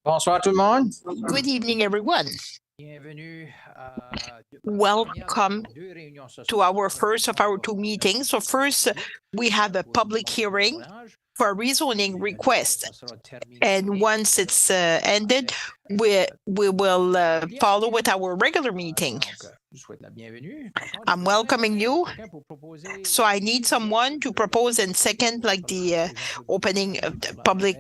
Bonsoir tout le monde. Good evening, everyone. Welcome to our first of our two meetings. So first, we have a public hearing for a rezoning request. And once it's ended, we will follow with our regular meeting. I'm welcoming you. So I need someone to propose and second, like the opening of the public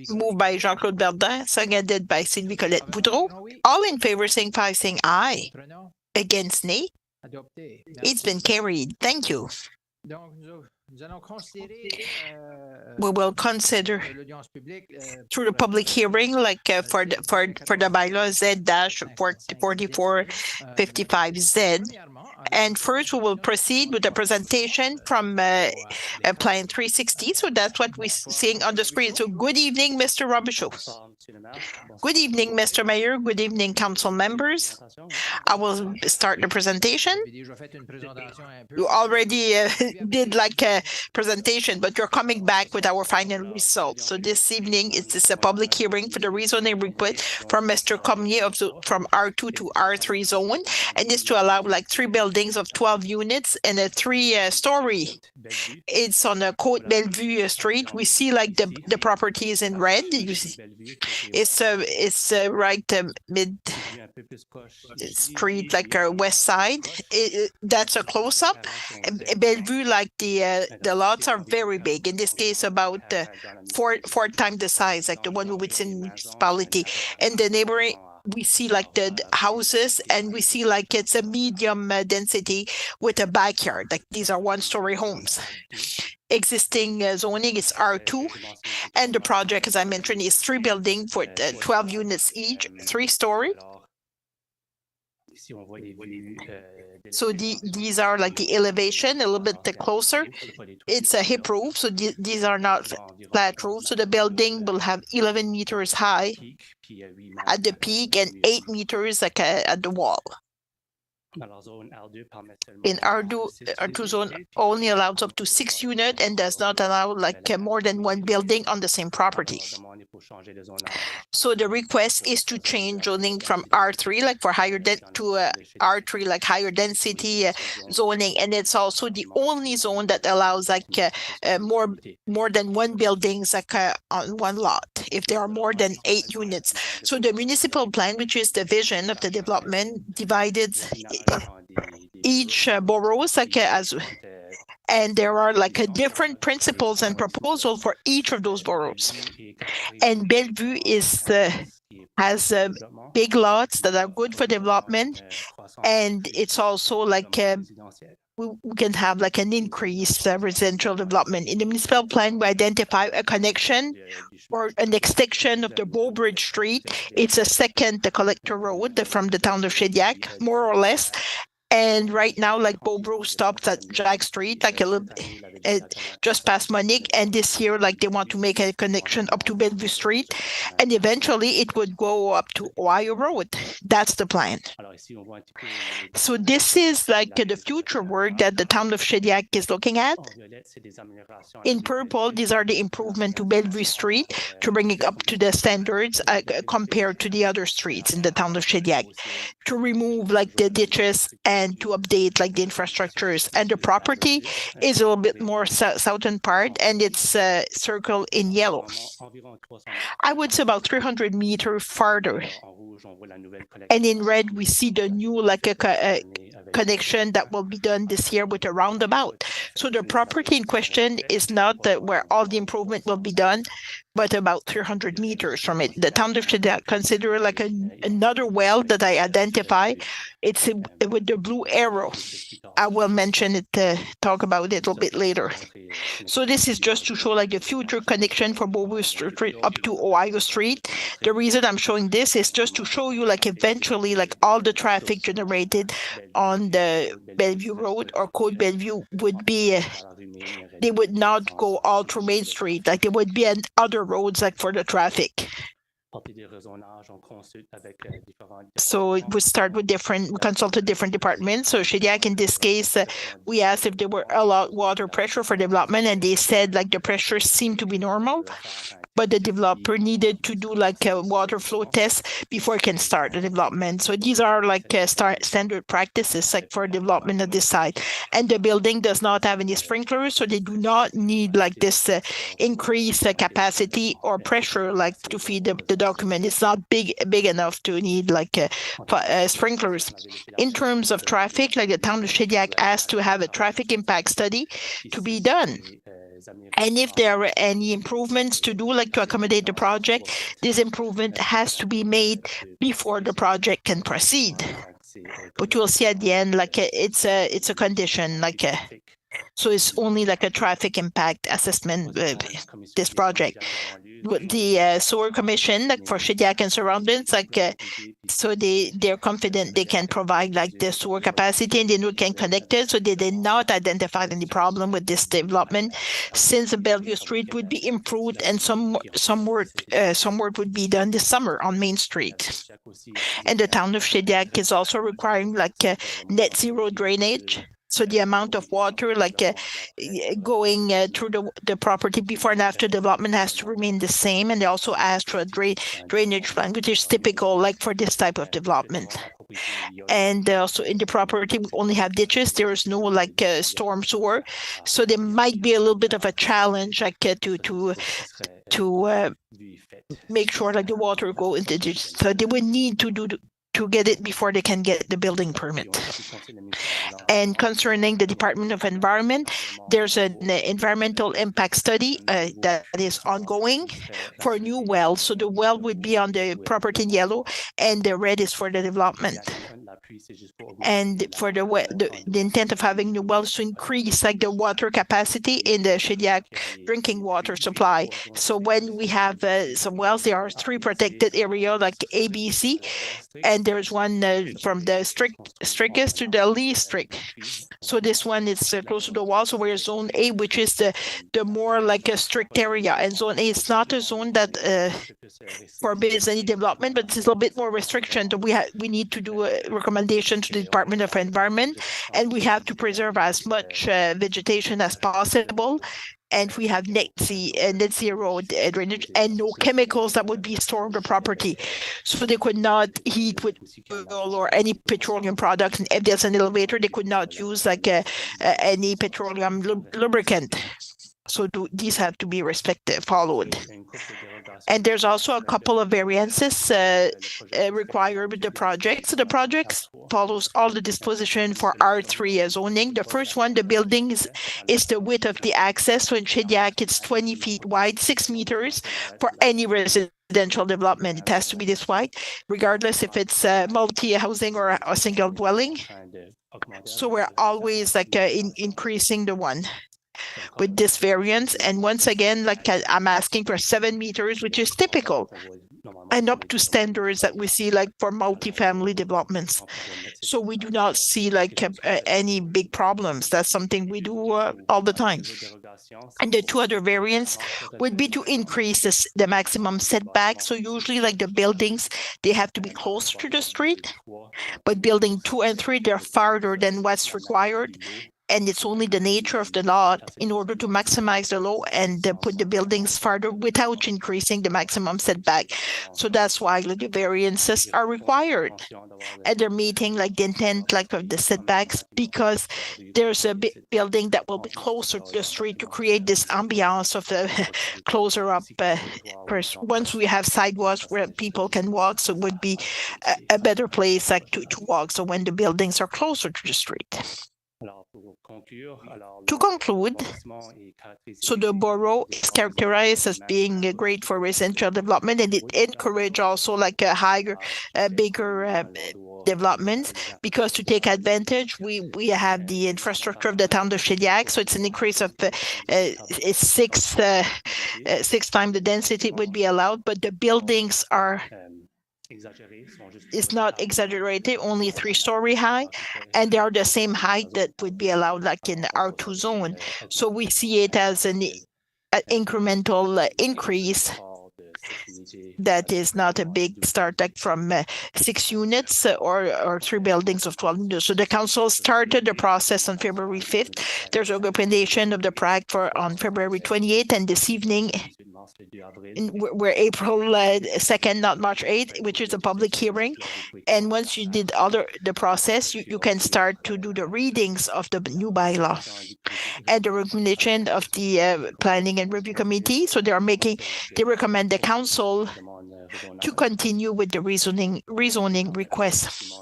moved by Jean-Claude Verdun, seconded by Sylvie Colette Boudreau. All in favor, saying aye. Against nay. It's been carried. Thank you. We will consider through the public hearing, like for the bylaw Z-4455Z. And first, we will proceed with the presentation from Plan 360. So that's what we're seeing on the screen. So good evening, Mr. Robichaud. Good evening, Mr. Mayor. Good evening, council members. I will start the presentation. You already did like a presentation, but you're coming back with our final results. So this evening, it's a public hearing for the rezoning request from Mr. Cormier from R2 to R3 zone. And this to allow like 3 buildings of 12 units and a 3-story. It's on a Côte Bellevue Street. We see like the property is in red. You see, it's right mid street, like west side. That's a close up. Bellevue, like the lots are very big. In this case, about four times the size, like the one with the municipality. And the neighboring, we see like the houses, and we see like it's a medium density with a backyard. Like these are 1-story homes. Existing zoning is R2, and the project, as I mentioned, is 3 buildings for 12 units each, 3-story. So these are like the elevation, a little bit closer. It's a hip roof, so these are not flat roofs. So the building will have 11 meters high at the peak and 8 meters like at the wall. In R2 zone only allows up to 6 units and does not allow like more than 1 building on the same property. So the request is to change zoning from R3 like for higher to R3 like higher density zoning, and it's also the only zone that allows like more than 1 buildings like on one lot if there are more than 8 units. So the municipal plan, which is the vision of the development, divided each boroughs like and there are like different principles and proposals for each of those boroughs. And Bellevue has big lots that are good for development, and it's also like we can have like an increased residential development. In the municipal plan, we identify a connection or an extension of the Beaubridge Street. It's a second collector road from the town of Shediac, more or less. And right now, like Beaubridge stops at Jack Street, like a little just past Monique. And this year, like they want to make a connection up to Bellevue Street. And eventually it would go up to Ohio Road. That's the plan. So this is like the future work that the town of Shediac is looking at. In purple, these are the improvement to Bellevue Street to bring it up to the standards compared to the other streets in the town of Shediac, to remove like the ditches and to update like the infrastructures. And the property is a little bit more southern part, and it's circled in yellow. I would say about 300 meters farther. And in red, we see the new like a connection that will be done this year with a roundabout. So the property in question is not where all the improvement will be done, but about 300 meters from it. The town of Shediac consider like another well that I identify. It's with the blue arrow. I will mention it, talk about it a little bit later. So this is just to show like the future connection for Beaubridge Street up to Ohio Street. The reason I'm showing this is just to show you like eventually like all the traffic generated on the Bellevue Road or Côte Bellevue would be, they would not go all through Main Street. Like there would be other roads like for the traffic. So we start with we consulted different departments. So Shediac, in this case, we asked if there were a lot water pressure for development, and they said like the pressure seemed to be normal, but the developer needed to do like a water flow test before it can start the development. So these are like standard practices like for development of this site. And the building does not have any sprinklers, so they do not need like this increased capacity or pressure like to feed the document. It's not big enough to need like sprinklers. In terms of traffic, like the town of Shediac asked to have a traffic impact study to be done. And if there are any improvements to do, like to accommodate the project, this improvement has to be made before the project can proceed. But you'll see at the end, like it's a condition, like so it's only like a traffic impact assessment, this project. The sewer commission, like for Shediac and surroundings, like so they're confident they can provide like the sewer capacity and they know it can connect it. So they did not identify any problem with this development, since the Bellevue Street would be improved and some work would be done this summer on Main Street. And the town of Shediac is also requiring like net zero drainage. So the amount of water like going through the property before and after development has to remain the same. And they also asked for a drainage plan, which is typical like for this type of development. And also in the property, we only have ditches. There is no like storm sewer. So there might be a little bit of a challenge like to make sure like the water go into the ditch. So they would need to get it before they can get the building permit. And concerning the Department of Environment, there's an environmental impact study that is ongoing for a new well. So the well would be on the property in yellow, and the red is for the development. And for the intent of having new wells to increase like the water capacity in the Shediac drinking water supply. So when we have some wells, there are 3 protected areas like A, B, C, and there's one from the strictest to the least strict. So this one is close to the wall. So we're zone A, which is the more like a strict area, and zone A is not a zone that forbids any development, but it's a little bit more restriction. We need to do a recommendation to the Department of Environment, and we have to preserve as much vegetation as possible. And we have net zero drainage and no chemicals that would be stored on the property. So they could not heat with oil or any petroleum products. And if there's an elevator, they could not use like any petroleum lubricant. So these have to be followed. And there's also a couple of variances required with the project. So the project follows all the disposition for R3 zoning. The first one, the building is the width of the access. So in Shediac, it's 20 feet wide, 6 meters for any residential development. It has to be this wide, regardless if it's multi-housing or a single dwelling. So we're always like increasing the one with this variance. And once again, like I'm asking for 7 meters, which is typical, and up to standards that we see like for multifamily developments. So we do not see like any big problems. That's something we do all the time. And the 2 other variants would be to increase the maximum setback. So usually like the buildings, they have to be closer to the street, but building 2 and 3, they're farther than what's required. And it's only the nature of the lot in order to maximize the law and put the buildings farther without increasing the maximum setback. So that's why the variances are required. And they're meeting like the intent like of the setbacks, because there's a building that will be closer to the street to create this ambiance of the closer up. Once we have sidewalks where people can walk, so it would be a better place like to walk. So when the buildings are closer to the street. To conclude, so the borough is characterized as being great for residential development, and it encourages also like a bigger developments, because to take advantage, we have the infrastructure of the town of Shediac, so it's an increase of 6 times the density would be allowed, but the buildings are it's not exaggerated, only 3-story high, and they are the same height that would be allowed like in the R2 zone. So we see it as an incremental increase that is not a big start, like from 6 units or 3 buildings of 12 units. So the council started the process on February 5th. There's a recommendation of the PRAC on February 28th, and this evening we're April 2nd, not March 8th, which is a public hearing. And once you did the process, you can start to do the readings of the new bylaw and the recommendation of the Planning and Review Committee. So they recommend the council to continue with the rezoning request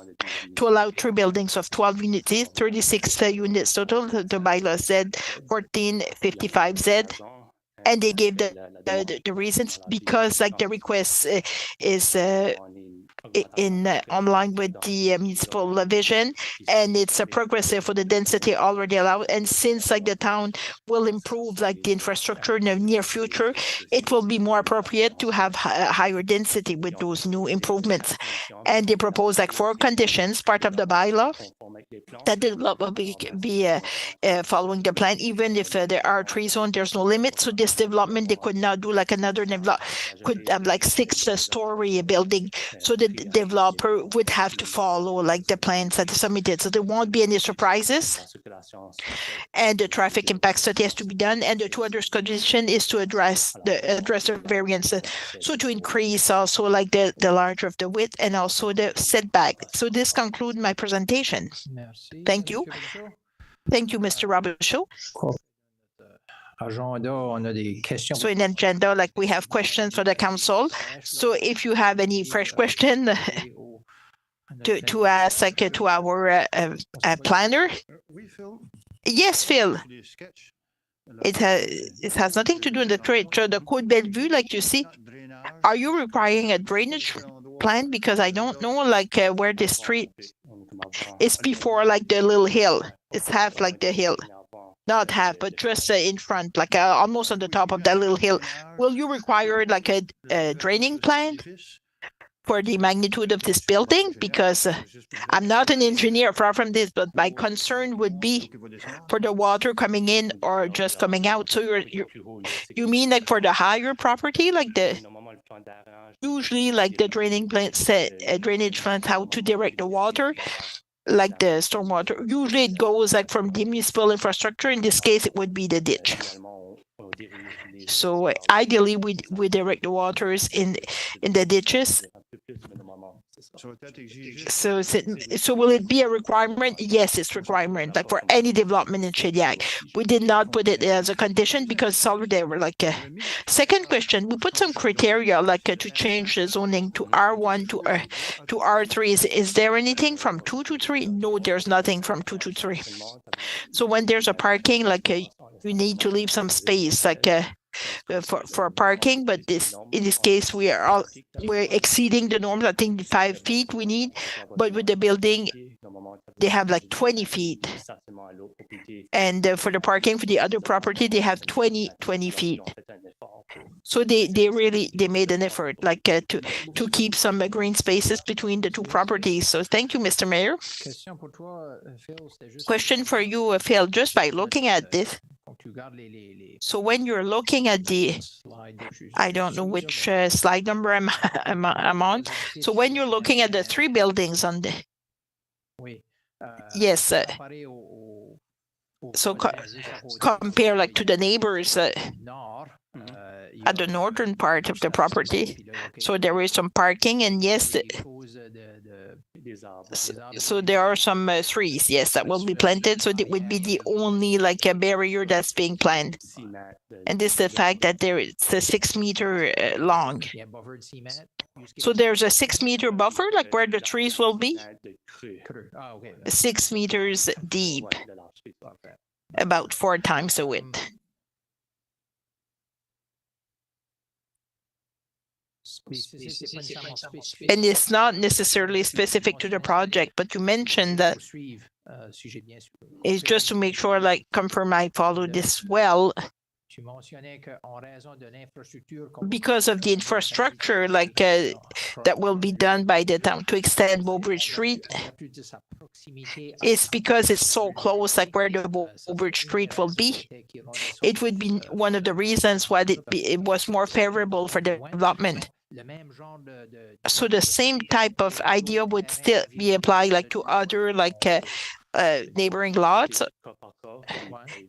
to allow 3 buildings of 12 units, 36 units total, the bylaw said 1455Z. And they gave the reasons because like the request is in line with the municipal vision, and it's a progressive for the density already allowed. And since like the town will improve like the infrastructure in the near future, it will be more appropriate to have higher density with those new improvements. And they propose like 4 conditions, part of the bylaw, that the development will be following the plan. Even if there are 3 zones, there's no limit. So this development, they could now do like another could have like 6-story building. So the developer would have to follow like the plans that are submitted. So there won't be any surprises. And the traffic impact study has to be done. And the 2 other condition is to address the variance. So to increase also like the larger of the width and also the setback. So this concludes my presentation. Thank you. Thank you, Mr. Robichaud. So in agenda, like we have questions for the council. So if you have any fresh question to ask like to our planner. Yes, Phil. It has nothing to do with the trade. So the Côte Bellevue, like you see, are you requiring a drainage plan? Because I don't know like where the street is before like the little hill. It's half like the hill. Not half, but just in front, like almost on the top of that little hill. Will you require like a draining plan for the magnitude of this building? Because I'm not an engineer, far from this, but my concern would be for the water coming in or just coming out. So you mean like for the higher property, like usually like the draining plan drainage plans, how to direct the water, like the stormwater. Usually it goes like from the municipal infrastructure. In this case, it would be the ditch. So ideally, we direct the waters in the ditches. So will it be a requirement? Yes, it's requirement, like for any development in Shediac. We did not put it as a condition because it's already there. Like second question, we put some criteria like to change the zoning to R1 to R3. Is there anything from 2 to 3? No, there's nothing from 2 to 3. So when there's a parking, like you need to leave some space, like for parking, but in this case we're exceeding the norms. I think 5 feet we need, but with the building they have like 20 feet, and for the parking for the other property they have 20 feet. So they made an effort like to keep some green spaces between the 2 properties. So thank you, Mr. Mayor. Question for you, Phil, just by looking at this. So when you're looking at I don't know which slide number I'm on. So when you're looking at the 3 buildings on the, yes. So compare like to the neighbors at the northern part of the property. So there is some parking, and yes, so there are some trees, yes, that will be planted. So it would be the only like a barrier that's being planted. And this is the fact that it's a 6 meter long. So there's a 6 meter buffer, like where the trees will be, 6 meters deep, about 4 times the width. And it's not necessarily specific to the project, but you mentioned that it's just to make sure, like confirm I follow this well. because of the infrastructure, like that will be done by the town to extend Beaubridge Street. It's because it's so close, like where the Beaubridge Street will be. It would be one of the reasons why it was more favorable for development. So the same type of idea would still be applied like to other neighboring lots.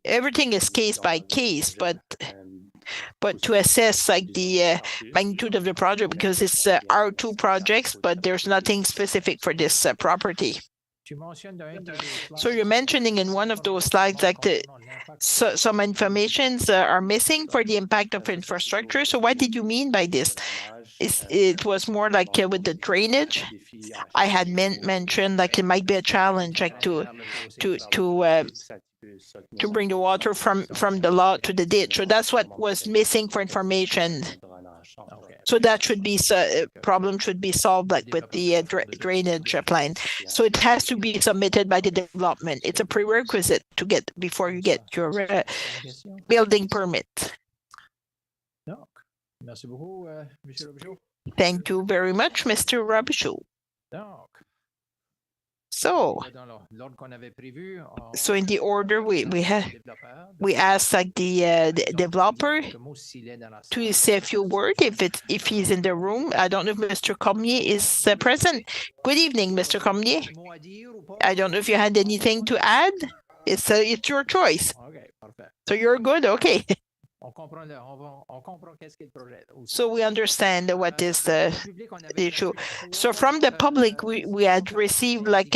Everything is case by case, but to assess like the magnitude of the project, because it's R2 projects, but there's nothing specific for this property. So you're mentioning in one of those slides like some informations are missing for the impact of infrastructure. So what did you mean by this? It was more like with the drainage. I had mentioned like it might be a challenge like to bring the water from the lot to the ditch. So that's what was missing for information. So that should be problem should be solved like with the drainage plan. So it has to be submitted by the development. It's a prerequisite to get before you get your building permit. Thank you very much, Mr. Robichaud. So in the order we asked like the developer to say a few words if he's in the room. I don't know if Mr. Cormier is present. Good evening, Mr. Cormier. I don't know if you had anything to add. It's your choice. So you're good, okay. So we understand what is the issue. So from the public, we had received like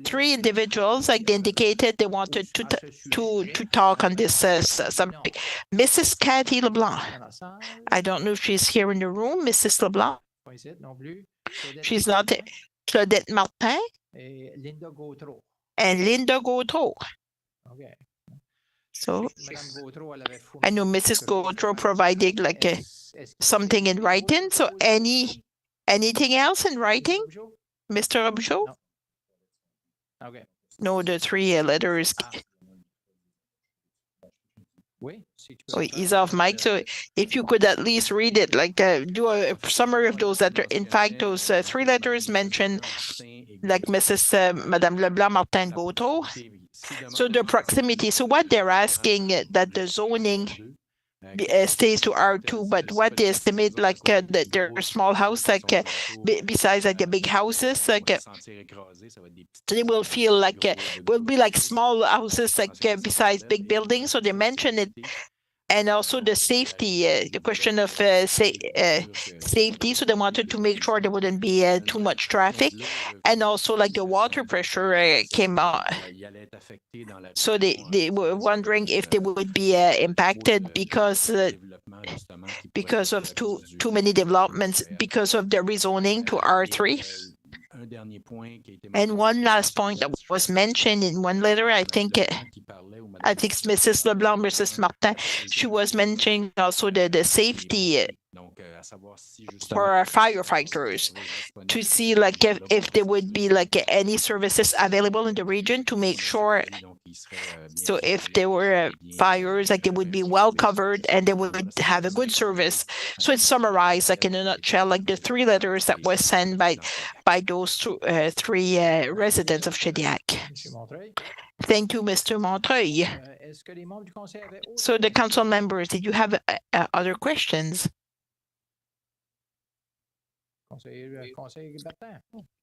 3 individuals, like they indicated they wanted to talk on this subject. Mrs. Cathy LeBlanc. I don't know if she's here in the room, Mrs. LeBlanc. She's not there. Claudette Martin. And Linda Gautreau. Okay. So I know Mrs. Gautreau provided like something in writing. So anything else in writing, Mr. Robichaud? Okay. No, the 3 letters. Oh, he's off mic. So if you could at least read it, like do a summary of those letters. In fact, those 3 letters mentioned like Madame Leblanc, Martin, Gautreau. So the proximity. So what they're asking that the zoning stays to R2, but what they estimate like their small house, like besides like the big houses, like so they will feel like will be like small houses, like besides big buildings. So they mention it. And also the safety, the question of safety. So they wanted to make sure there wouldn't be too much traffic. And also like the water pressure came out. So they were wondering if they would be impacted because of too many developments, because of the rezoning to R3. And one last point that was mentioned in one letter, I think it's Mrs. LeBlanc, Mrs. Martin. She was mentioning also the safety for our firefighters to see like if there would be like any services available in the region to make sure. So if there were fires, like they would be well covered and they would have a good service. So it's summarized like in a nutshell, like the 3 letters that were sent by those 3 residents of Shediac. Thank you, Mr. Montreuil. So the council members, did you have other questions?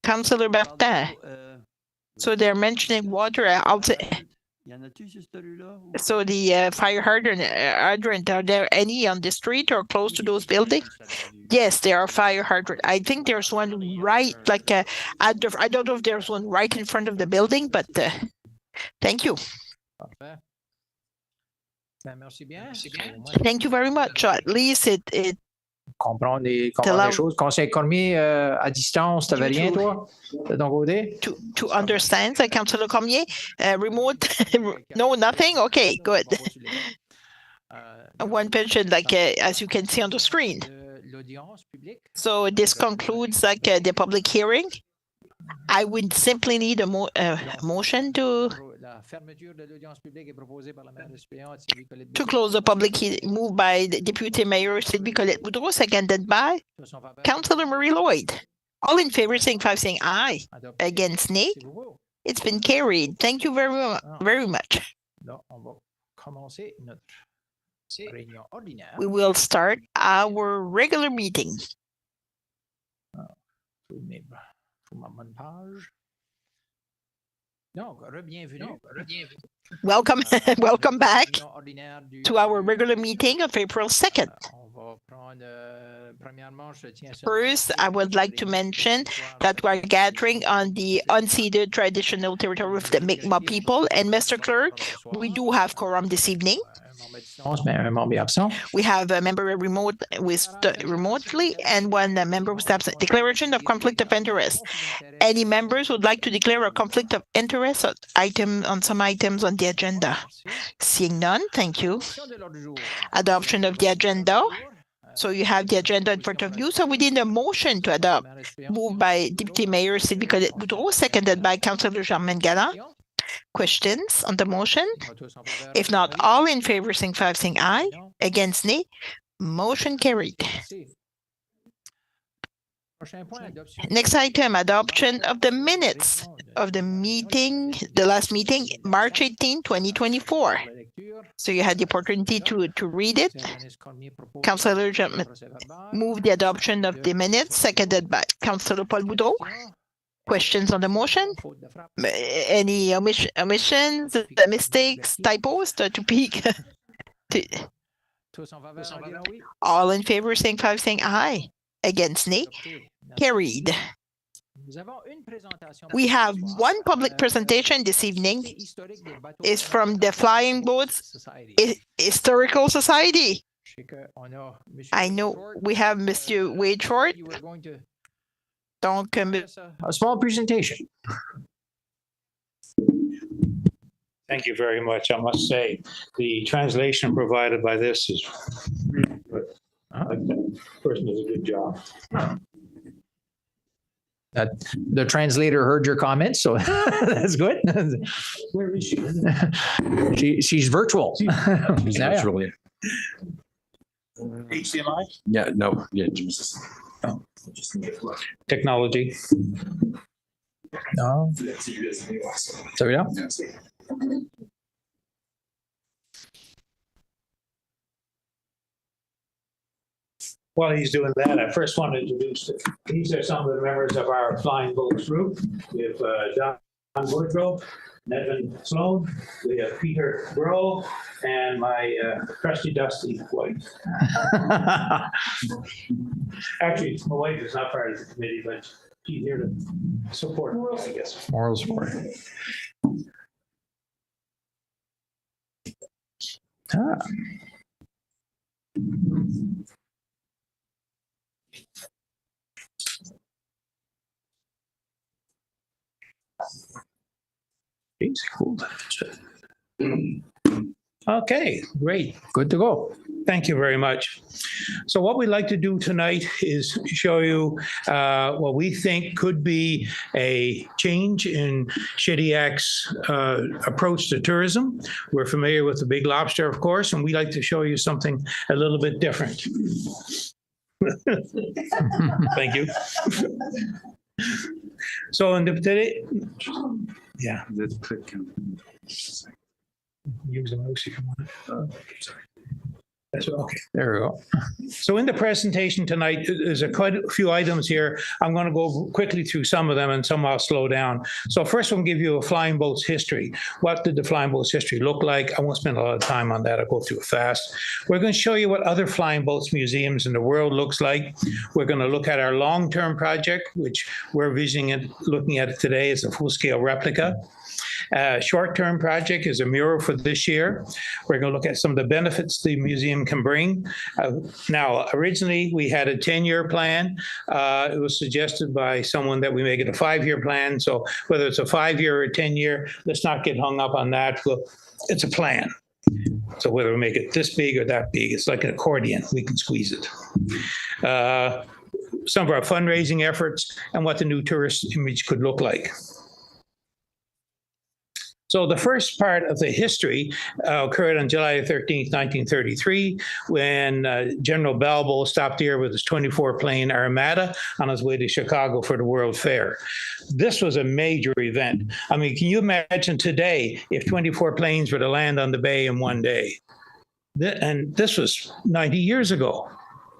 Councillor Bertin. So they're mentioning water. So the fire hydrant, are there any on the street or close to those buildings? Yes, there are fire hydrants. I think there's one right, like I don't know if there's one right in front of the building, but thank you. Thank you very much. So at least it comprendre les choses. Conseil Cormier, à distance, tu n'avais rien, toi, de ton côté? To understand, Councillor Cormier, remote, no, nothing? Okay, good. One mentioned, like, as you can see on the screen. So this concludes, like, the public hearing. I would simply need a motion to To close the public hearing, moved by the Deputy Mayor Sylvie Colette Boudreau, seconded by Councillor Marie Lloyd. All in favor, signify by saying aye. Against, nay. It's been carried. Thank you very much. We will start our regular meeting. Welcome, welcome back to our regular meeting of April 2nd. First, I would like to mention that we are gathering on the unceded traditional territory of the Mi'kmaq people. And Mr. Clerk, we do have quorum this evening. We have a member remotely and one member who's absent. Declaration of conflict of interest. Any members would like to declare a conflict of interest on some items on the agenda? Seeing none, thank you. Adoption of the agenda. So you have the agenda in front of you. So we need a motion to adopt, moved by Deputy Mayor Sylvie Colette Boudreau, seconded by Councillor Germaine Galland. Questions on the motion? If not, all in favor, signify by saying aye. Against, nay. Motion carried. Next item, adoption of the minutes of the meeting, the last meeting, March 18, 2024. So you had the opportunity to read it. Councillor Germaine moved the adoption of the minutes, seconded by Councillor Paul Boudreau. Questions on the motion? Any omissions, mistakes, typos to peek? All in favor, signify by saying aye. Against, nay. Carried. We have one public presentation this evening. It's from the Flying Boats Historical Society. I know we have Mr. Wade Short. A small presentation. Thank you very much. I must say, the translation provided by this is really good. The person does a good job. The translator heard your comments, so that's good. Where is she? She's virtual. She's virtual, yeah. HDMI? Yeah, no, yeah. Oh. Technology. No. Celui-là? While he's doing that, I first want to introduce, these are some of the members of our Flying Boats group. We have John Woodrow, Nevin Sloan, we have Peter Grohl, and my trusty dusty wife. Actually, my wife is not part of the committee, but she's here to support me, I guess. Moral support. Okay, great. Good to go. Thank you very much. So what we'd like to do tonight is show you what we think could be a change in Shediac's approach to tourism. We're familiar with the Big Lobster, of course, and we'd like to show you something a little bit different. Thank you. So in today, yeah. Use the mouse if you want. That's okay. There we go. So in the presentation tonight, there's quite a few items here. I'm going to go quickly through some of them and some I'll slow down. So first we'll give you a flying boat's history. What did the flying boat's history look like? I won't spend a lot of time on that. I'll go through it fast. We're going to show you what other flying boats museums in the world looks like. We're going to look at our long-term project, which we're looking at it today as a full-scale replica. Short-term project is a mural for this year. We're going to look at some of the benefits the museum can bring. Now, originally, we had a 10-year plan. It was suggested by someone that we make it a 5-year plan. So whether it's a 5-year or a 10-year, let's not get hung up on that. Well, it's a plan. So whether we make it this big or that big, it's like an accordion. We can squeeze it. Some of our fundraising efforts and what the new tourist image could look like. So the first part of the history occurred on July 13th, 1933, when General Balbo stopped here with his 24-plane Armada on his way to Chicago for the World Fair. This was a major event. I mean, can you imagine today if 24 planes were to land on the bay in one day? And this was 90 years ago.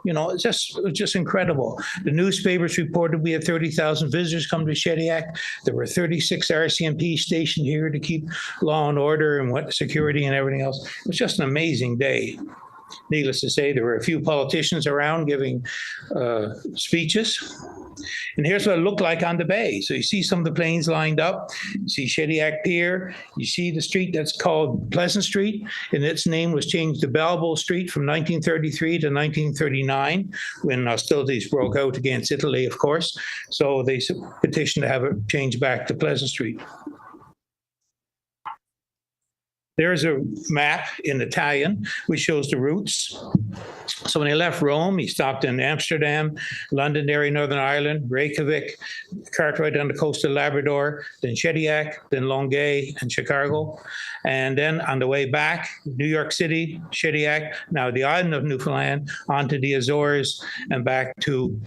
You know, it was just incredible. The newspapers reported we had 30,000 visitors come to Shediac. There were 36 RCMP stationed here to keep law and order and security and everything else. It was just an amazing day. Needless to say, there were a few politicians around giving speeches. And here's what it looked like on the bay. So you see some of the planes lined up. You see Shediac Pier. You see the street that's called Pleasant Street, and its name was changed to Balbo Street from 1933 to 1939, when hostilities broke out against Italy, of course. So they petitioned to have it changed back to Pleasant Street. There's a map in Italian which shows the routes. So when he left Rome, he stopped in Amsterdam, Londonderry, Northern Ireland, Reykjavik, Cartwright on the coast of Labrador, then Shediac, then Longueuil and Chicago. And then on the way back, New York City, Shediac, now the island of Newfoundland, onto the Azores and back to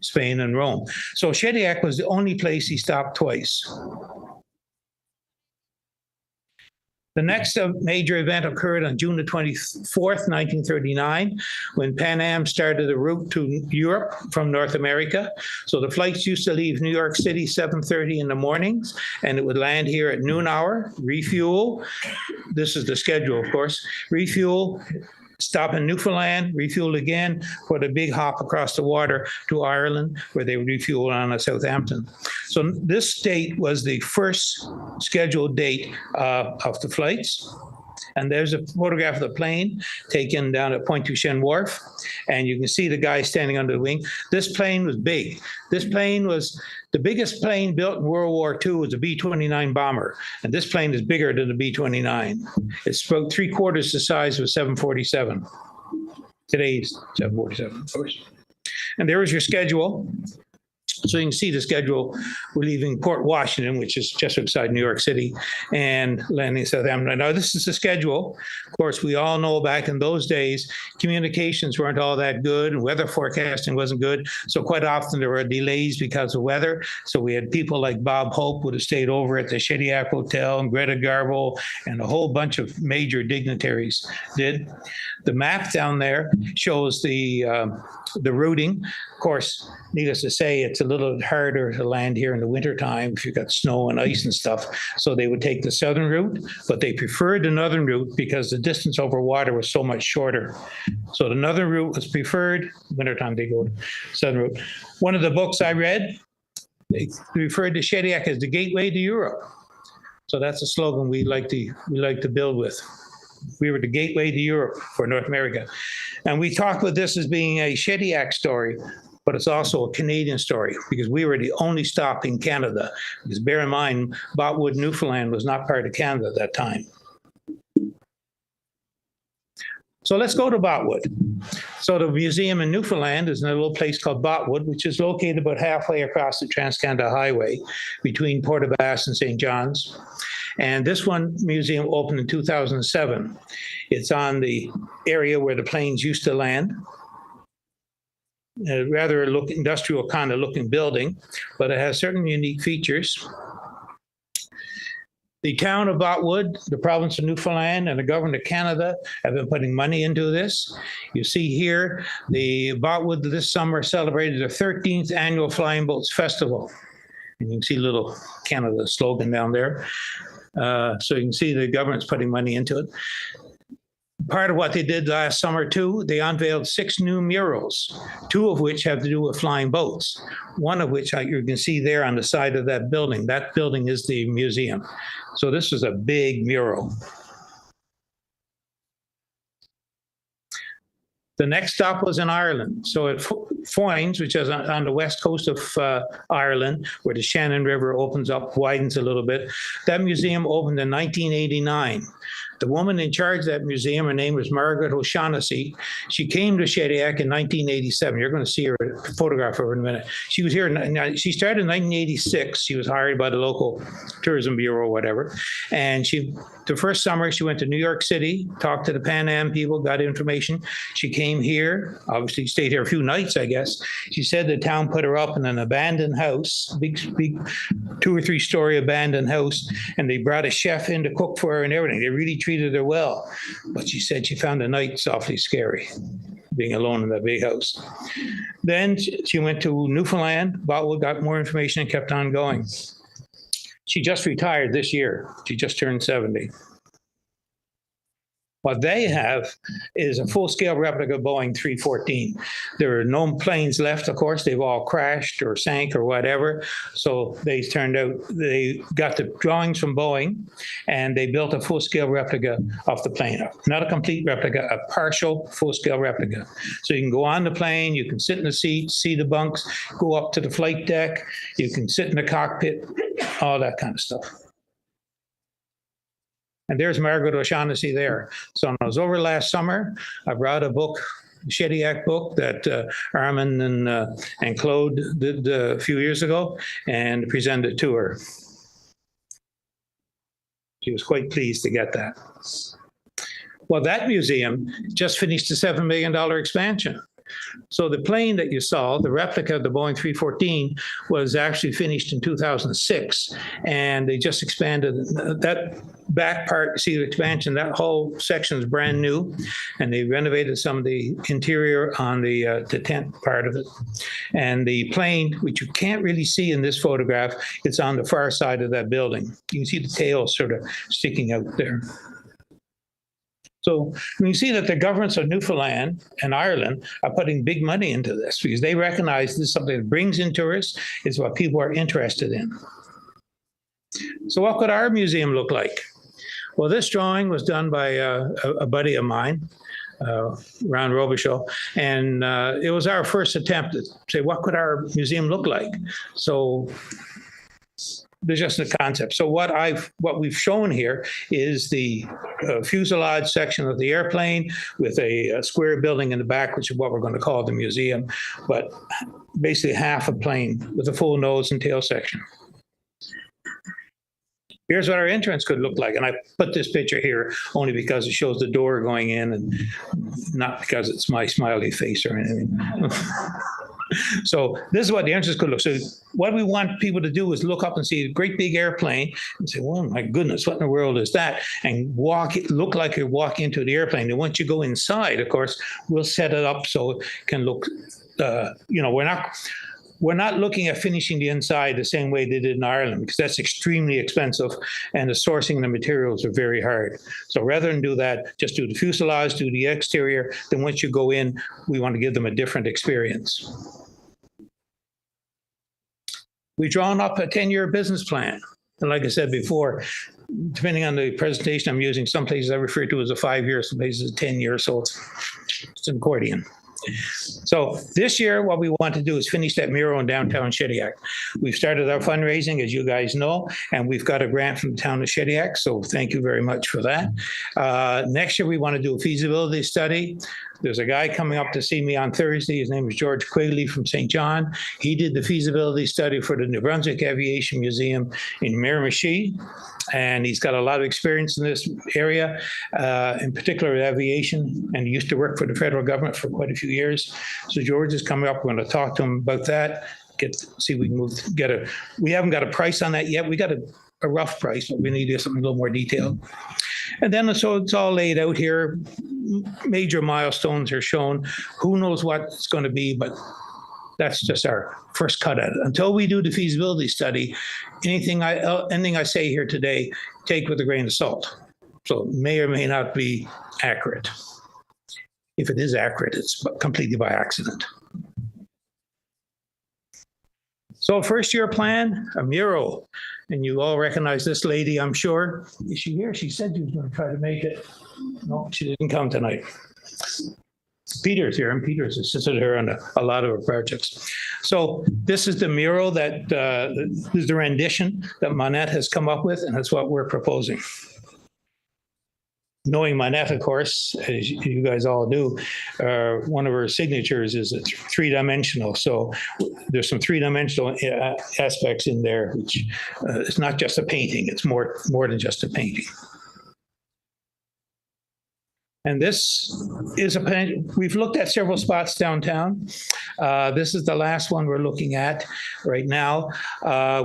Spain and Rome. So Shediac was the only place he stopped twice. The next major event occurred on June the 24th, 1939, when Pan Am started a route to Europe from North America. So the flights used to leave New York City 7:30 in the mornings, and it would land here at noon hour, refuel. This is the schedule, of course. Refuel, stop in Newfoundland, refuel again for the big hop across the water to Ireland, where they would refuel on Southampton. So this date was the first scheduled date of the flights. And there's a photograph of the plane taken down at Pointe Duchesne Wharf. And you can see the guy standing under the wing. This plane was big. This plane was the biggest plane built in World War II was a B-29 bomber. And this plane is bigger than the B-29. It's about 3/4 the size of a 747. Today's 747, of course. And there is your schedule. So you can see the schedule. We're leaving Port Washington, which is just outside New York City, and landing in Southampton. Now, this is the schedule. Of course, we all know back in those days, communications weren't all that good, and weather forecasting wasn't good. So quite often there were delays because of weather. So we had people like Bob Hope would have stayed over at the Shediac Hotel, and Greta Garbo, and a whole bunch of major dignitaries did. The map down there shows the routing. Of course, needless to say, it's a little harder to land here in the wintertime if you've got snow and ice and stuff. So they would take the southern route, but they preferred the northern route because the distance over water was so much shorter. So the northern route was preferred. Wintertime, they go to southern route. One of the books I read, they referred to Shediac as the gateway to Europe. So that's a slogan we like to build with. We were the gateway to Europe for North America. And we talk about this as being a Shediac story, but it's also a Canadian story because we were the only stop in Canada. Because bear in mind, Botwood, Newfoundland was not part of Canada at that time. So let's go to Botwood. So the museum in Newfoundland is in a little place called Botwood, which is located about halfway across the Trans-Canada Highway between Port aux Basques and St. John's. And this one museum opened in 2007. It's on the area where the planes used to land. A rather industrial kind of looking building, but it has certain unique features. The town of Botwood, the province of Newfoundland, and the government of Canada have been putting money into this. You see here, the Botwood this summer celebrated their 13th annual Flying Boats Festival. And you can see a little Canada slogan down there. So you can see the government's putting money into it. Part of what they did last summer too, they unveiled 6 new murals, 2 of which have to do with flying boats. One of which you can see there on the side of that building. That building is the museum. So this is a big mural. The next stop was in Ireland. So Foynes, which is on the west coast of Ireland, where the Shannon River opens up, widens a little bit. That museum opened in 1989. The woman in charge of that museum, her name was Margaret O'Shaughnessy. She came to Shediac in 1987. You're going to see her photograph of her in a minute. She was here. She started in 1986. She was hired by the local tourism bureau, or whatever. And the first summer, she went to New York City, talked to the Pan Am people, got information. She came here, obviously stayed here a few nights, I guess. She said the town put her up in an abandoned house, big 2 or 3 story abandoned house, and they brought a chef in to cook for her and everything. They really treated her well. But she said she found the nights awfully scary, being alone in that big house. Then she went to Newfoundland, got more information, and kept on going. She just retired this year. She just turned 70. What they have is a full-scale replica Boeing 314. There are no planes left, of course. They've all crashed or sank or whatever. So they got the drawings from Boeing, and they built a full-scale replica of the plane. Not a complete replica, a partial full-scale replica. So you can go on the plane, you can sit in the seat, see the bunks, go up to the flight deck, you can sit in the cockpit, all that kind of stuff. And there's Margaret O'Shaughnessy there. So when I was over last summer, I brought a book, Shediac book that Armin and Claude did a few years ago, and presented it to her. She was quite pleased to get that. Well, that museum just finished a $7 million expansion. So the plane that you saw, the replica of the Boeing 314, was actually finished in 2006, and they just expanded that back part. See the expansion, that whole section is brand new, and they renovated some of the interior on the tent part of it. And the plane, which you can't really see in this photograph, it's on the far side of that building. You can see the tail sort of sticking out there. So we see that the governments of Newfoundland and Ireland are putting big money into this because they recognize this is something that brings in tourists, is what people are interested in. So what could our museum look like? Well, this drawing was done by a buddy of mine, Ron Robichaud, and it was our first attempt to say, what could our museum look like? So there's just a concept. So what we've shown here is the fuselage section of the airplane with a square building in the back, which is what we're going to call the museum, but basically half a plane with a full nose and tail section. Here's what our entrance could look like. And I put this picture here only because it shows the door going in and not because it's my smiley face or anything. So this is what the entrance could look. So what we want people to do is look up and see a great big airplane and say, well, my goodness, what in the world is that? And look like you're walking into the airplane. And once you go inside, of course, we'll set it up so it can look, we're not looking at finishing the inside the same way they did in Ireland, because that's extremely expensive and the sourcing of the materials are very hard. So rather than do that, just do the fuselage, do the exterior. Then once you go in, we want to give them a different experience. We've drawn up a 10-year business plan. And like I said before, depending on the presentation I'm using, some places I refer to as a 5-year, some places 10 years, so it's an accordion. So this year, what we want to do is finish that mural in downtown Shediac. We've started our fundraising, as you guys know, and we've got a grant from the town of Shediac, so thank you very much for that. Next year, we want to do a feasibility study. There's a guy coming up to see me on Thursday. His name is George Quigley from St. John. He did the feasibility study for the New Brunswick Aviation Museum in Miramichi, and he's got a lot of experience in this area, in particular aviation, and he used to work for the federal government for quite a few years. So George is coming up. We're going to talk to him about that, see if we can we haven't got a price on that yet. We got a rough price, but we need to get something a little more detailed. And then so it's all laid out here. Major milestones are shown. Who knows what it's going to be, but that's just our first cut at it. Until we do the feasibility study, anything I say here today, take with a grain of salt. So it may or may not be accurate. If it is accurate, it's completely by accident. So first year plan, a mural. And you all recognize this lady, I'm sure. Is she here? She said she was going to try to make it. No, she didn't come tonight. Peter's here, and Peter's assisted her on a lot of her projects. So this is the mural that is the rendition that Monette has come up with, and that's what we're proposing. Knowing Monette, of course, as you guys all do, one of her signatures is three-dimensional. So there's some three-dimensional aspects in there, which it's not just a painting. It's more than just a painting. And this is we've looked at several spots downtown. This is the last one we're looking at right now.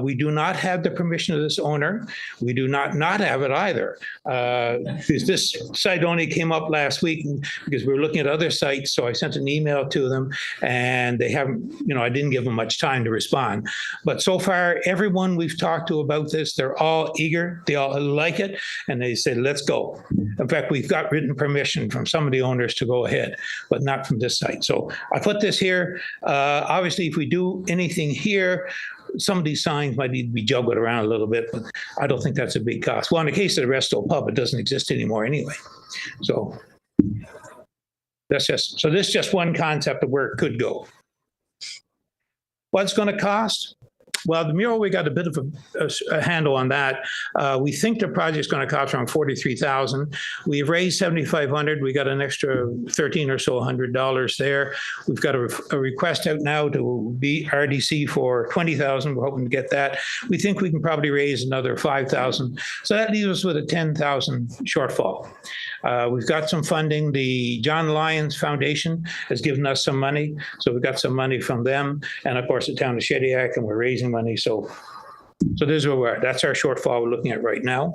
We do not have the permission of this owner. We do not have it either. This site only came up last week because we were looking at other sites. So I sent an email to them, and they haven't, I didn't give them much time to respond. But so far, everyone we've talked to about this, they're all eager. They all like it. And they said, let's go. In fact, we've got written permission from some of the owners to go ahead, but not from this site. So I put this here. Obviously, if we do anything here, some of these signs might need to be juggled around a little bit, but I don't think that's a big cost. Well, in the case of the Resto Pub, it doesn't exist anymore anyway. So this is just one concept of where it could go. What's going to cost? Well, the mural, we got a bit of a handle on that. We think the project's going to cost around $43,000. We've raised $7,500. We got an extra $1,300 or so there. We've got a request out now to be RDC for $20,000. We're hoping to get that. We think we can probably raise another $5,000. So that leaves us with a $10,000 shortfall. We've got some funding. The John Lyons Foundation has given us some money. So we've got some money from them. And of course, the town of Shediac, and we're raising money. So this is where we're at. That's our shortfall we're looking at right now.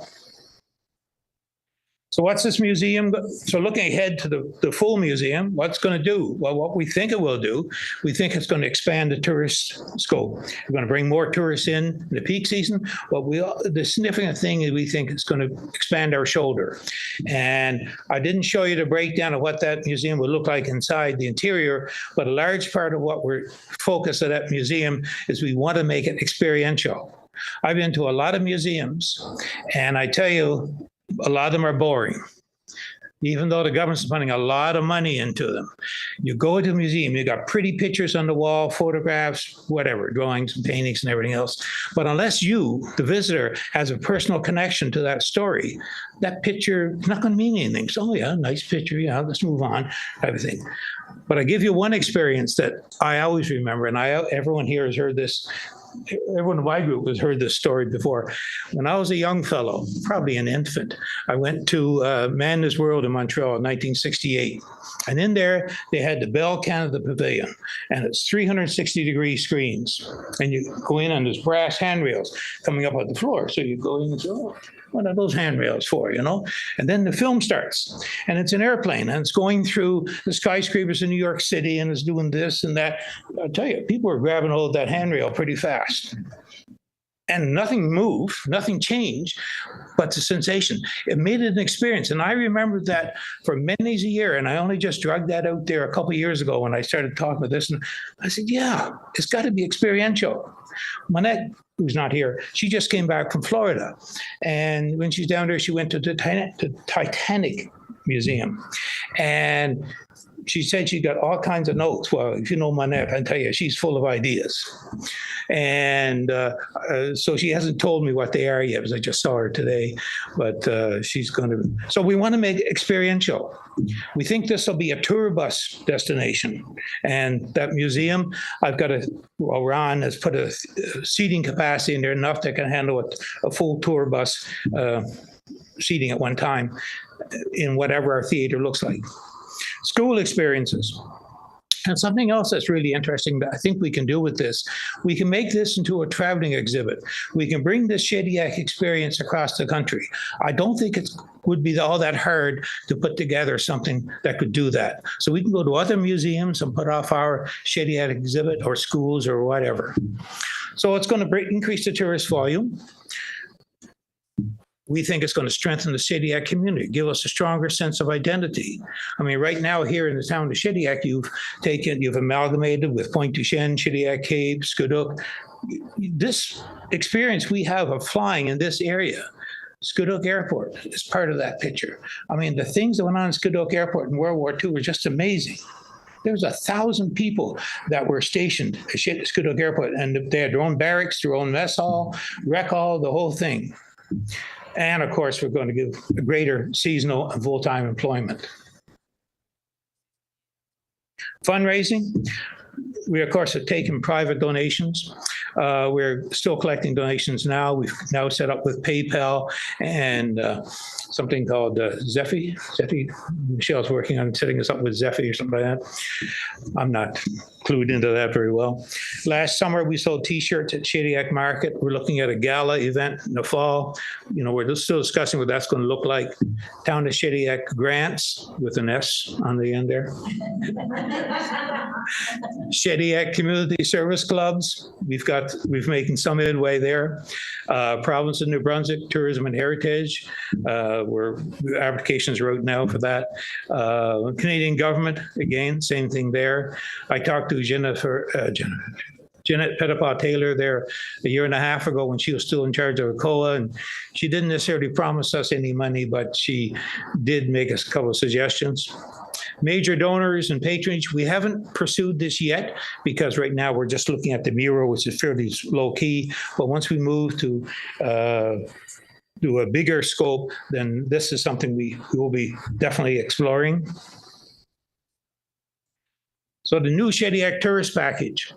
So what's this museum? So looking ahead to the full museum, what's going to do? Well, what we think it will do, we think it's going to expand the tourist scope. We're going to bring more tourists in the peak season. But the significant thing is we think it's going to expand our shoulder. And I didn't show you the breakdown of what that museum would look like inside the interior, but a large part of what we're focused at that museum is we want to make it experiential. I've been to a lot of museums, and I tell you, a lot of them are boring, even though the government's putting a lot of money into them. You go to the museum, you got pretty pictures on the wall, photographs, whatever, drawings and paintings and everything else. But unless you, the visitor, has a personal connection to that story, that picture is not going to mean anything. So, oh yeah, nice picture, yeah, let's move on, type of thing. But I give you one experience that I always remember, and everyone here has heard this. Everyone in my group has heard this story before. When I was a young fellow, probably an infant, I went to Manda's World in Montreal in 1968. And in there, they had the Bell Canada Pavilion, and it's 360-degree screens. And you go in on these brass handrails coming up on the floor. So you go in and say, oh, what are those handrails for, And then the film starts, and it's an airplane, and it's going through the skyscrapers in New York City, and it's doing this and that. I'll tell you, people were grabbing hold of that handrail pretty fast. And nothing moved, nothing changed, but the sensation. It made it an experience. And I remember that for many a year, and I only just dragged that out there a couple of years ago when I started talking about this. And I said, yeah, it's got to be experiential. Monette, who's not here, she just came back from Florida. And when she's down there, she went to the Titanic Museum. And she said she got all kinds of notes. Well, if you know Monette, I tell you, she's full of ideas. And so she hasn't told me what they are yet, because I just saw her today. But she's going to. So we want to make it experiential. We think this will be a tour bus destination. And that museum, Ron has put a seating capacity in there enough that can handle a full tour bus seating at one time in whatever our theater looks like. School experiences. And something else that's really interesting that I think we can do with this, we can make this into a traveling exhibit. We can bring this Shediac experience across the country. I don't think it would be all that hard to put together something that could do that. So we can go to other museums and put off our Shediac exhibit, or schools or whatever. So it's going to increase the tourist volume. We think it's going to strengthen the Shediac community, give us a stronger sense of identity. I mean, right now here in the town of Shediac, you've amalgamated with Pointe du Chêne, Shediac Cave, Skuduk. This experience we have of flying in this area Skudok Airport is part of that picture. I mean, the things that went on in Skudok Airport in World War II were just amazing. There was 1,000 people that were stationed at Skudok Airport, and they had their own barracks, their own mess hall, rec hall, the whole thing. And of course, we're going to give a greater seasonal and full-time employment. Fundraising. We, of course, have taken private donations. We're still collecting donations now. We've now set up with PayPal and something called Zephy. Michelle's working on setting us up with Zephy or something like that. I'm not clued into that very well. Last summer, we sold T-shirts at Shediac Market. We're looking at a gala event in the fall. You know, we're still discussing what that's going to look like. Town of Shediac grants with an S on the end there. Shediac Community Service Clubs. We've making some headway there. Province of New Brunswick Tourism and Heritage. We're applications are out now for that. Canadian government, again, same thing there. I talked to Jeanette Pettipaw-Taylor there a year and a half ago when she was still in charge of ACOA, and she didn't necessarily promise us any money, but she did make us a couple of suggestions. Major donors and patronage, we haven't pursued this yet because right now we're just looking at the mural, which is fairly low key. But once we move to do a bigger scope, then this is something we will be definitely exploring. So the new Shediac tourist package.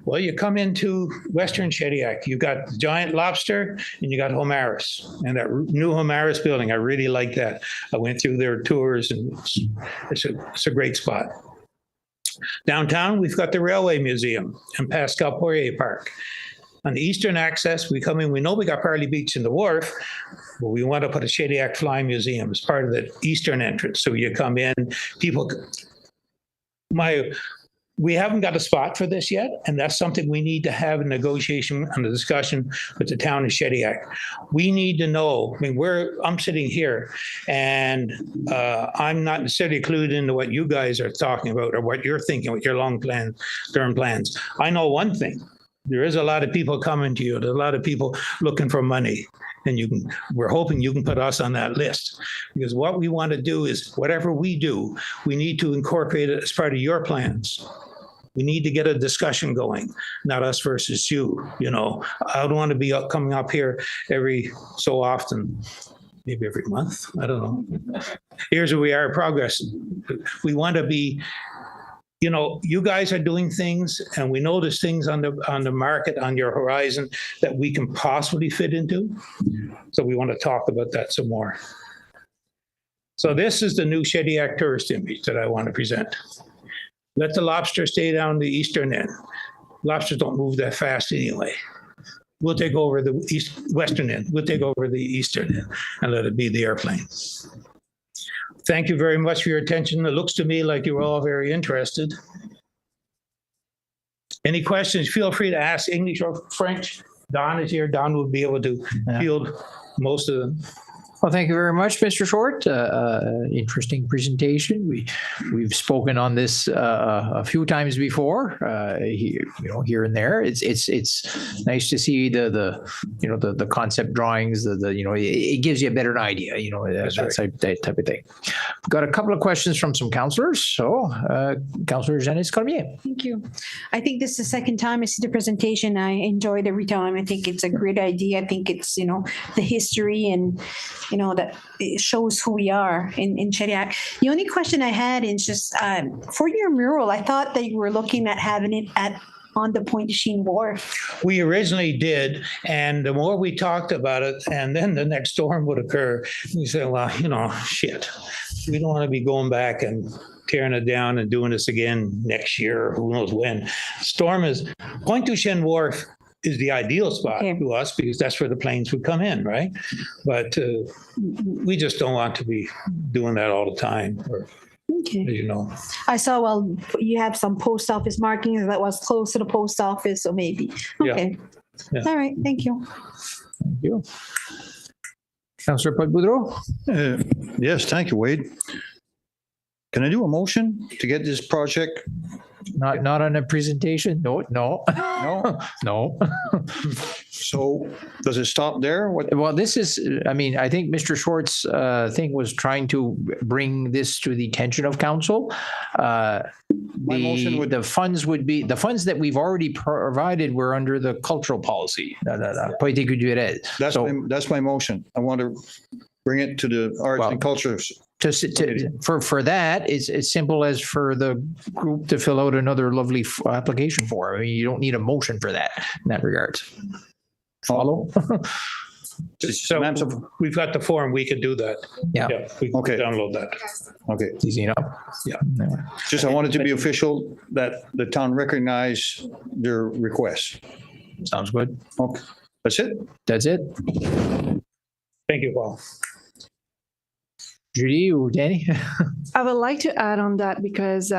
Well, you come into Western Shediac, you've got the Giant Lobster and you got Homaris. And that new Homaris building, I really like that. I went through their tours and it's a great spot. Downtown, we've got the Railway Museum and Pascal Poirier Park. On the eastern access, we come in, we know we got Parley Beach and the Wharf, but we want to put a Shediac Flying Museum as part of the eastern entrance. So you come in, people, we haven't got a spot for this yet, and that's something we need to have a negotiation and a discussion with the town of Shediac. We need to know, I mean, I'm sitting here, and I'm not necessarily clued into what you guys are talking about or what you're thinking with your long-term plans. I know one thing. There is a lot of people coming to you. There's a lot of people looking for money. And we're hoping you can put us on that list. Because what we want to do is, whatever we do, we need to incorporate it as part of your plans. We need to get a discussion going, not us versus you. You know, I don't want to be coming up here every so often, maybe every month. I don't know. Here's where we are progressing. We want to be, you know, you guys are doing things, and we know there's things on the market, on your horizon, that we can possibly fit into. So we want to talk about that some more. So this is the new Shediac tourist image that I want to present. Let the lobster stay down the eastern end. Lobsters don't move that fast anyway. We'll take over the western end. We'll take over the eastern end and let it be the airplane. Thank you very much for your attention. It looks to me like you were all very interested. Any questions, feel free to ask English or French. Don is here. Don will be able to field most of them. Well, thank you very much, Mr. Short. Interesting presentation. We've spoken on this a few times before, here and there. It's nice to see the concept drawings. It gives you a better idea. That type of thing. We've got a couple of questions from some councillors. So, Councillor Janice Cormier. Thank you. I think this is the second time I see the presentation. I enjoy it every time. I think it's a great idea. I think it's the history and. That it shows who we are in Shediac. The only question I had is just for your mural, I thought that you were looking at having it on the Pointe du Chien Wharf. We originally did, and the more we talked about it, and then the next storm would occur, we said, well, shit. We don't want to be going back and tearing it down and doing this again next year, or who knows when. Pointe du Chien Wharf is the ideal spot to us because that's where the planes would come in, right? But we just don't want to be doing that all the time. I saw, you have some post office markings that was close to the post office, so maybe. Okay. Yeah. All right. Thank you. Thank you. Councillor Paul-Boudreau? Yes, thank you, Wade. Can I do a motion to get this project Not on a presentation? No. No? No. So does it stop there? What? Well, this is, I mean, I think Mr. Schwartz' thing was trying to bring this to the attention of council. My motion would- The funds would be, the funds that we've already provided were under the cultural policy. Politique culturelle. So That's my motion. I want to bring it to the arts Well, and cultures. for that, it's as simple as for the group to fill out another lovely application form. I mean, you don't need a motion for that in that regard. Follow? So Ma'am, so- we've got the form, we could do that. Yeah. We can Okay. download that. Okay. It's easy enough. Yeah. Just I want it to be official that the town recognize their request. Sounds good. Okay. That's it? That's it. Thank you, Paul. Judy or Danny? I would like to add on that because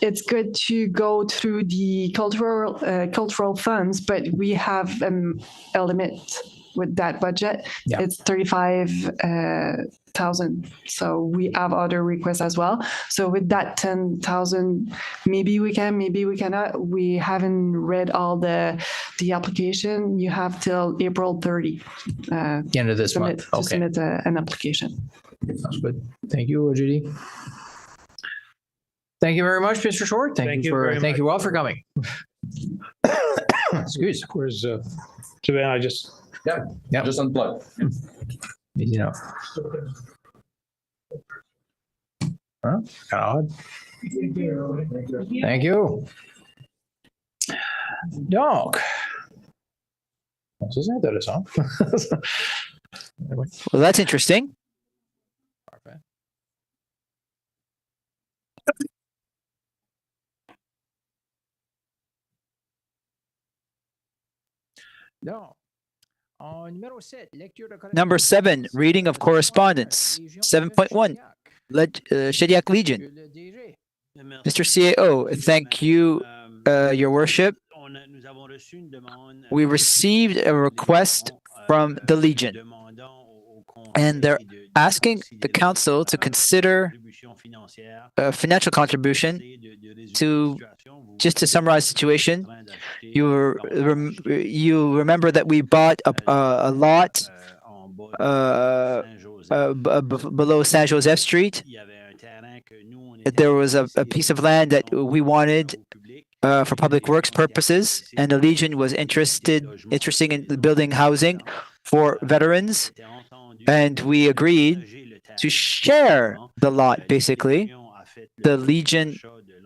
it's good to go through the cultural funds, but we have a limit with that budget. Yeah. It's 35,000. So we have other requests as well. So with that 10,000, maybe we can, maybe we cannot. We haven't read all the application. You have till April 30 The end of this month. to Okay. submit an application. Sounds good. Thank you, Judy. Thank you very much, Mr. Short. Thank you very Thank much. you all for coming. Excuse. Where's, Savannah, Yeah. Just unplug. Easy enough. Huh? Kind of odd. Thank you. Donc. Ça, c'est intéressant. Well, that's interesting. Donc, Number 7, reading of correspondence. 7.1, Shediac Legion. Mr. CAO, thank you, Your Worship. We received a request from the Legion, and they're asking the council to consider a financial contribution to, just to summarize the situation. You remember that we bought a lot below Saint Joseph Street. There was a piece of land that we wanted for public works purposes, and the Legion was interested in building housing for veterans, and we agreed to share the lot. Basically, the Legion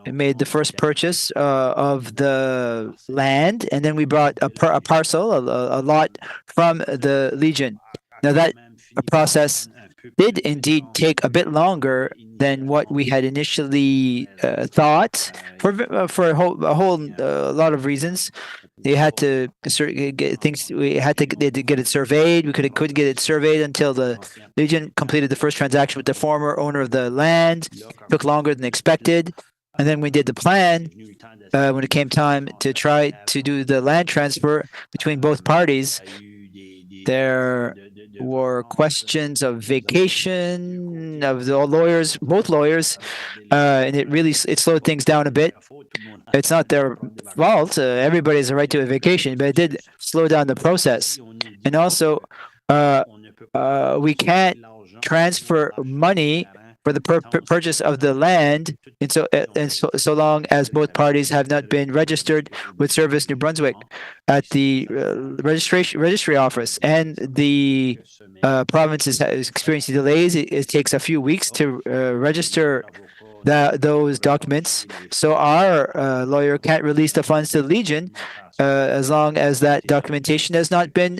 made the first purchase of the land, and then we brought a parcel, a lot from the Legion. Now that process did indeed take a bit longer than what we had initially thought, for a whole lot of reasons. They had to get things. We had to get it surveyed. We couldn't get it surveyed until the Legion completed the first transaction with the former owner of the land. It took longer than expected, and then we did the plan. When it came time to try to do the land transfer between both parties, there were questions of vacation of the lawyers, both lawyers, and it slowed things down a bit. It's not their fault. Everybody has a right to a vacation, but it did slow down the process. And also, we can't transfer money for the purchase of the land, and so long as both parties have not been registered with Service New Brunswick at the registry office, and the province is experiencing delays. It takes a few weeks to register those documents. So our lawyer can't release the funds to the Legion as long as that documentation has not been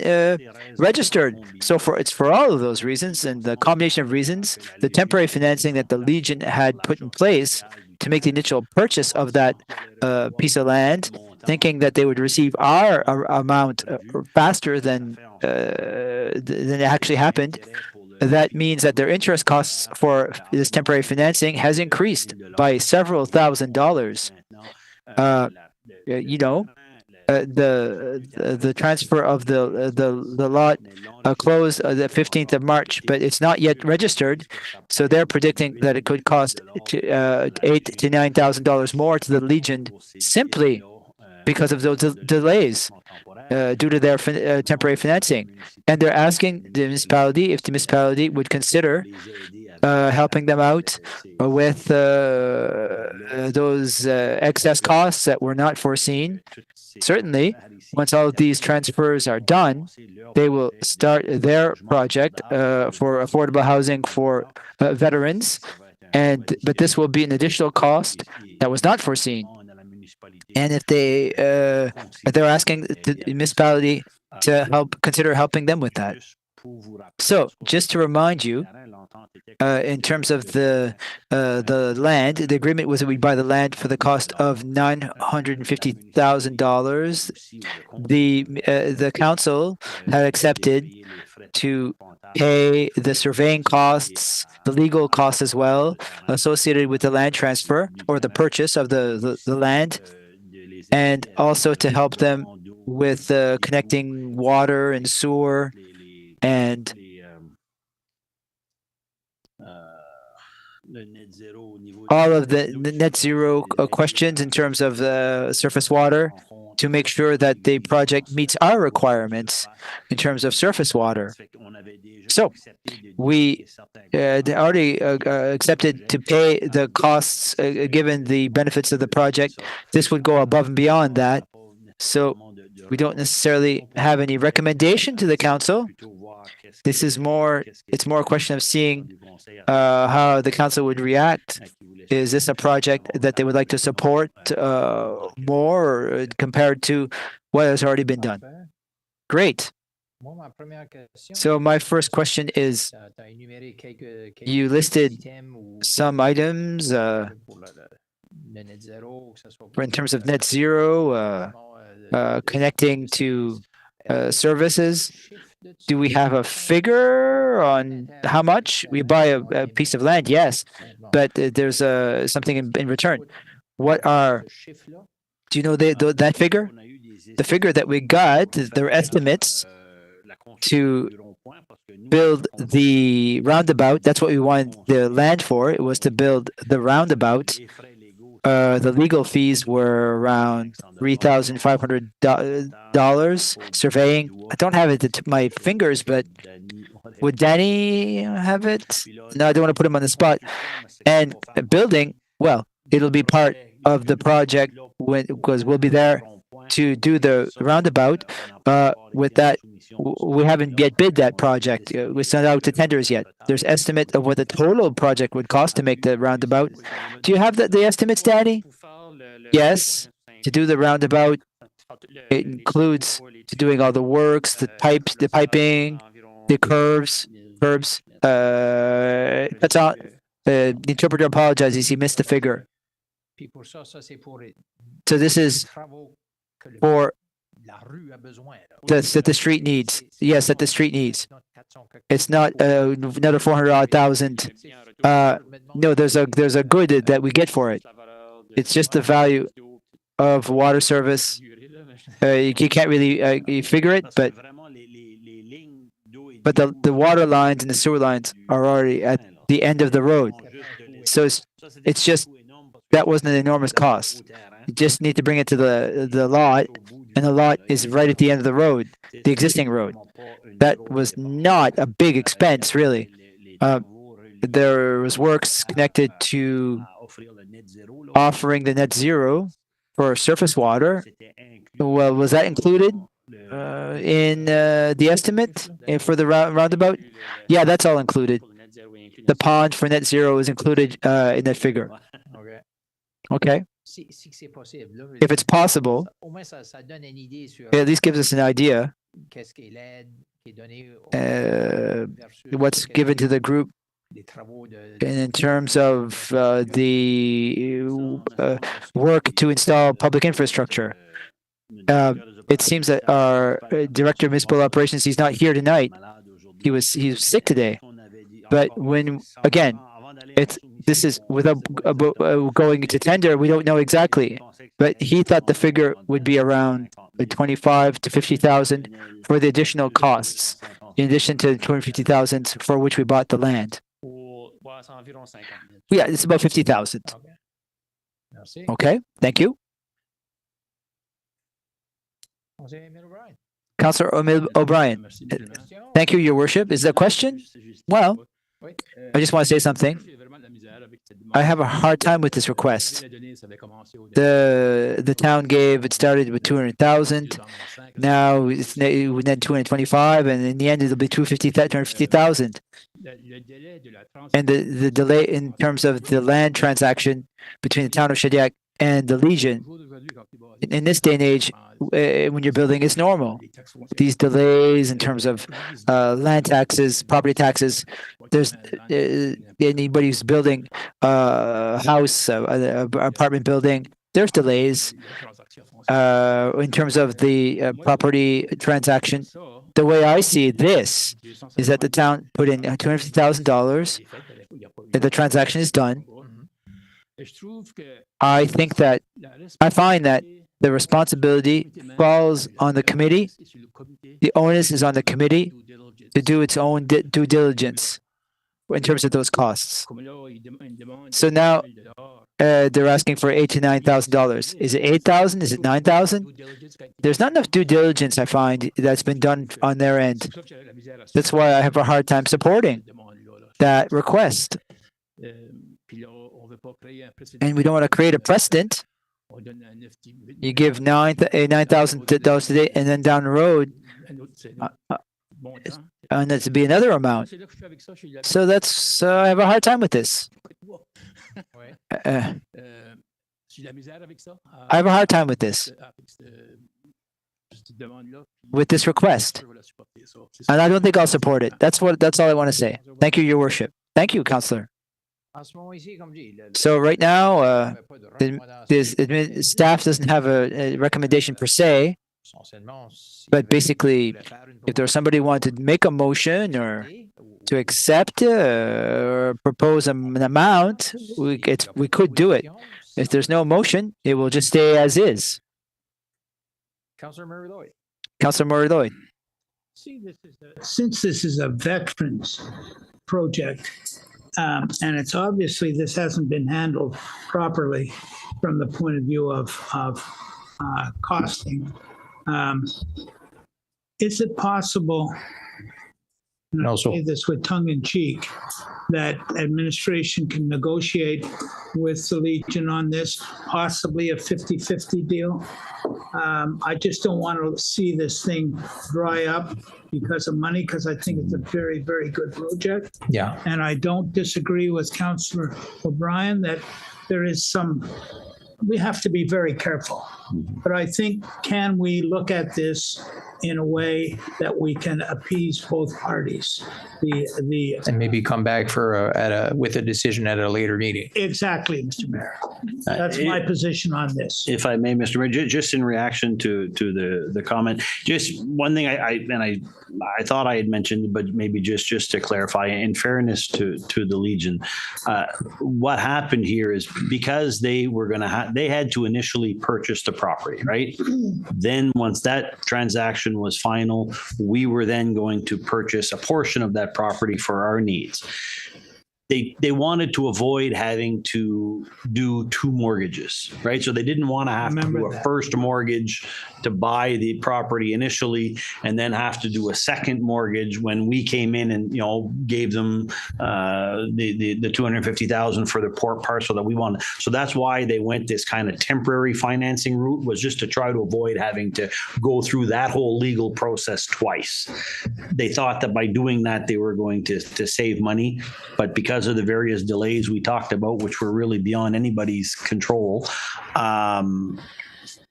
registered. So it's for all of those reasons, and the combination of reasons, the temporary financing that the Legion had put in place to make the initial purchase of that piece of land, thinking that they would receive our amount faster than it actually happened. That means that their interest costs for this temporary financing has increased by several $1,000s. the transfer of the lot closed the 15th of March, but it's not yet registered. So they're predicting that it could cost $8,000 to $9,000 more to the Legion simply because of those delays due to their temporary financing. And they're asking the municipality if the municipality would consider helping them out with those excess costs that were not foreseen. Certainly, once all of these transfers are done, they will start their project for affordable housing for veterans. But this will be an additional cost that was not foreseen. And if they're asking the municipality to consider helping them with that. So, just to remind you, in terms of the land, the agreement was that we buy the land for the cost of $950,000. The council had accepted to pay the surveying costs, the legal costs as well, associated with the land transfer or the purchase of the land, and also to help them with connecting water and sewer and all of the net zero questions in terms of surface water to make sure that the project meets our requirements in terms of surface water. So we already accepted to pay the costs given the benefits of the project. This would go above and beyond that. So we don't necessarily have any recommendation to the council. It's more a question of seeing how the council would react. Is this a project that they would like to support more compared to what has already been done? Great. So my first question is, you listed some items in terms of net zero, connecting to services. Do we have a figure on how much we buy a piece of land? Yes, but there's something in return. Do you know that figure? The figure that we got, their estimates to build the roundabout. That's what we wanted the land for. It was to build the roundabout. The legal fees were around $3,500. Surveying, I don't have it at my fingers, but would Danny have it? No, I don't want to put him on the spot. And building, well, it'll be part of the project because we'll be there to do the roundabout. With that, we haven't yet bid that project. We sent out to tenders yet. There's estimate of what the total project would cost to make the roundabout. Do you have the estimates, Danny? Yes. To do the roundabout, it includes doing all the works, the piping, the curves. That's all. The interpreter apologizes. He missed the figure. So this is for that the street needs. Yes, that the street needs. It's not another 400,000. No, there's a good that we get for it. It's just the value of water service. You can't really figure it, but the water lines and the sewer lines are already at the end of the road. So it's just that wasn't an enormous cost. You just need to bring it to the lot, and the lot is right at the end of the road, the existing road. That was not a big expense, really. There was works connected to offering the net zero for surface water. Well, was that included in the estimate for the roundabout? Yeah, that's all included. The pond for net zero is included in that figure. Okay. If it's possible, it at least gives us an idea what's given to the group in terms of the work to install public infrastructure. It seems that our director of municipal operations, he's not here tonight. He's sick today. But when again, this is without going into tender. We don't know exactly, but he thought the figure would be around 25 to 50,000 for the additional costs, in addition to the 250,000 for which we bought the land. Yeah, it's about 50,000. Okay, thank you. Councillor O'Brien. Thank you, Your Worship. Is there a question? Well, I just want to say something. I have a hard time with this request. The town gave, it started with 200,000. Now it's then 225, and in the end it'll be 250,000. And the delay in terms of the land transaction between the town of Shediac and the Legion, in this day and age, when you're building, is normal. These delays in terms of land taxes, property taxes, there's anybody who's building a house, an apartment building, there's delays in terms of the property transaction. The way I see this is that the town put in $250,000, that the transaction is done. I find that the responsibility falls on the committee. The onus is on the committee to do its own due diligence in terms of those costs. So now they're asking for $8,000 to $9,000. Is it $8,000? Is it $9,000? There's not enough due diligence, I find, that's been done on their end. That's why I have a hard time supporting that request. And we don't want to create a precedent. You give $9,000 today, and then down the road, and it's to be another amount. So that's I have a hard time with this. I have a hard time with this request, and I don't think I'll support it. That's all I want to say. Thank you, Your Worship. Thank you, Councillor. So right now, the staff doesn't have a recommendation per se, but basically, if there's somebody who wanted to make a motion or to accept or propose an amount, we could do it. If there's no motion, it will just stay as is. Councillor Murray Lloyd. Councillor Murray Lloyd. Since this is a veterans project, and it's obviously this hasn't been handled properly from the point of view of costing. Is it possible, and I'll say this with tongue in cheek, that administration can negotiate with the Legion on this, possibly a 50-50 deal? I just don't want to see this thing dry up because of money, because I think it's a very, very good project. Yeah. And I don't disagree with Councillor O'Brien that there is we have to be very careful. But I think, can we look at this in a way that we can appease both parties? And maybe come back with a decision at a later meeting. Exactly, Mr. Mayor. That's my position on this. If I may, Mr. Mayor, just in reaction to the comment, just one thing I thought I had mentioned, but maybe just to clarify, in fairness to the Legion, what happened here is because they were going to they had to initially purchase the property, right? Then once that transaction was final, we were then going to purchase a portion of that property for our needs. They wanted to avoid having to do two mortgages, right? So they didn't want to have to do a first mortgage to buy the property initially and then have to do a second mortgage when we came in and, gave them the 250,000 for the port parcel that we wanted. So that's why they went this kind of temporary financing route, was just to try to avoid having to go through that whole legal process twice. They thought that by doing that, they were going to save money, but because of the various delays we talked about, which were really beyond anybody's control,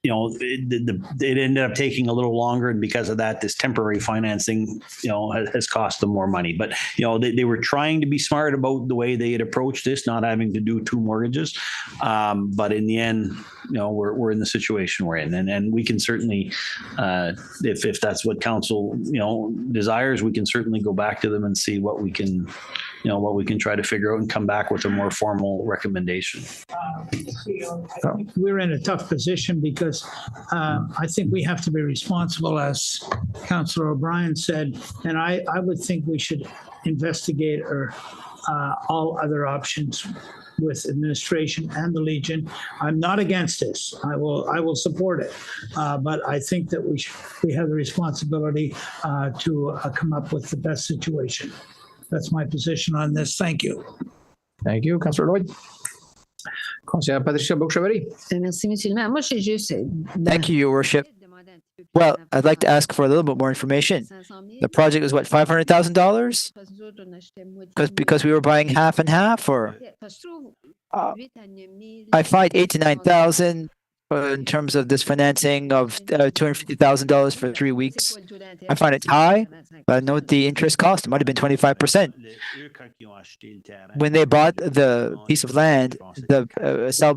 it ended up taking a little longer, and because of that, this temporary financing, has cost them more money. But they were trying to be smart about the way they had approached this, not having to do two mortgages. But in the end, we're in the situation we're in, and we can certainly, if that's what council desires, we can certainly go back to them and see what we can try to figure out and come back with a more formal recommendation. We're in a tough position because I think we have to be responsible, as Councillor O'Brien said, and I would think we should investigate all other options with administration and the Legion. I'm not against this. I will support it, but I think that we have the responsibility to come up with the best situation. That's my position on this. Thank you. Thank you, Councillor Lloyd. Councillor Patricia Bourg-Chevalier. Merci, Monsieur le maire. Moi, j'ai juste. Thank you, Your Worship. Well, I'd like to ask for a little bit more information. The project is what, $500,000? Because we were buying half and half, or I find 8 to 9,000 in terms of this financing of $250,000 for 3 weeks. I find it high, but I know the interest cost. It might have been 25%. When they bought the piece of land, the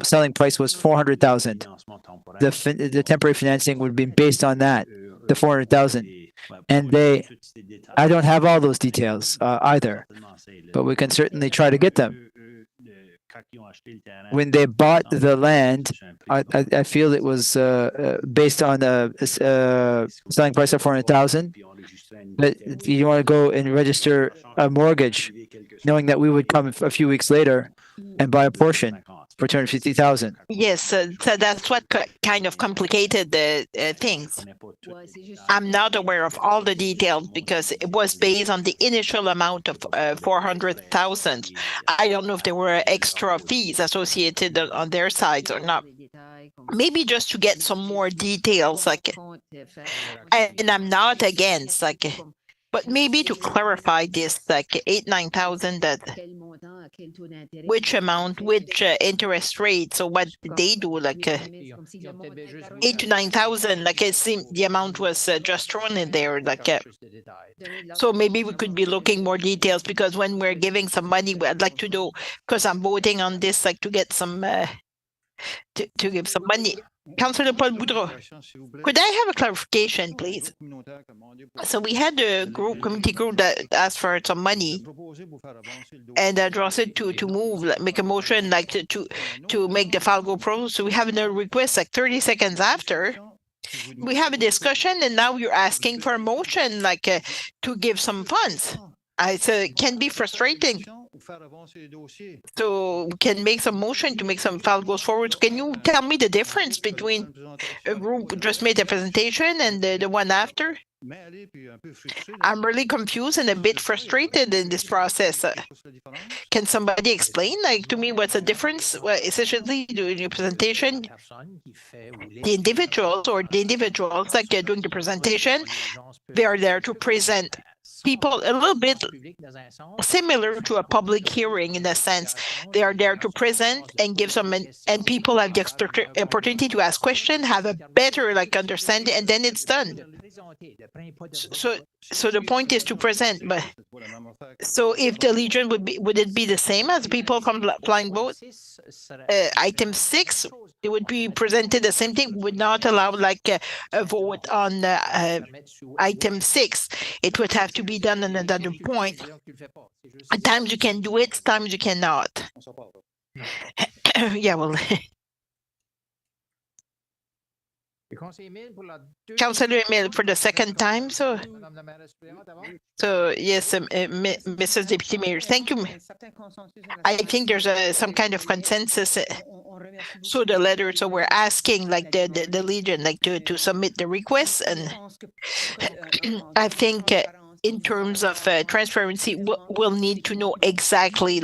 selling price was $400,000. The temporary financing would be based on that, the $400,000. And I don't have all those details either, but we can certainly try to get them. When they bought the land, I feel it was based on a selling price of $400,000. But if you want to go and register a mortgage, knowing that we would come a few weeks later and buy a portion for $250,000. Yes, so that's what kind of complicated the things. I'm not aware of all the details because it was based on the initial amount of $400,000. I don't know if there were extra fees associated on their sides or not. Maybe just to get some more details, and I'm not against, but maybe to clarify this, 9,000, that which amount, which interest rate. So what did they do? 8 to 9,000. It seemed the amount was just thrown in there. So maybe we could be looking more details, because when we're giving some money, I'd like to know, because I'm voting on this, to get some to give some money. Councillor Paul Boudreau, could I have a clarification, please? So we had a committee group that asked for some money, and draws it to move, make a motion, to make the file go pro. So we have another request 30 seconds after. We have a discussion, and now you're asking for a motion, to give some funds. It can be frustrating. So we can make some motion to make some file goes forward. Can you tell me the difference between a group who just made a presentation and the one after? I'm really confused and a bit frustrated in this process. Can somebody explain to me what's the difference? Well, essentially, during your presentation, the individuals doing the presentation, they are there to present people a little bit similar to a public hearing in a sense. They are there to present and give some, and people have the opportunity to ask questions, have a better understanding, and then it's done. So the point is to present. But so if the Legion would it be the same as people from blind vote? Item 6, it would be presented the same thing. Would not allow a vote on item 6. It would have to be done on another point. At times you can do it, times you cannot. Yeah, well. Councillor Emile for the second time. So yes, Mrs. Deputy Mayor, thank you. I think there's some kind of consensus. So the letter, so we're asking the Legion to submit the request, and I think in terms of transparency, we'll need to know exactly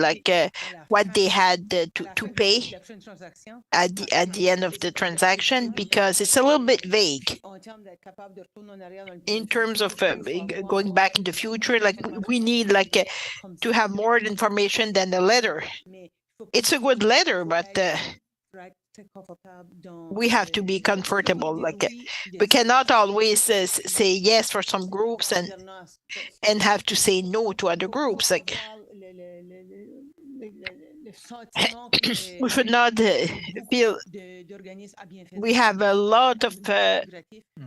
what they had to pay at the end of the transaction, because it's a little bit vague in terms of going back in the future. We need to have more information than the letter. It's a good letter, but we have to be comfortable. Like we cannot always say yes for some groups and have to say no to other groups. Like we should not feel we have a lot of the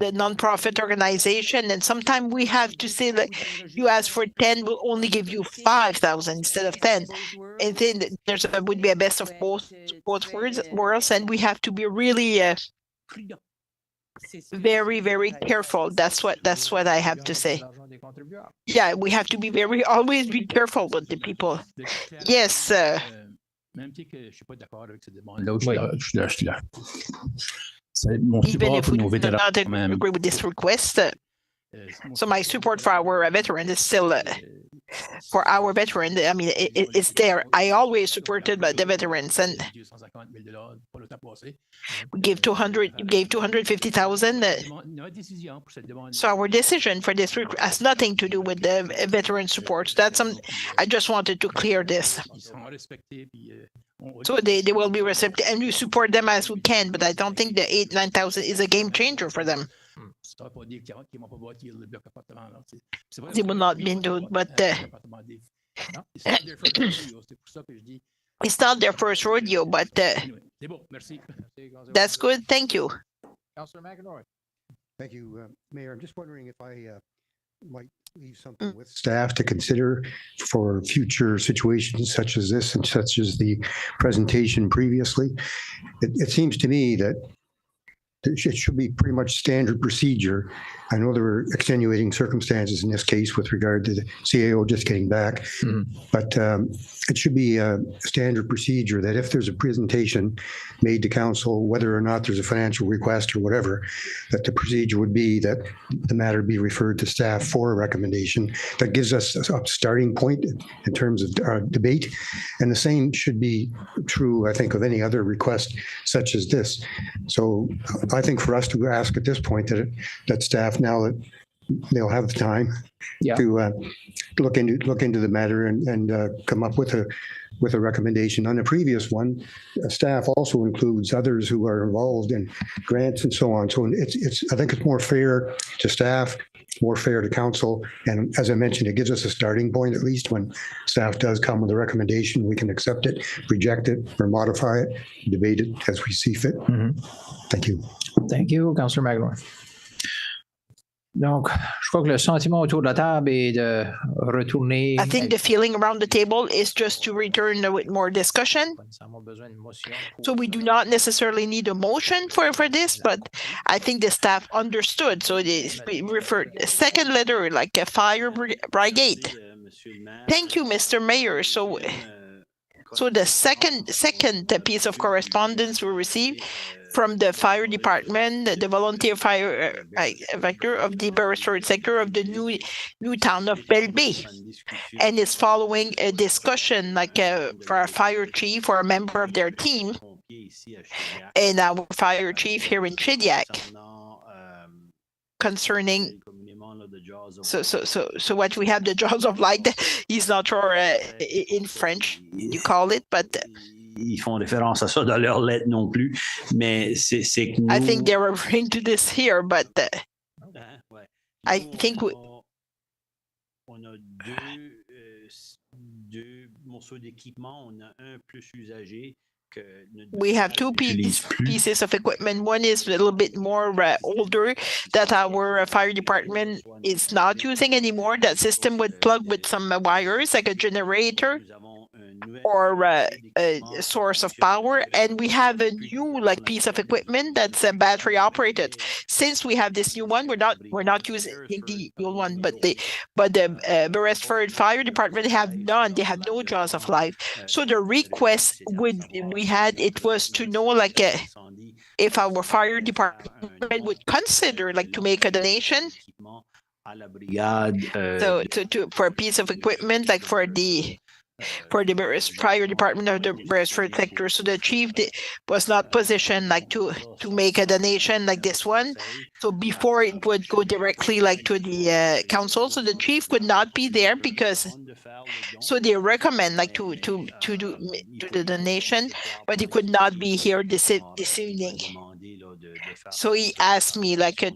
nonprofit organization, and sometimes we have to say that you ask for 10, we'll only give you 5,000 instead of 10. And then would be a best of both worlds, and we have to be really very, very careful. That's what I have to say. Yeah, we have to be always be careful with the people. Yes. Even if we do not agree with this request, so my support for our veteran is still for our veteran. I mean, it's there. I always supported the veterans, and we gave 250,000. So our decision for this has nothing to do with the veteran support. I just wanted to clear this. So they will be receptive, and we support them as we can. But I don't think the 9,000 is a game changer for them. They will not be into it, but it's not their first rodeo, but that's good. Thank you. Councillor McEnroy. Thank you, Mayor. I'm just wondering if I might leave something with staff to consider for future situations such as this and such as the presentation previously. It seems to me that it should be pretty much standard procedure. I know there were extenuating circumstances in this case with regard to the CAO just getting back, but it should be a standard procedure that if there's a presentation made to council, whether or not there's a financial request or whatever, that the procedure would be that the matter be referred to staff for a recommendation. That gives us a starting point in terms of debate. And the same should be true, I think, of any other request such as this. So I think for us to ask at this point that staff, now that they'll have the time to look into the matter and come up with a recommendation. On the previous one, staff also includes others who are involved in grants and so on. So I think it's more fair to staff, more fair to council. And as I mentioned, it gives us a starting point, at least when staff does come with a recommendation, we can accept it, reject it, or modify it, debate it as we see fit. Thank you. Thank you, Councillor McEnroy. Donc, je crois que le sentiment autour de la table est de retourner. I think the feeling around the table is just to return with more discussion. So we do not necessarily need a motion for this, but I think the staff understood. So we referred a second letter, like a fire brigade. Thank you, Mr. Mayor. So the second piece of correspondence we received from the fire department, the volunteer fire vector of the Beresford sector of the new town of Belle-Bay. And it's following a discussion for a fire chief or a member of their team and our fire chief here in Shediac concerning so what we have, the jaws of light, he's not sure in French you call it, but ils font référence à ça dans leur lettre non plus, mais c'est que nous... I think they're referring to this here, but I think on a deux morceaux d'équipement. On a un plus usagé. We have two pieces of equipment. One is a little bit more older that our fire department is not using anymore. That system would plug with some wires, like a generator or a source of power, and we have a new piece of equipment that's battery operated. Since we have this new one, we're not using the old one, but the Beresford Fire Department have none. They have no jaws of life. So the request it was to know if our fire department would consider to make a donation. So for a piece of equipment, for the for the fire department of the Beresford sector. So the chief was not positioned like to make a donation like this one. So before it would go directly like to the council, so the chief could not be there because so they recommend like to do the donation, but he could not be here this evening. So he asked me like to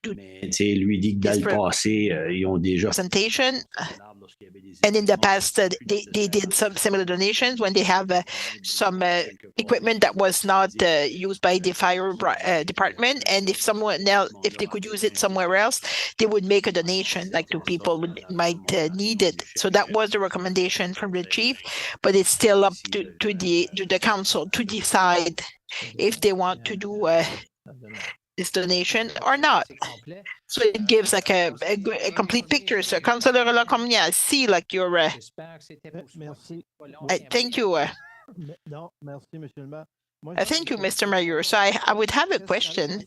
do lui dit que dans le passé, ils ont déjà presentation. And in the past, they did some similar donations when they have some equipment that was not used by the fire department. And if someone else, if they could use it somewhere else, they would make a donation like to people who might need it. So that was the recommendation from the chief, but it's still up to the council to decide if they want to do this donation or not. So it gives like a complete picture. So Councillor Lacombe, I see like your thank you. Thank you, Mr. Mayor. So I would have a question.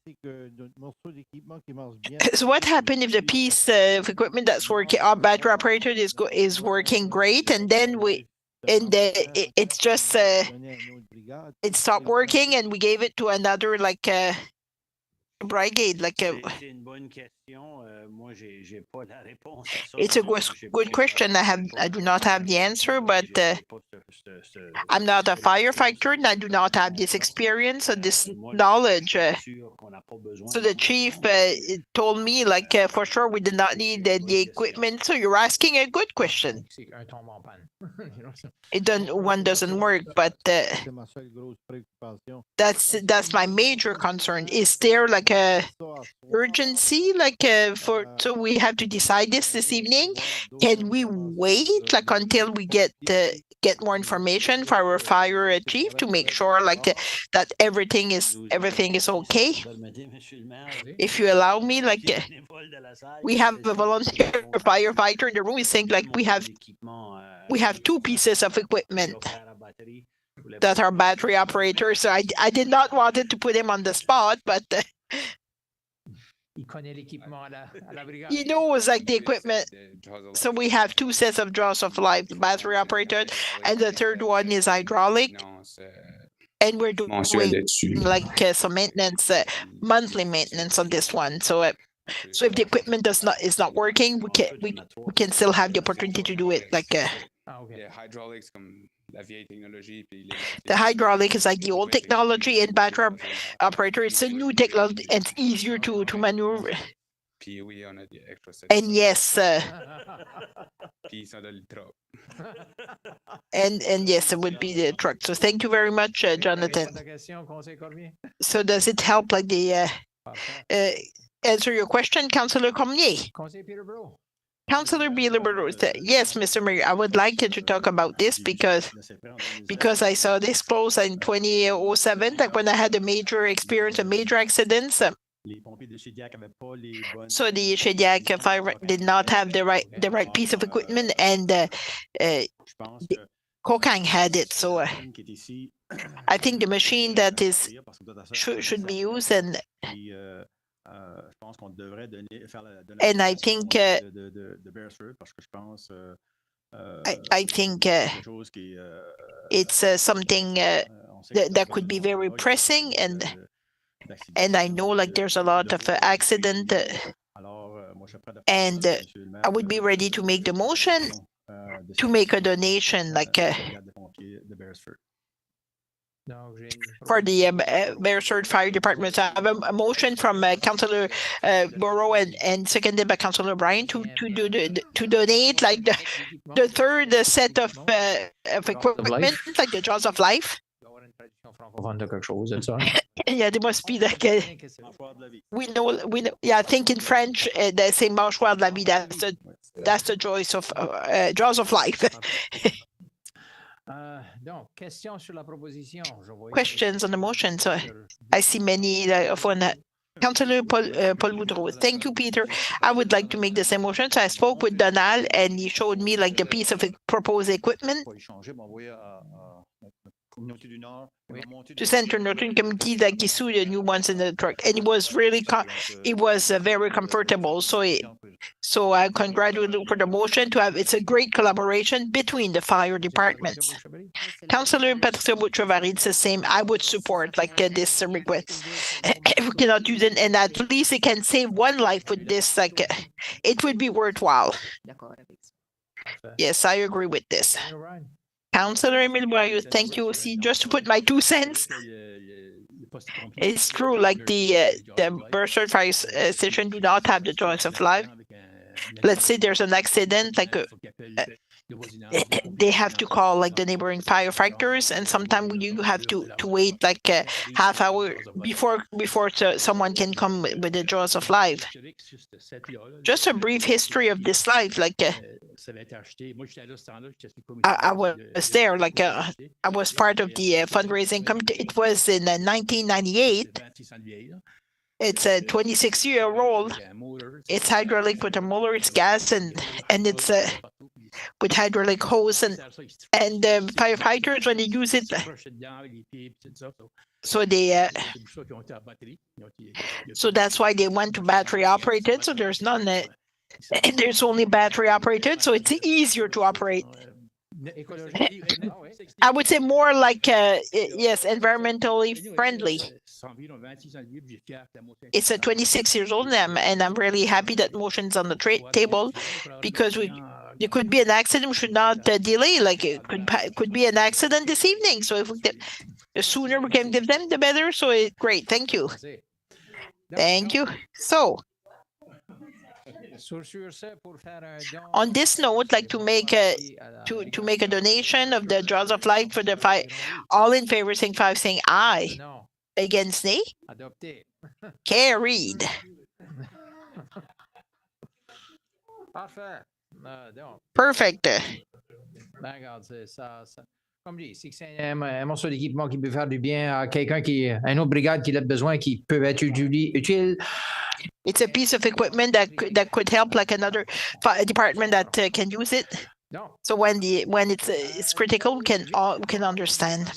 So what happened if the piece of equipment that's working, our battery operator is working great, and then it's just it stopped working, and we gave it to another like brigade, like a. It's a good question. I do not have the answer, but I'm not a firefighter and I do not have this experience or this knowledge. So the chief told me like for sure we did not need the equipment. So you're asking a good question. One doesn't work, but that's my major concern. Is there like a urgency like so we have to decide this evening? Can we wait like until we get more information for our fire chief to make sure like that everything is okay? If you allow me, like we have a volunteer firefighter in the room. We think like we have two pieces of equipment that are battery operators. So I did not want to put him on the spot, but he knows like the equipment. So we have two sets of jaws of life, the battery operated, and the third one is hydraulic. And we're doing like some maintenance, monthly maintenance on this one. So if the equipment is not working, we can still have the opportunity to do it like. The hydraulic is like the old technology, and battery operator it's a new technology and it's easier to maneuver. And yes, and yes, it would be the truck. So thank you very much, Jonathan. So does it help like the answer your question, Councillor Cormier? Councillor Beeler, yes, Mr. Mayor, I would like you to talk about this because I saw this close in 2007, like when I had a major accident. So the Shediac fire did not have the right piece of equipment, and Kokang had it. So I think the machine that is should be used, and I think I think it's something that could be very pressing, and I know like there's a lot of accident, and I would be ready to make the motion to make a donation like for the Beresford Fire Department. So I have a motion from Councillor Burrow and seconded by Councillor Bryan to donate like the third set of equipment, like the Jaws of Life. Yeah, there must be like we know. Yeah, I think in French they say mâchoire de la vie. That's the joys of Jaws of Life. Questions on the motion. So I see many of one. Councillor Paul Boudreau. Thank you, Peter. I would like to make the same motion. So I spoke with Donald, and he showed me like the piece of proposed equipment. to Center Northern Committee that Gisu, the new ones in the truck, and it was really very comfortable. So I congratulate you for the motion to have. It's a great collaboration between the fire departments. Councillor Patricia Boutrevari, it's the same. I would support this request. If we cannot use it, and at least it can save one life with this. It would be worthwhile. Yes, I agree with this. Councillor Emile Boyeux, thank you. See, just to put my 2 cents, it's true, the Burford Fire Station do not have the joys of life. Let's say there's an accident, they have to call the neighboring firefighters, and sometimes you have to wait a half hour before someone can come with the jaws of life. Just a brief history of this life, I was there, I was part of the fundraising committee. It was in 1998. It's a 26-year-old. It's hydraulic with a motor, it's gas, and it's with hydraulic hose, and the firefighters, when they use it, so that's why they went to battery operated. So there's none. There's only battery operated, so it's easier to operate. I would say more yes, environmentally friendly. It's a 26 years old, and I'm really happy that motion's on the table, because there could be an accident. We should not delay. It could be an accident this evening. So the sooner we can give them, the better. So great. Thank you. Thank you. So, on this note, to make a donation of the jaws of life for the fire. All in favor, saying aye. Against nay. Carried. Perfect. Comme je dis, c'est un morceau d'équipement qui peut faire du bien à quelqu'un une autre brigade qui a besoin, qui peut être utile. It's a piece of equipment that could help another department that can use it. So when it's critical, we can understand.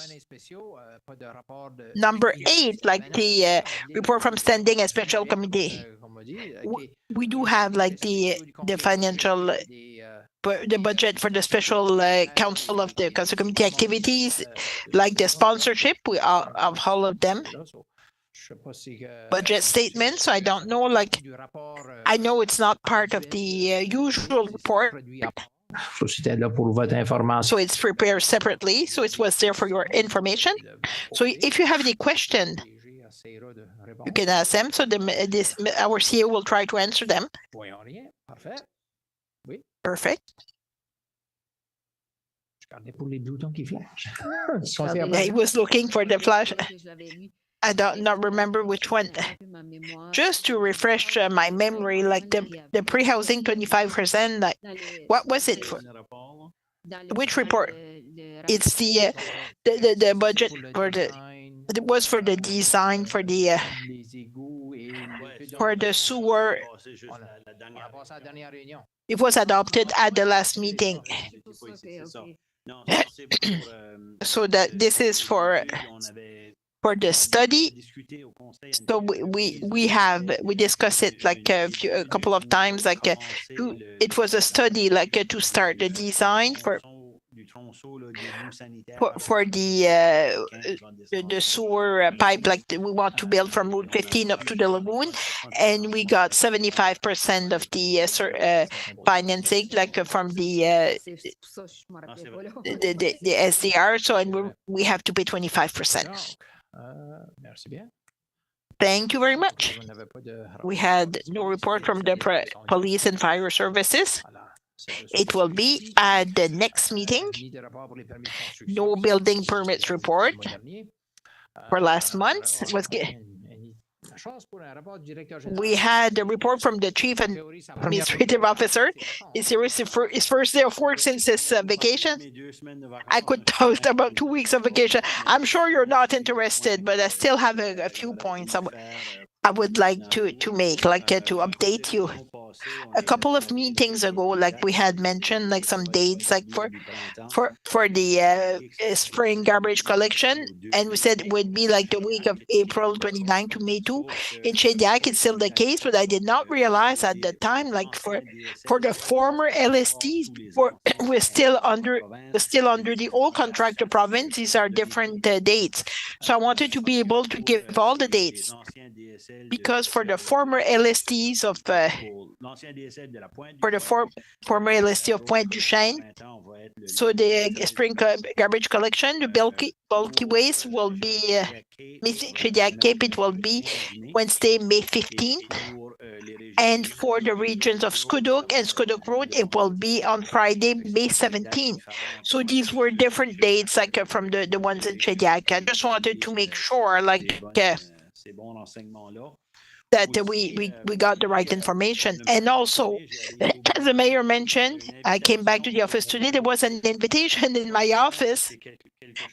Number 8, the report from standing and special committee. We do have the financial, the budget for the special council of the council committee activities, the sponsorship. We have all of them. Budget statement. So I don't know. I know it's not part of the usual report. So it's prepared separately. So it was there for your information. So if you have any question, you can ask them. So our CEO will try to answer them. Perfect. He was looking for the flash. I don't not remember which one. Just to refresh my memory, the pre-housing 25%, what was it for? Which report? It's the budget for it was for the design for the sewer. It was adopted at the last meeting. So that this is for the study. So we discussed it a couple of times. It was a study to start the design for the sewer pipe we want to build from Route 15 up to the lagoon, and we got 75% of the financing from the SDR. So and we have to pay 25%. Thank you very much. We had no report from the police and fire services. It will be at the next meeting. No building permits report for last month. We had a report from the chief administrative officer. It's his first day of work since his vacation. I could talk about 2 weeks of vacation. I'm sure you're not interested, but I still have a few points I would like to make, to update you. a couple of meetings ago, like we had mentioned, like some dates, like for the spring garbage collection, and we said it would be like the week of April 29 to May 2. In Shediac, it's still the case, but I did not realize at the time, like for the former LSTs, we're still under the old contractor province. These are different dates. So I wanted to be able to give all the dates, because for the former LSTs of former LST of Pointe du Chêne, so the spring garbage collection, the bulky waste will be Shediac Cape. It will be Wednesday, May 15th. And for the regions of Skuduk and Skuduk Road, it will be on Friday, May 17th. So these were different dates, like from the ones in Shediac. I just wanted to make sure, like, that we got the right information. And also, as the mayor mentioned, I came back to the office today, there was an invitation in my office,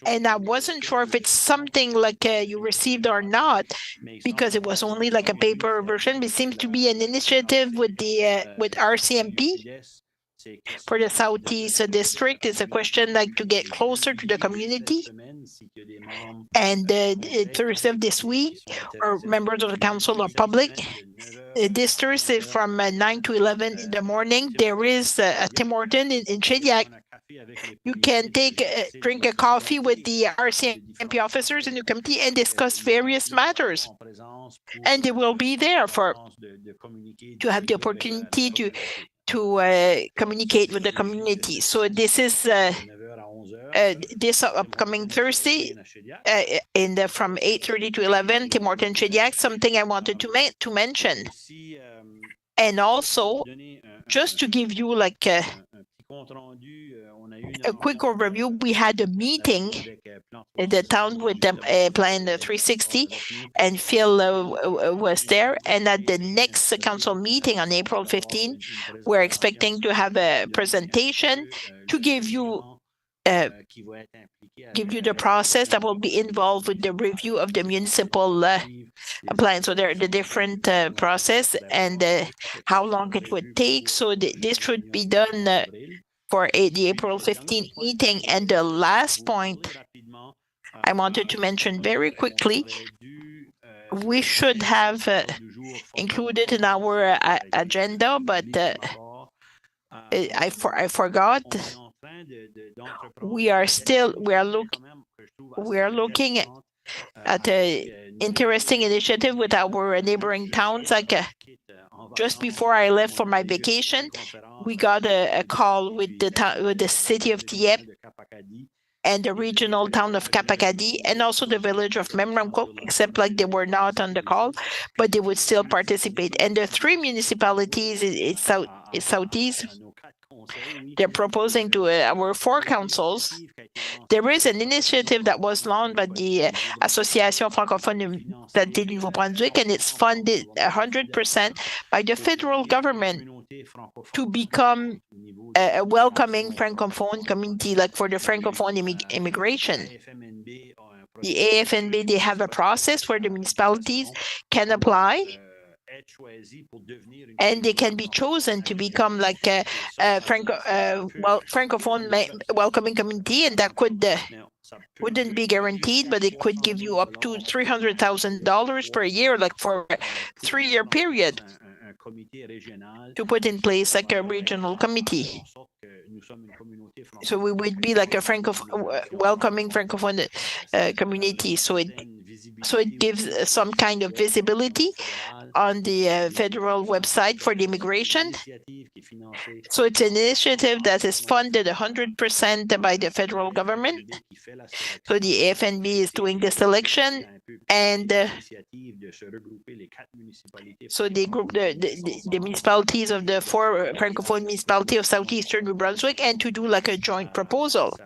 and I wasn't sure if it's something like you received or not, because it was only like a paper version. It seems to be an initiative with the with RCMP for the Southeast District. It's a question like to get closer to the community. And Thursday of this week, or members of the council or public, this Thursday from 9 to 11 in the morning, there is a Tim Horton in Shediac. You can drink a coffee with the RCMP officers in the committee and discuss various matters. And they will be there to have the opportunity to communicate with the community. So this is this upcoming Thursday from 8:30 to 11, Tim Horton Shediac, something I wanted to mention. And also, just to give you like a quick overview, we had a meeting in the town with the Plan 360, and Phil was there. And at the next council meeting on April 15, we're expecting to have a presentation to give you the process that will be involved with the review of the municipal plan. So there are the different process and how long it would take. So this should be done for the April 15th meeting. And the last point I wanted to mention very quickly, we should have included in our agenda, but I forgot. We are looking at an interesting initiative with our neighboring towns. Like just before I left for my vacation, we got a call with the city of Dieppe and the regional town of Kapakadi, and also the village of Memramcook, except like they were not on the call, but they would still participate. And the three municipalities in Southeast, they're proposing to our four councils. There is an initiative that was launched by the Association Francophone du Nouveau-Brunswick, and it's funded 100% by the federal government to become a welcoming Francophone community, like for the Francophone immigration. The AFNB, they have a process where the municipalities can apply, and they can be chosen to become like a Francophone welcoming community, and that wouldn't be guaranteed, but it could give you up to $300,000 per year, like for a 3-year period, to put in place like a regional committee. So we would be like a welcoming Francophone community. So it gives some kind of visibility on the federal website for the immigration. So it's an initiative that is funded 100% by the federal government. So the AFNB is doing the selection, and so they group the municipalities of the 4 Francophone municipalities of Southeastern New Brunswick, and to do like a joint proposal.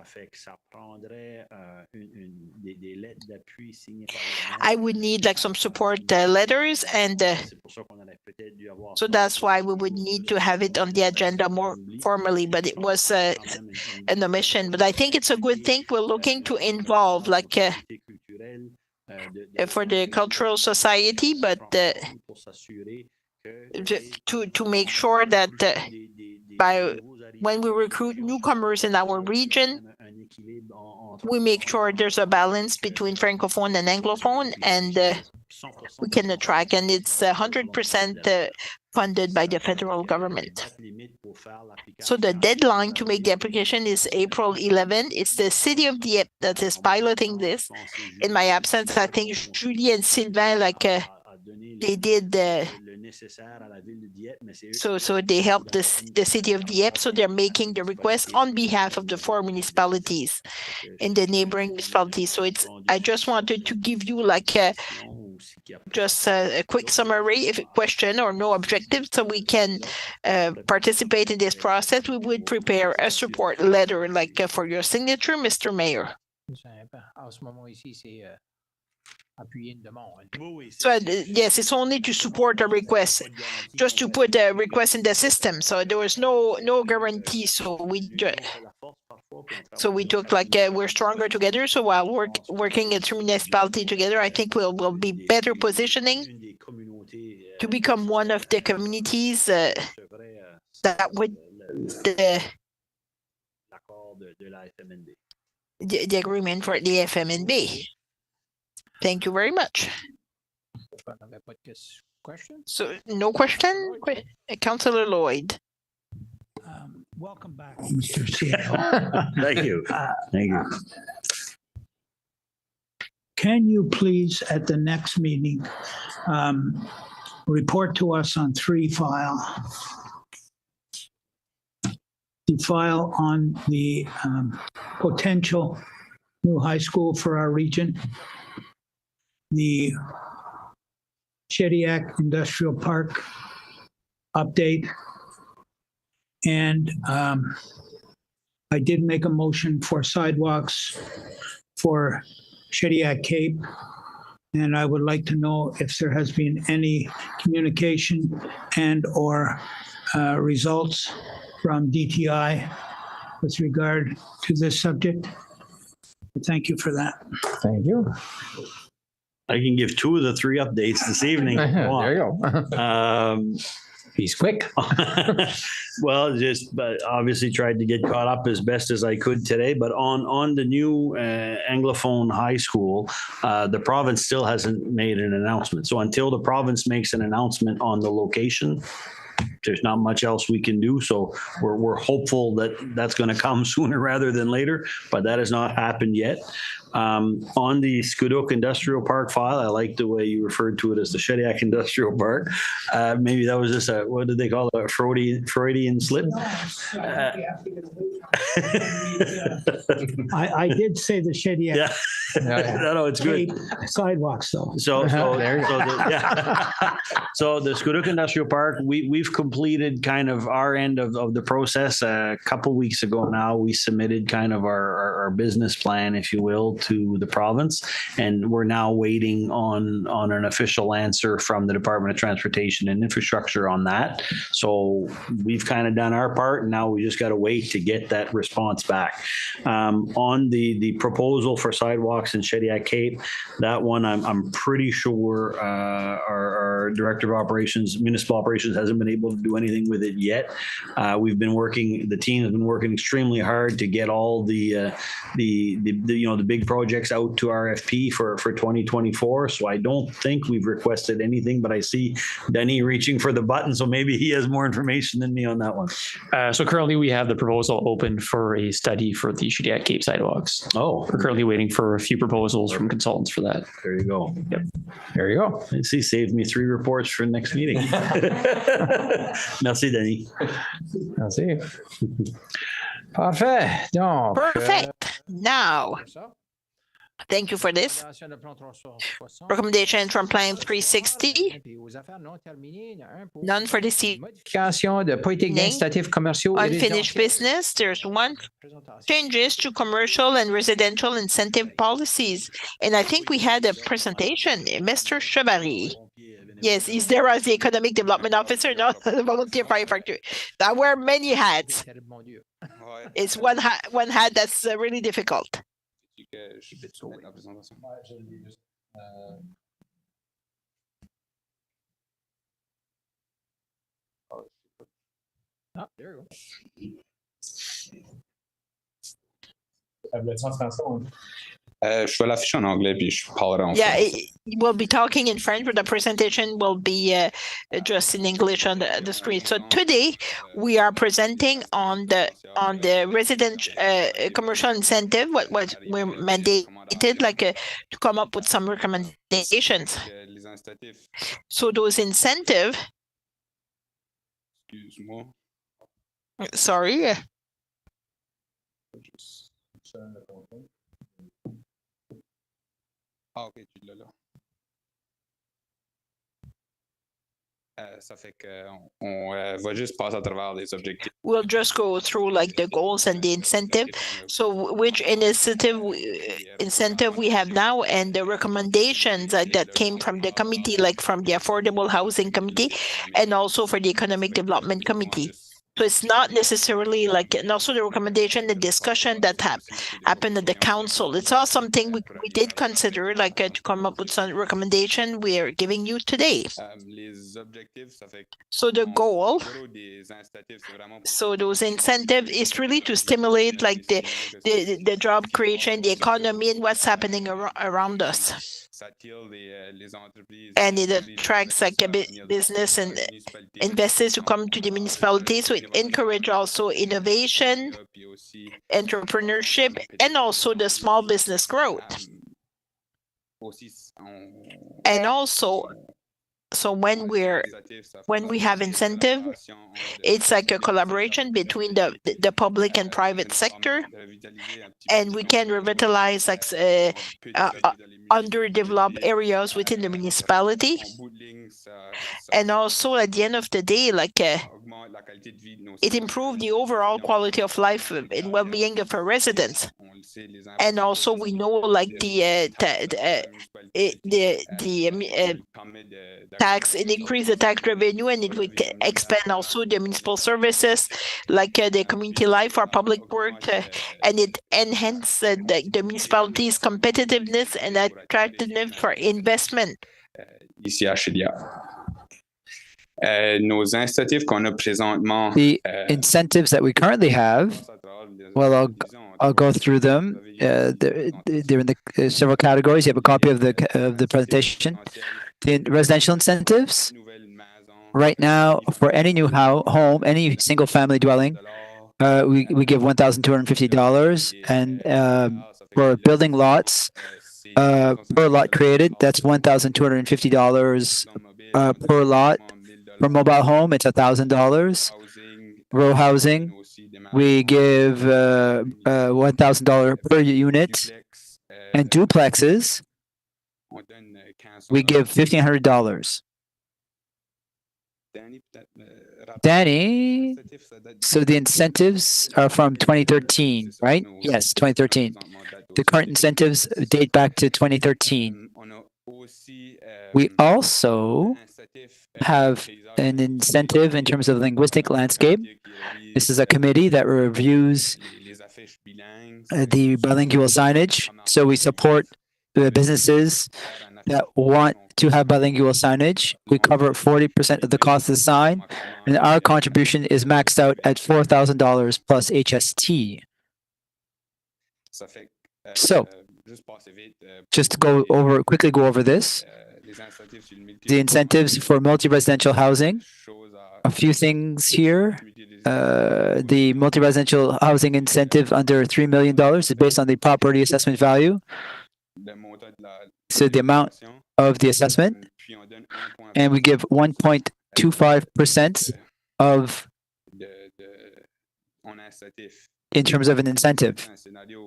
I would need like some support letters, and so that's why we would need to have it on the agenda more formally, but it was an omission. But I think it's a good thing. We're looking to involve like for the cultural society, but to make sure that by when we recruit newcomers in our region, we make sure there's a balance between Francophone and Anglophone, and we can attract, and it's 100% funded by the federal government. So the deadline to make the application is April 11. It's the City of Dieppe that is piloting this. In my absence, I think Julie and Sylvain, they did so they helped the City of Dieppe. So they're making the request on behalf of the 4 municipalities in the neighboring municipalities. So I just wanted to give you just a quick summary, if a question or no objective, so we can participate in this process. We would prepare a support letter for your signature, Mr. Mayor. So yes, it's only to support a request, just to put the request in the system. So there was no guarantee. So we took we're stronger together. So while working in municipality together, I think we'll be better positioning to become one of the communities that would the agreement for the FMNB. Thank you very much. So no question? Councillor Lloyd. Welcome back, Mr. CEO. Thank you. Thank you. Can you please, at the next meeting, report to us on 3 file? The file on the potential new high school for our region, the Shediac Industrial Park update, and I did make a motion for sidewalks for Shediac Cape, and I would like to know if there has been any communication and or results from DTI with regard to this subject. Thank you for that. Thank you. I can give 2 of the 3 updates this evening. There you go. He's quick. Well, but obviously tried to get caught up as best as I could today. But on the new Anglophone high school, the province still hasn't made an announcement. So until the province makes an announcement on the location, there's not much else we can do. So we're hopeful that that's going to come sooner rather than later, but that has not happened yet. On the Skuduk Industrial Park file, I like the way you referred to it as the Shediac Industrial Park. Maybe that was just what did they call it? A Freudian slip? I did say the Shediac. Yeah. No, it's good. Sidewalks, though. So the Skuduk Industrial Park, we've completed kind of our end of the process. A couple weeks ago now, we submitted kind of our business plan, if you will, to the province, and we're now waiting on an official answer from the Department of Transportation and Infrastructure on that. So we've kind of done our part, and now we just got to wait to get that response back. On the proposal for sidewalks in Shediac Cape, that one I'm pretty sure our Director of Operations, Municipal Operations, hasn't been able to do anything with it yet. The team has been working extremely hard to get all the big projects out to RFP for 2024. So I don't think we've requested anything, but I see Denny reaching for the button, so maybe he has more information than me on that one. So currently we have the proposal open for a study for the Shediac Cape sidewalks. Oh, we're currently waiting for a few proposals from consultants for that. There you go. Yep. There you go. See, saved me 3 reports for the next meeting. Merci, Denny. Merci. Parfait. Donc, perfect. Now, thank you for this. Recommendation from Plan 360. None for this evening. Unfinished business. There's one. Changes to commercial and residential incentive policies. And I think we had a presentation. Mr. Chevary. Yes, he's there as the Economic Development Officer, not the volunteer firefighter. There were many hats. It's one hat that's really difficult. Ah, there you go. Je vais l'afficher en anglais puis je parlerai en Yeah, français. we'll be talking in French, but the presentation will be just in English on the screen. So today we are presenting on the resident commercial incentive, what we're mandated to come up with some recommendations. So those incentive, Excuse-moi. sorry. Ah, ok, tu l'as là. Ça fait qu'on va juste passer à travers les objectifs. We'll just go through like the goals and the incentive. So which incentive we have now and the recommendations that came from the committee, like from the Affordable Housing Committee and also for the Economic Development Committee. So it's not necessarily like, and also the recommendation, the discussion that happened at the council. It's all something we did consider, like to come up with some recommendation we are giving you today. So the goal, so those incentives is really to stimulate like the job creation, the economy, and what's happening around us. And it attracts like a business and investors to come to the municipality. So it encourages also innovation, entrepreneurship, and also the small business growth. And also, so when we have incentive, it's like a collaboration between the public and private sector, and we can revitalize like underdeveloped areas within the municipality. And also at the end of the day, like it improved the overall quality of life and well-being of our residents. And also we know like the tax, it increase the tax revenue, and it will expand also the municipal services like the community life or public work, and it enhance the municipality's competitiveness and attractiveness for investment. Ici à Shediac. Nos incentives qu'on a présentement. The incentives that we currently have, well, I'll go through them. They're in the several categories. You have a copy of the presentation. The residential incentives, right now, for any new home, any single-family dwelling, we give $1,250, and for building lots, per lot created, that's $1,250 per lot. For mobile home, it's $1,000. Row housing, we give $1,000 per unit, and duplexes, we give $1,500. Danny, so the incentives are from 2013, right? Yes, 2013. The current incentives date back to 2013. We also have an incentive in terms of linguistic landscape. This is a committee that reviews the bilingual signage. So we support the businesses that want to have bilingual signage. We cover 40% of the cost of the sign, and our contribution is maxed out at $4,000 plus HST. So, just to quickly go over this, the incentives for multi-residential housing, a few things here. The multi-residential housing incentive under $3 million is based on the property assessment value. So the amount of the assessment, and we give 1.25% of in terms of an incentive.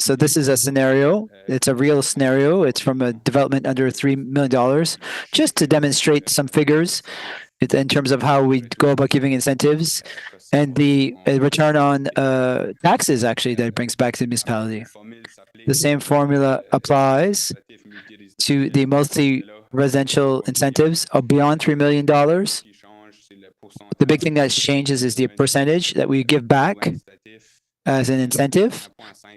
So this is a scenario. It's a real scenario. It's from a development under $3 million, just to demonstrate some figures in terms of how we go about giving incentives and the return on taxes, actually, that it brings back to the municipality. The same formula applies to the multi-residential incentives of beyond $3 million. The big thing that changes is the percentage that we give back as an incentive.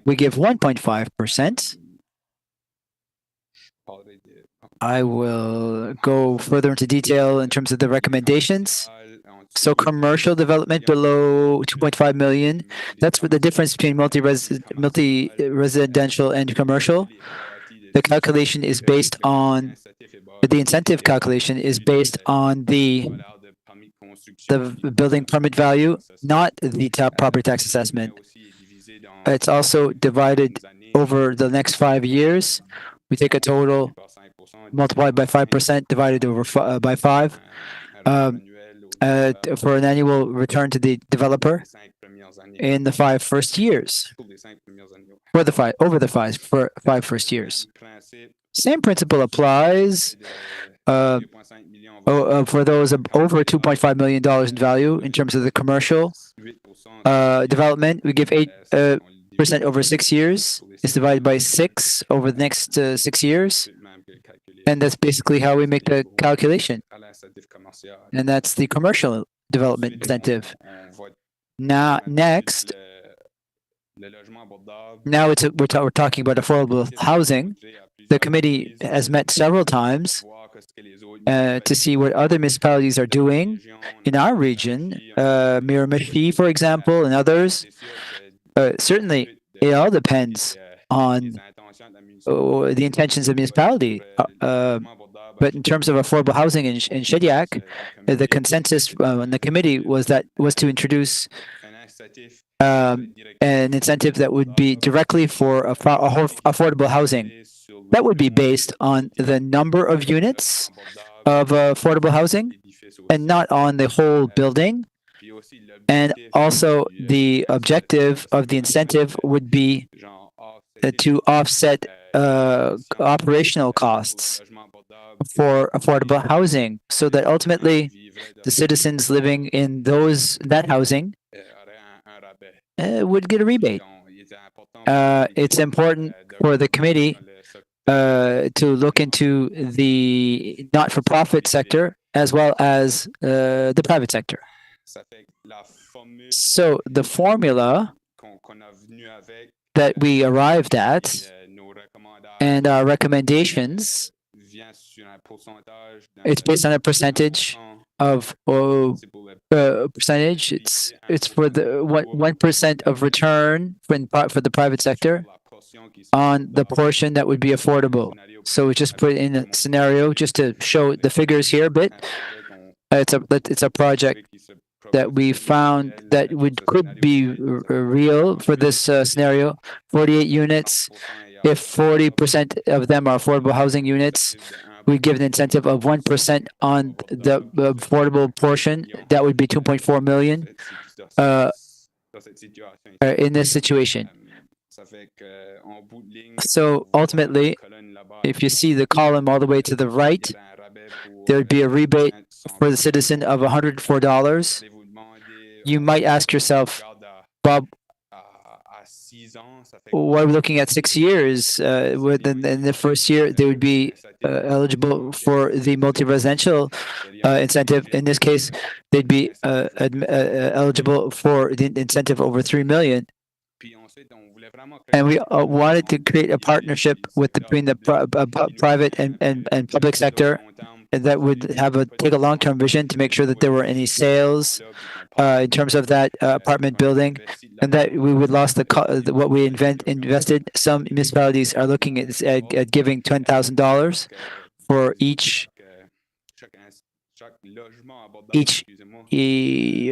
We give 1.5%. I will go further into detail in terms of the recommendations. So commercial development below 2.5 million, that's what the difference between multi-residential and commercial. The calculation is based on, the incentive calculation is based on the building permit value, not the property tax assessment. It's also divided over the next 5 years. We take a total multiplied by 5%, divided over by 5, for an annual return to the developer in the 5 first years. For the 5 first years. Same principle applies for those over $2.5 million in value in terms of the commercial development. We give 8% over 6 years. It's divided by 6 over the next 6 years. And that's basically how we make the calculation. And that's the commercial development incentive. Now, next, now we're talking about affordable housing. The committee has met several times to see what other municipalities are doing in our region, Miramichi, for example, and others. Certainly, it all depends on the intentions of municipality. But in terms of affordable housing in Shediac, the consensus on the committee was to introduce an incentive that would be directly for affordable housing. That would be based on the number of units of affordable housing and not on the whole building. And also the objective of the incentive would be to offset operational costs for affordable housing, so that ultimately the citizens living in that housing would get a rebate. It's important for the committee to look into the not-for-profit sector as well as the private sector. So the formula that we arrived at and our recommendations, it's based on a percentage of percentage. It's for the 1% of return for the private sector on the portion that would be affordable. So we just put in a scenario just to show the figures here a bit. It's a project that we found that could be real for this scenario. 48 units. If 40% of them are affordable housing units, we give an incentive of 1% on the affordable portion. That would be 2.4 million in this situation. So ultimately, if you see the column all the way to the right, there would be a rebate for the citizen of $104. You might ask yourself, Bob, we're looking at 6 years. In the first year, they would be eligible for the multi-residential incentive. In this case, they'd be eligible for the incentive over 3 million. And we wanted to create a partnership between the private and public sector that would take a long-term vision to make sure that there were any sales in terms of that apartment building, and that we would lost what we invested. Some municipalities are looking at giving $10,000 for each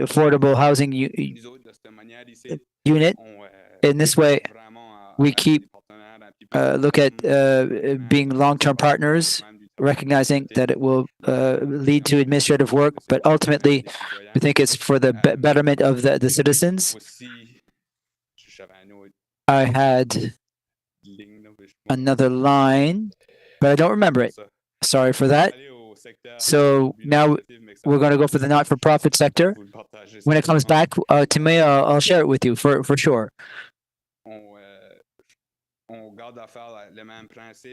affordable housing unit. In this way, we look at being long-term partners, recognizing that it will lead to administrative work, but ultimately, we think it's for the betterment of the citizens. I had another line, but I don't remember it. Sorry for that. So now we're going to go for the not-for-profit sector. When it comes back to me, I'll share it with you for sure.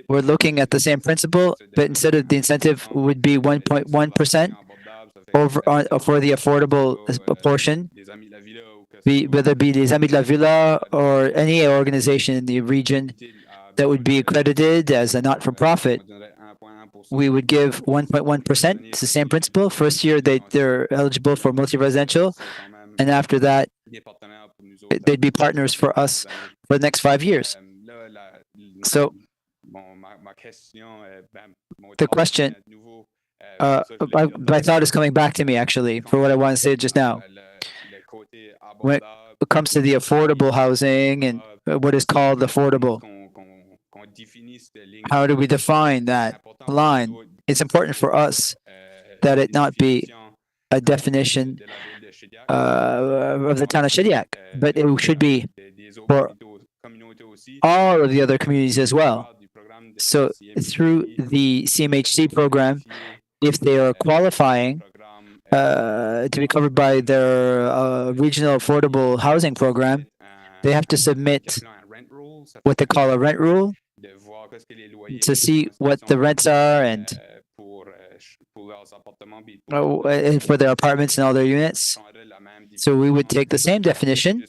We're looking at the same principle, but instead of the incentive would be 1.1% for the affordable portion, whether it be les Amis de la Villa or any organization in the region that would be accredited as a not-for-profit. we would give 1.1%. It's the same principle. First year, they're eligible for multi-residential, and after that, they'd be partners for us for the next 5 years. So the question, my thought is coming back to me actually for what I want to say just now. When it comes to the affordable housing and what is called affordable, how do we define that line? It's important for us that it not be a definition of the town of Shediac, but it should be for all of the other communities as well. So through the CMHC program, if they are qualifying to be covered by their regional affordable housing program, they have to submit what they call a rent rule to see what the rents are and for their apartments and all their units. So we would take the same definition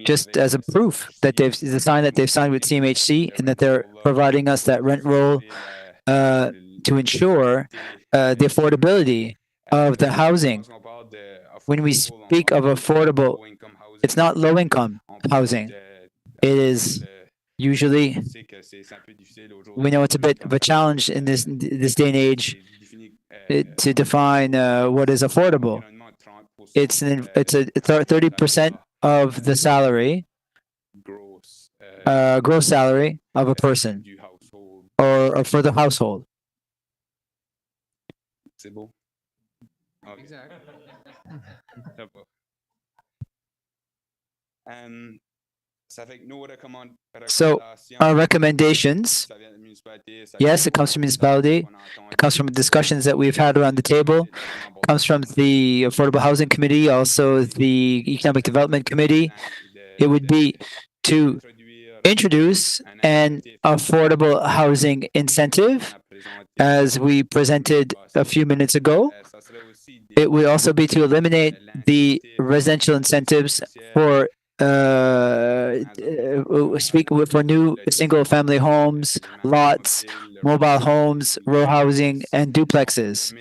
just as a proof that the sign that they've signed with CMHC and that they're providing us that rent roll to ensure the affordability of the housing. When we speak of affordable, it's not low-income housing. It is usually, we know it's a bit of a challenge in this day and age to define what is affordable. It's a 30% of the salary, gross salary of a person, or for the household. Exactly. So our recommendations, yes, it comes from municipality, it comes from discussions that we've had around the table, it comes from the Affordable Housing Committee, also the Economic Development Committee. It would be to introduce an affordable housing incentive, as we presented a few minutes ago. It would also be to eliminate the residential incentives for new single-family homes, lots, mobile homes, row housing, and duplexes.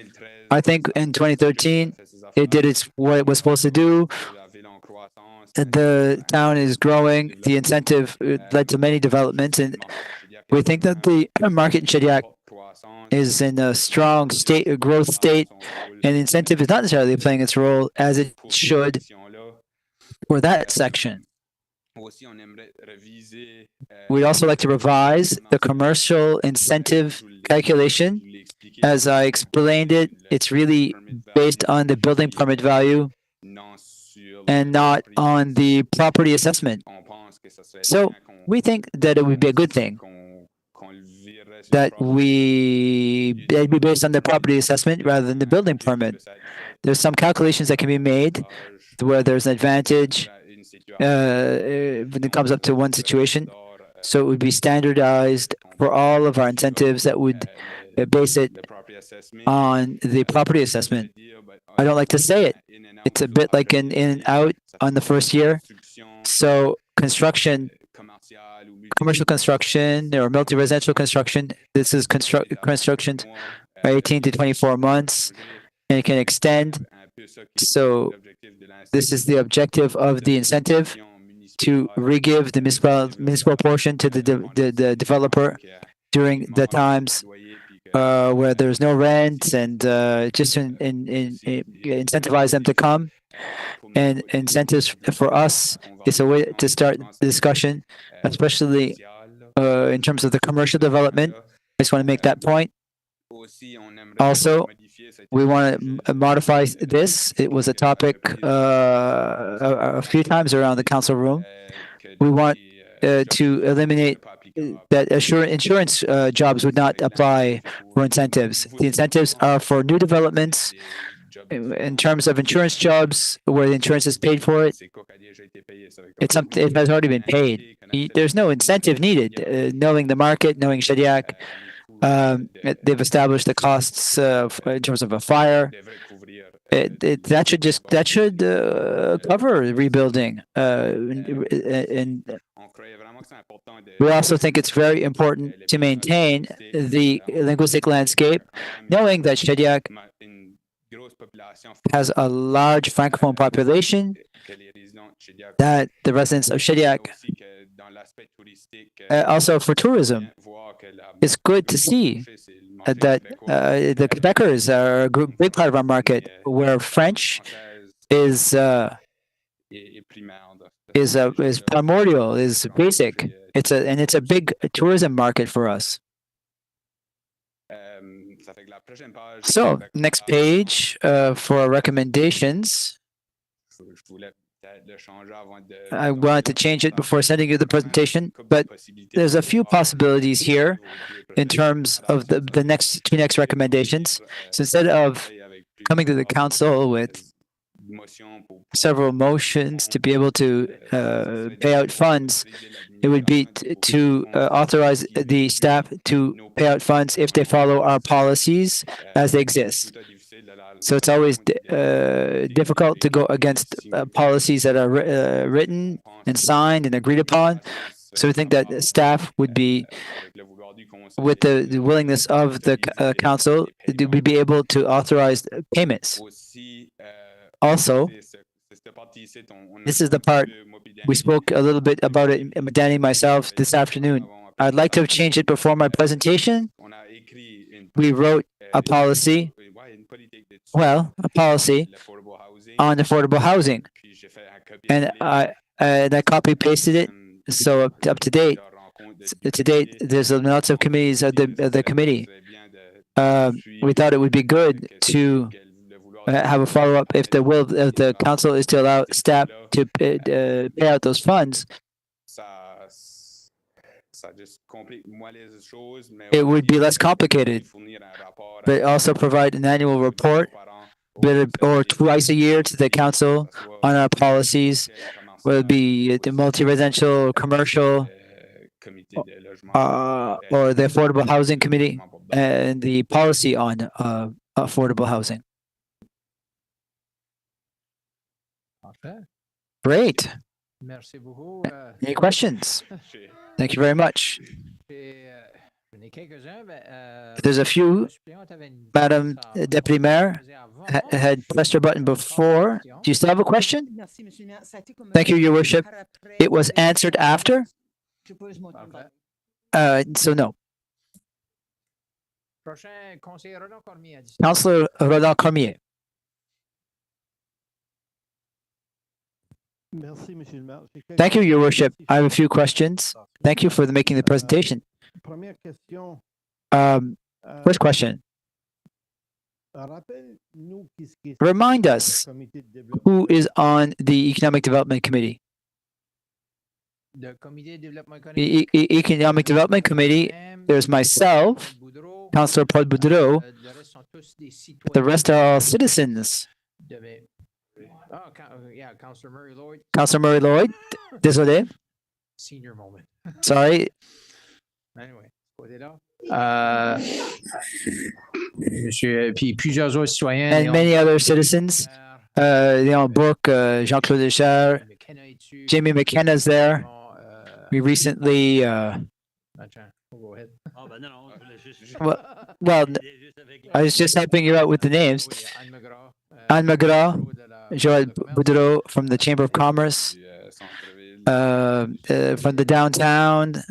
I think in 2013, it did what it was supposed to do. The town is growing. The incentive led to many developments, and we think that the market in Shediac is in a strong state, a growth state, and the incentive is not necessarily playing its role as it should for that section. We'd also like to revise the commercial incentive calculation. As I explained it, it's really based on the building permit value and not on the property assessment. So we think that it would be a good thing that it'd be based on the property assessment rather than the building permit. There's some calculations that can be made where there's an advantage when it comes up to one situation. So it would be standardized for all of our incentives that would base it on the property assessment. I don't like to say it. It's a bit like an in and out on the first year. So commercial construction or multi-residential construction, this is construction 18 to 24 months, and it can extend. So this is the objective of the incentive, to re-give the municipal portion to the developer during the times where there's no rent, and just incentivize them to come. And incentives for us is a way to start the discussion, especially in terms of the commercial development. I just want to make that point. Also, we want to modify this. It was a topic a few times around the council room. We want to eliminate that insurance jobs would not apply for incentives. The incentives are for new developments. In terms of insurance jobs, where the insurance is paid for it, it's something it has already been paid. There's no incentive needed. Knowing the market, knowing Shediac, they've established the costs in terms of a fire. That should cover rebuilding. And We also think it's very important to maintain the linguistic landscape, knowing that Shediac has a large Francophone population, that the residents of Shediac, also for tourism, it's good to see that the Quebecers are a big part of our market, where French is primordial, is basic. It's a big tourism market for us. So next page for our recommendations. I wanted to change it before sending you the presentation, but there's a few possibilities here in terms of the two next recommendations. So instead of coming to the council with several motions to be able to pay out funds, it would be to authorize the staff to pay out funds if they follow our policies as they exist. So it's always difficult to go against policies that are written and signed and agreed upon. So we think that staff would be, with the willingness of the council, we'd be able to authorize payments. Also, this is the part we spoke a little bit about it, Danny and myself, this afternoon. I'd like to have changed it before my presentation. We wrote a policy, on affordable housing, and I copy pasted it. So up to date, there's lots of committees of the committee. We thought it would be good to have a follow-up if the will of the council is to allow staff to pay out those funds. It would be less complicated, but also provide an annual report or twice a year to the council on our policies, whether it be the multi-residential, commercial, or the Affordable Housing Committee, and the policy on affordable housing. Great. Any questions? Thank you very much. There's a few. Madam Deputy Mayor had pressed her button before. Do you still have a question? Thank you, Your Worship. It was answered after? So no. Councillor Roland Cormier. Thank you, Your Worship. I have a few questions. Thank you for making the presentation. First question. Remind us who is on the Economic Development Committee. Economic Development Committee, there's myself, Councillor Paul Boudreau. The rest are all citizens. Yeah, Councillor Murray Lloyd. Councillor Murray Lloyd. Désolé. Senior moment. Sorry. Anyway, puis plusieurs autres citoyens. And many other citizens. Léon Bourque, Jean-Claude Deschères, Jamie McKenna's there. We recently. Well, I was just helping you out with the names. Anne McGraw, Joël Boudreau from the Chamber of Commerce, from the downtown,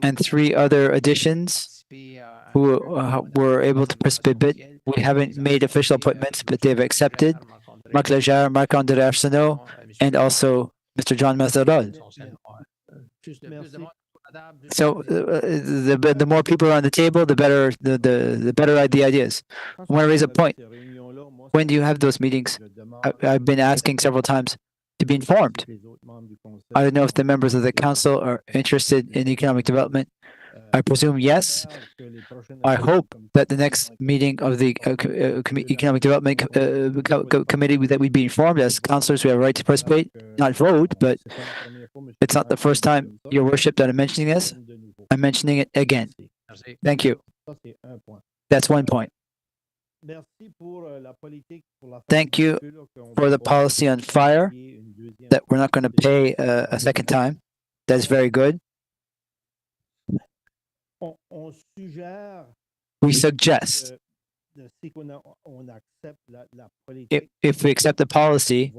and three other additions who were able to participate. But we haven't made official appointments, but they've accepted. Marc Legere, Marc-André Arsenault, and also Mr. John Mazarol. So the more people are on the table, the better the better the ideas. I want to raise a point. When do you have those meetings? I've been asking several times to be informed. I don't know if the members of the council are interested in economic development. I presume yes. I hope that the next meeting of the Economic Development Committee that we'd be informed as councillors. We have a right to participate, not vote, but it's not the first time, Your Worship, that I'm mentioning this. I'm mentioning it again. Thank you. That's one point. Thank you for the policy on fire that we're not going to pay a second time. That's very good. We suggest if we accept the policy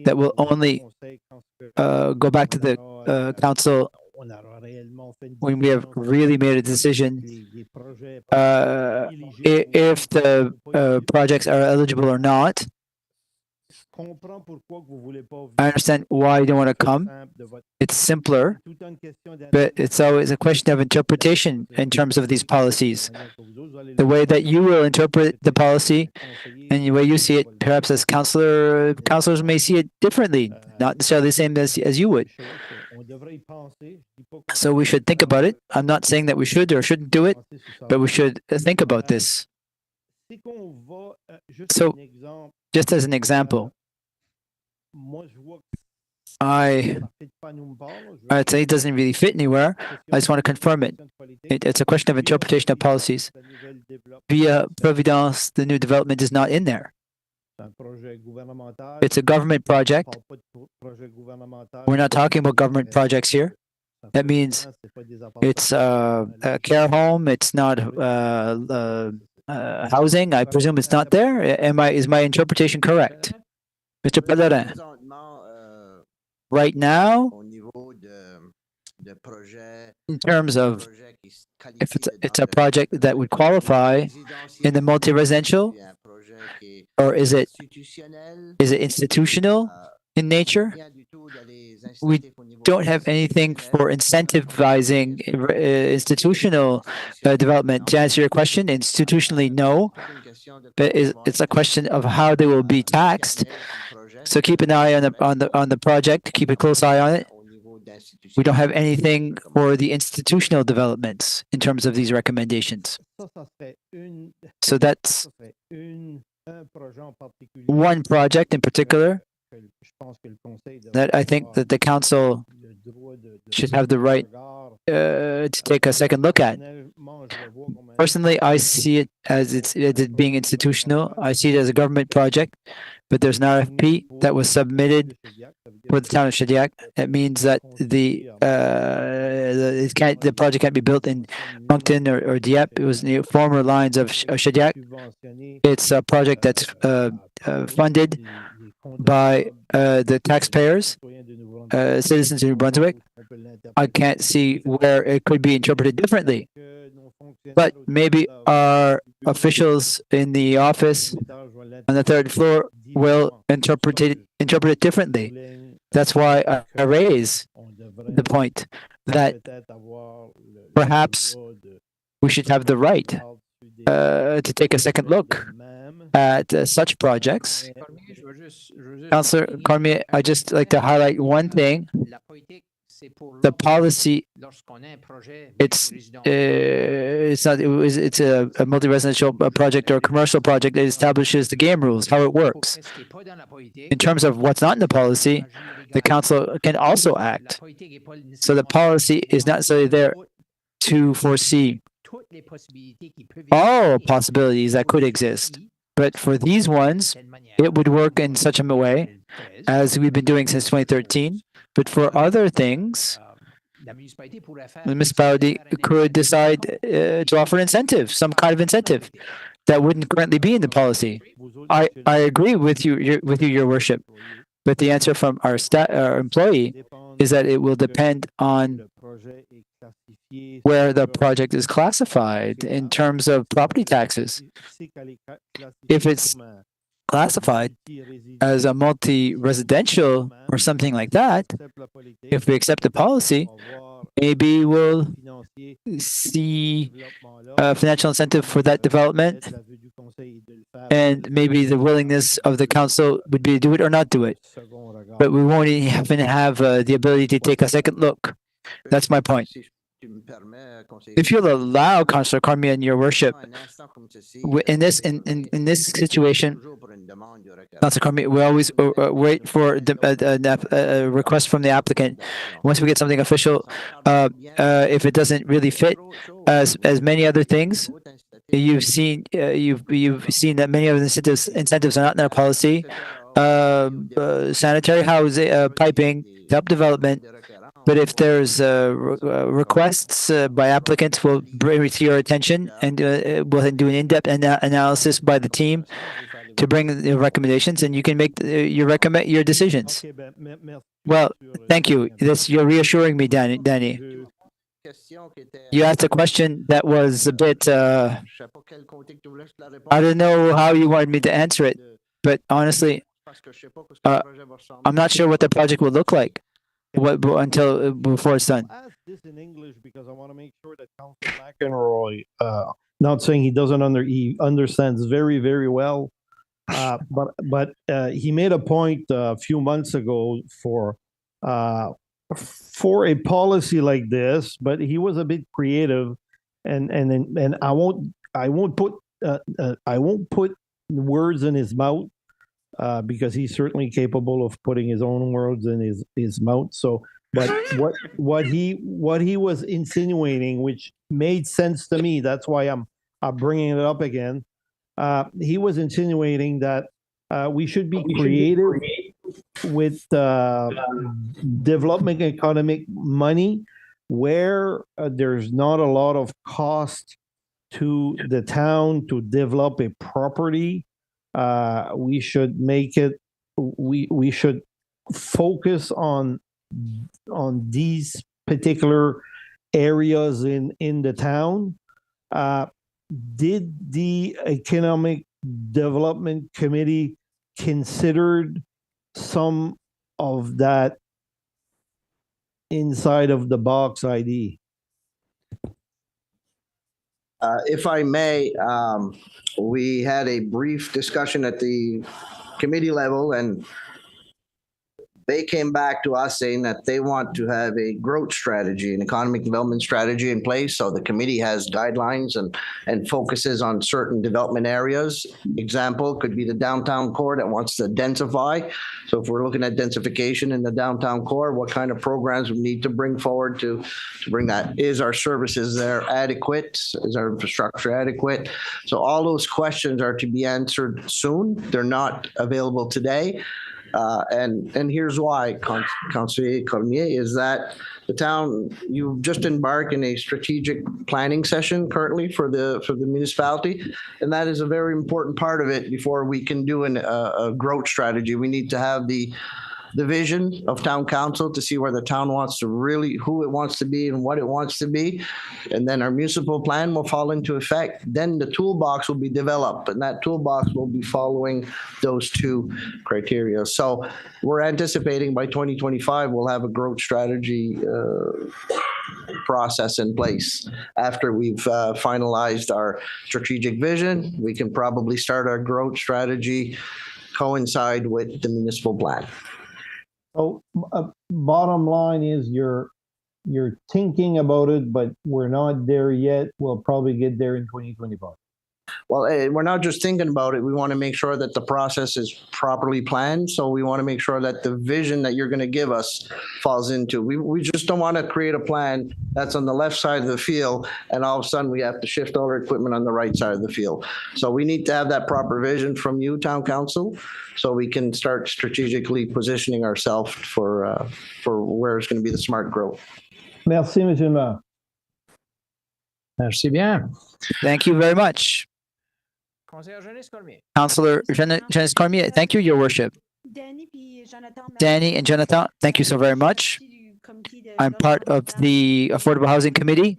that will only go back to the council when we have really made a decision if the projects are eligible or not. I understand why you don't want to come. It's simpler, but it's always a question of interpretation in terms of these policies. The way that you will interpret the policy and the way you see it, perhaps as counselors may see it differently, not necessarily the same as you would. So we should think about it. I'm not saying that we should or shouldn't do it, but we should think about this. So, just as an example, I'd say it doesn't really fit anywhere. I just want to confirm it. It's a question of interpretation of policies. Via Providence, the new development is not in there. It's a government project. We're not talking about government projects here. That means it's a care home. It's not housing. I presume it's not there. Is my interpretation correct, Mr. Pellerin? Right now, in terms of if it's a project that would qualify in the multi-residential, or is it institutional in nature? We don't have anything for incentivizing institutional development. To answer your question, institutionally, no. But it's a question of how they will be taxed. So keep an eye on the project. Keep a close eye on it. We don't have anything for the institutional developments in terms of these recommendations. So that's one project in particular that I think that the council should have the right to take a second look at. Personally, I see it as it being institutional. I see it as a government project, but there's an RFP that was submitted for the town of Shediac. That means that the project can't be built in Moncton or Dieppe. It was the former lines of Shediac. It's a project that's funded by the taxpayers, citizens of New Brunswick. I can't see where it could be interpreted differently. But maybe our officials in the office on the third floor will interpret it differently. That's why I raise the point that perhaps we should have the right to take a second look at such projects. Councillor Cormier, I just like to highlight one thing. The policy, it's a multi-residential project or a commercial project that establishes the game rules, how it works. In terms of what's not in the policy, the council can also act. So the policy is not necessarily there to foresee all possibilities that could exist. But for these ones, it would work in such a way as we've been doing since 2013. But for other things, the municipality could decide to offer incentive, some kind of incentive that wouldn't currently be in the policy. I agree with you, Your Worship. But the answer from our employee is that it will depend on where the project is classified in terms of property taxes. If it's classified as a multi-residential or something like that, if we accept the policy, maybe we'll see a financial incentive for that development, and maybe the willingness of the council would be to do it or not do it. But we won't even have the ability to take a second look. That's my point. If you'll allow, Councillor Cormier and Your Worship, in this situation, Councillor Cormier, we always wait for a request from the applicant. Once we get something official, if it doesn't really fit as many other things, you've seen that many of the incentives are not in our policy. Sanitary housing, piping, help development. But if there's requests by applicants, we'll bring it to your attention, and we'll do an in-depth analysis by the team to bring the recommendations, and you can make your decisions. Well, thank you. You're reassuring me, Danny. You asked a question that was a bit. I don't know how you wanted me to answer it, but honestly, I'm not sure what the project will look like until before it's done. Ask this in English because I want to make sure that Councilor McEnroy, not saying he understands very, very well, but he made a point a few months ago for a policy like this, but he was a bit creative, and I won't put words in his mouth. Because he's certainly capable of putting his own words in his mouth. So, but what he was insinuating, which made sense to me, that's why I'm bringing it up again. He was insinuating that we should be creative with development economic money where there's not a lot of cost to the town to develop a property. We should make it. We should focus on these particular areas in the town. Did the Economic Development Committee considered some of that inside of the box ID? If I may, we had a brief discussion at the committee level, and they came back to us saying that they want to have a growth strategy, an economic development strategy in place. So the committee has guidelines and focuses on certain development areas. Example could be the downtown core that wants to densify. So if we're looking at densification in the downtown core, what kind of programs we need to bring forward to bring that? Is our services there adequate? Is our infrastructure adequate? So all those questions are to be answered soon. They're not available today. And here's why, Councilor Cormier, is that the town, you've just embarked in a strategic planning session currently for the municipality, and that is a very important part of it. Before we can do a growth strategy, we need to have the vision of town council to see where the town wants to really, who it wants to be and what it wants to be. And then our municipal plan will fall into effect. Then the toolbox will be developed, and that toolbox will be following those two criteria. So we're anticipating by 2025, we'll have a growth strategy process in place. After we've finalized our strategic vision, we can probably start our growth strategy coincide with the municipal plan. So bottom line is you're thinking about it, but we're not there yet. We'll probably get there in 2025. Well, we're not just thinking about it. We want to make sure that the process is properly planned. So we want to make sure that the vision that you're going to give us falls into. We just don't want to create a plan that's on the left side of the field, and all of a sudden we have to shift all our equipment on the right side of the field. So we need to have that proper vision from you, Town Council, so we can start strategically positioning ourselves for where it's going to be the smart growth. Merci, Monsieur le Maire. Merci bien. Thank you very much. Councillor Jeunesse Cormier, thank you, Your Worship. Danny and Jonathan, thank you so very much. I'm part of the Affordable Housing Committee,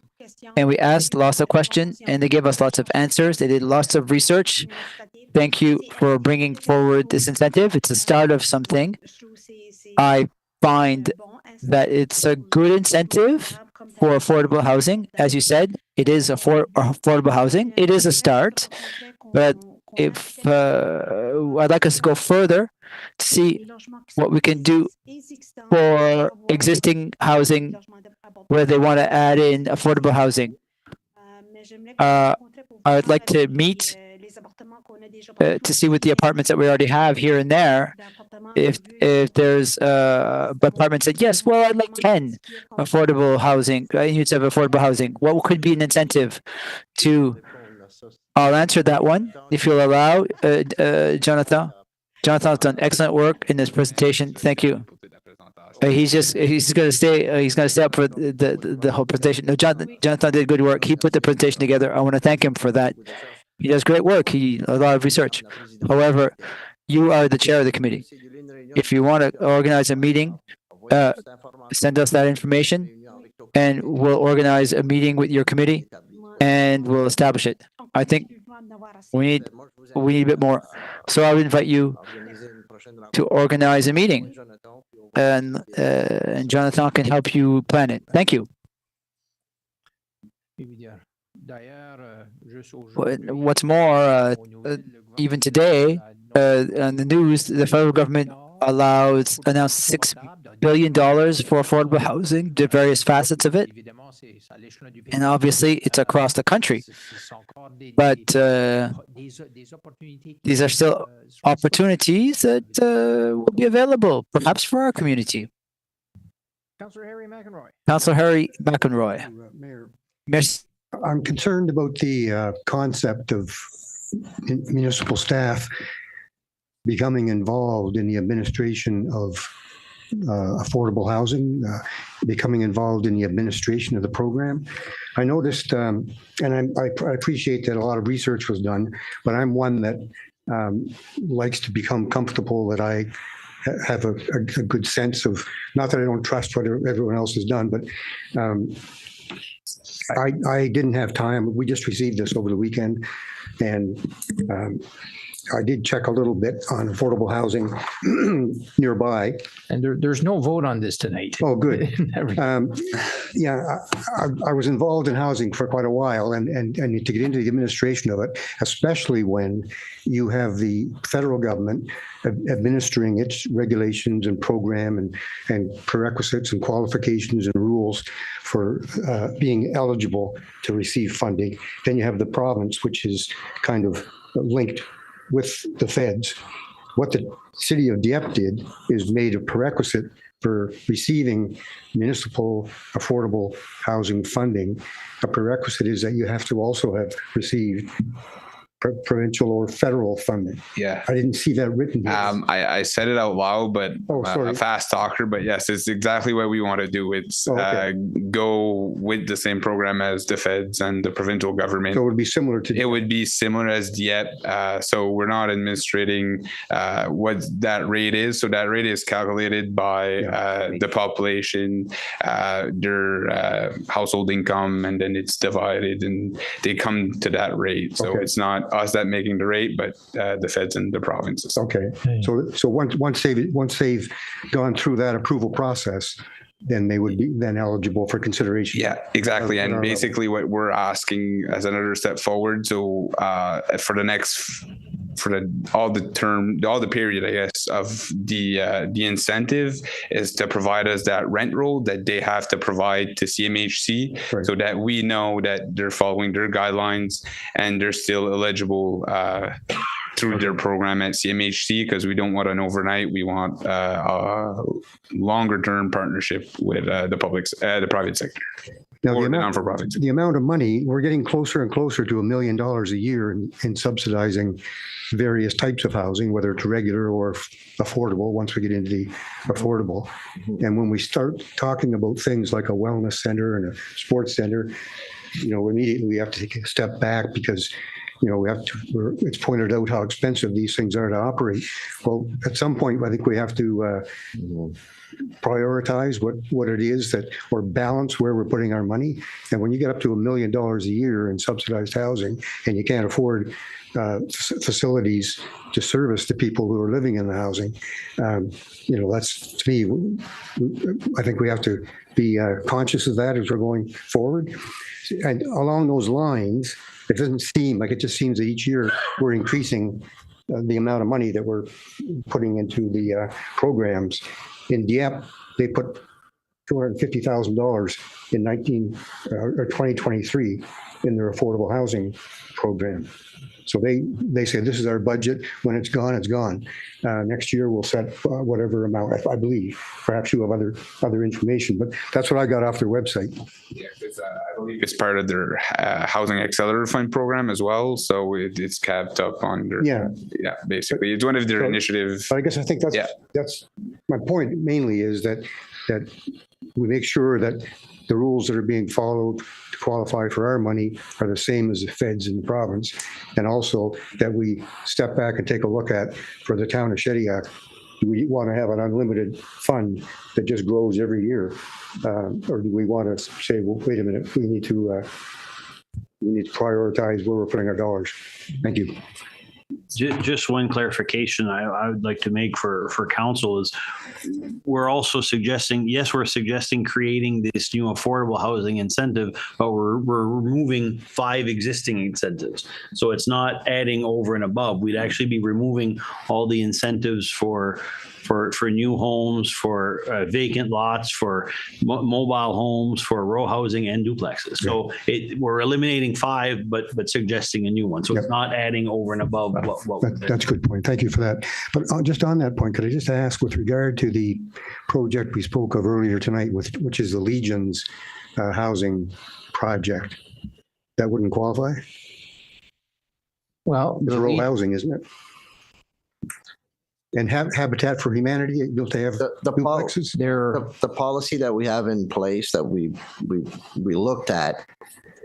and we asked lots of questions, and they gave us lots of answers. They did lots of research. Thank you for bringing forward this incentive. It's the start of something. I find that it's a good incentive for affordable housing. As you said, it is affordable housing. It is a start, but if I'd like us to go further to see what we can do for existing housing where they want to add in affordable housing. I'd like to meet to see with the apartments that we already have here and there, if there's apartments that, yes, well, I'd like 10 affordable housing, units of affordable housing. What could be an incentive to I'll answer that one if you'll allow, Jonathan. Jonathan's done excellent work in this presentation. Thank you. He's gonna stay up for the whole presentation. No, Jonathan did good work. He put the presentation together. I want to thank him for that. He does great work. He a lot of research. However, you are the chair of the committee. If you want to organize a meeting, send us that information, and we'll organize a meeting with your committee, and we'll establish it. I think we need a bit more. So I would invite you to organize a meeting, and Jonathan can help you plan it. Thank you. What's more, even today, on the news, the federal government announced $6 billion for affordable housing, the various facets of it. And obviously, it's across the country. But these are still opportunities that will be available, perhaps for our community. Councillor Harry McEnroy. Mayor, I'm concerned about the concept of municipal staff becoming involved in the administration of affordable housing, becoming involved in the administration of the program. I noticed, and I appreciate that a lot of research was done, but I'm one that likes to become comfortable that I have a good sense of, not that I don't trust what everyone else has done, but I didn't have time. We just received this over the weekend, and I did check a little bit on affordable housing nearby. And there's no vote on this tonight. Oh, good. Yeah, I was involved in housing for quite a while, and to get into the administration of it, especially when you have the federal government administering its regulations and program and prerequisites and qualifications and rules for being eligible to receive funding. Then you have the province, which is kind of linked with the feds. What the city of Dieppe did is made a prerequisite for receiving municipal affordable housing funding. A prerequisite is that you have to also have received provincial or federal funding. Yeah. I didn't see that written here. I said it out loud, but a fast talker, but yes, it's exactly what we want to do. It's go with the same program as the feds and the provincial government. So it would be similar to It would be similar as Dieppe. So we're not administrating what that rate is. So that rate is calculated by the population, their household income, and then it's divided and they come to that rate. So it's not us that making the rate, but the feds and the provinces. Okay. So once they've gone through that approval process, then they would be then eligible for consideration. Yeah, exactly. And basically what we're asking as another step forward. So for all the period, I guess, of the incentive is to provide us that rent roll that they have to provide to CMHC, so that we know that they're following their guidelines and they're still eligible through their program at CMHC, because we don't want an overnight. We want a longer term partnership with the private sector. Now, or the non-for-profit. The amount of money, we're getting closer and closer to $1 million a year in subsidizing various types of housing, whether it's regular or affordable, once we get into the affordable. And when we start talking about things like a wellness center and a sports center, immediately we have to take a step back, because it's pointed out how expensive these things are to operate. Well, at some point, I think we have to prioritize what it is or balance where we're putting our money. And when you get up to $1 million a year in subsidized housing, and you can't afford facilities to service the people who are living in the housing, that's, to me, I think we have to be conscious of that as we're going forward. And along those lines, it doesn't seem like, it just seems that each year we're increasing the amount of money that we're putting into the programs. In Dieppe, they put $250,000 in 2023 in their affordable housing program. So they say this is our budget. When it's gone, it's gone. Next year we'll set whatever amount. I believe. Perhaps you have other information, but that's what I got off their website. Yeah, I believe it's part of their housing accelerator fund program as well. So it's capped up on their. Yeah. Basically, it's one of their initiatives. But I guess I think that's my point. Mainly is that we make sure that the rules that are being followed to qualify for our money are the same as the feds in the province. And also that we step back and take a look at, for the town of Shediac, do we want to have an unlimited fund that just grows every year? Or do we want to say, well, wait a minute, we need to prioritize where we're putting our dollars? Thank you. Just one clarification I would like to make for council is we're also suggesting, we're suggesting creating this new affordable housing incentive, but we're removing 5 existing incentives. So it's not adding over and above. We'd actually be removing all the incentives for new homes, for vacant lots, for mobile homes, for row housing and duplexes. So we're eliminating 5, but suggesting a new one. So it's not adding over and above what that's a good point. Thank you for that. But just on that point, could I just ask, with regard to the project we spoke of earlier tonight, which is the Legion's housing project, that wouldn't qualify? Well, it's rural housing, isn't it? And Habitat for Humanity, don't they have duplexes? The policy that we have in place that we looked at,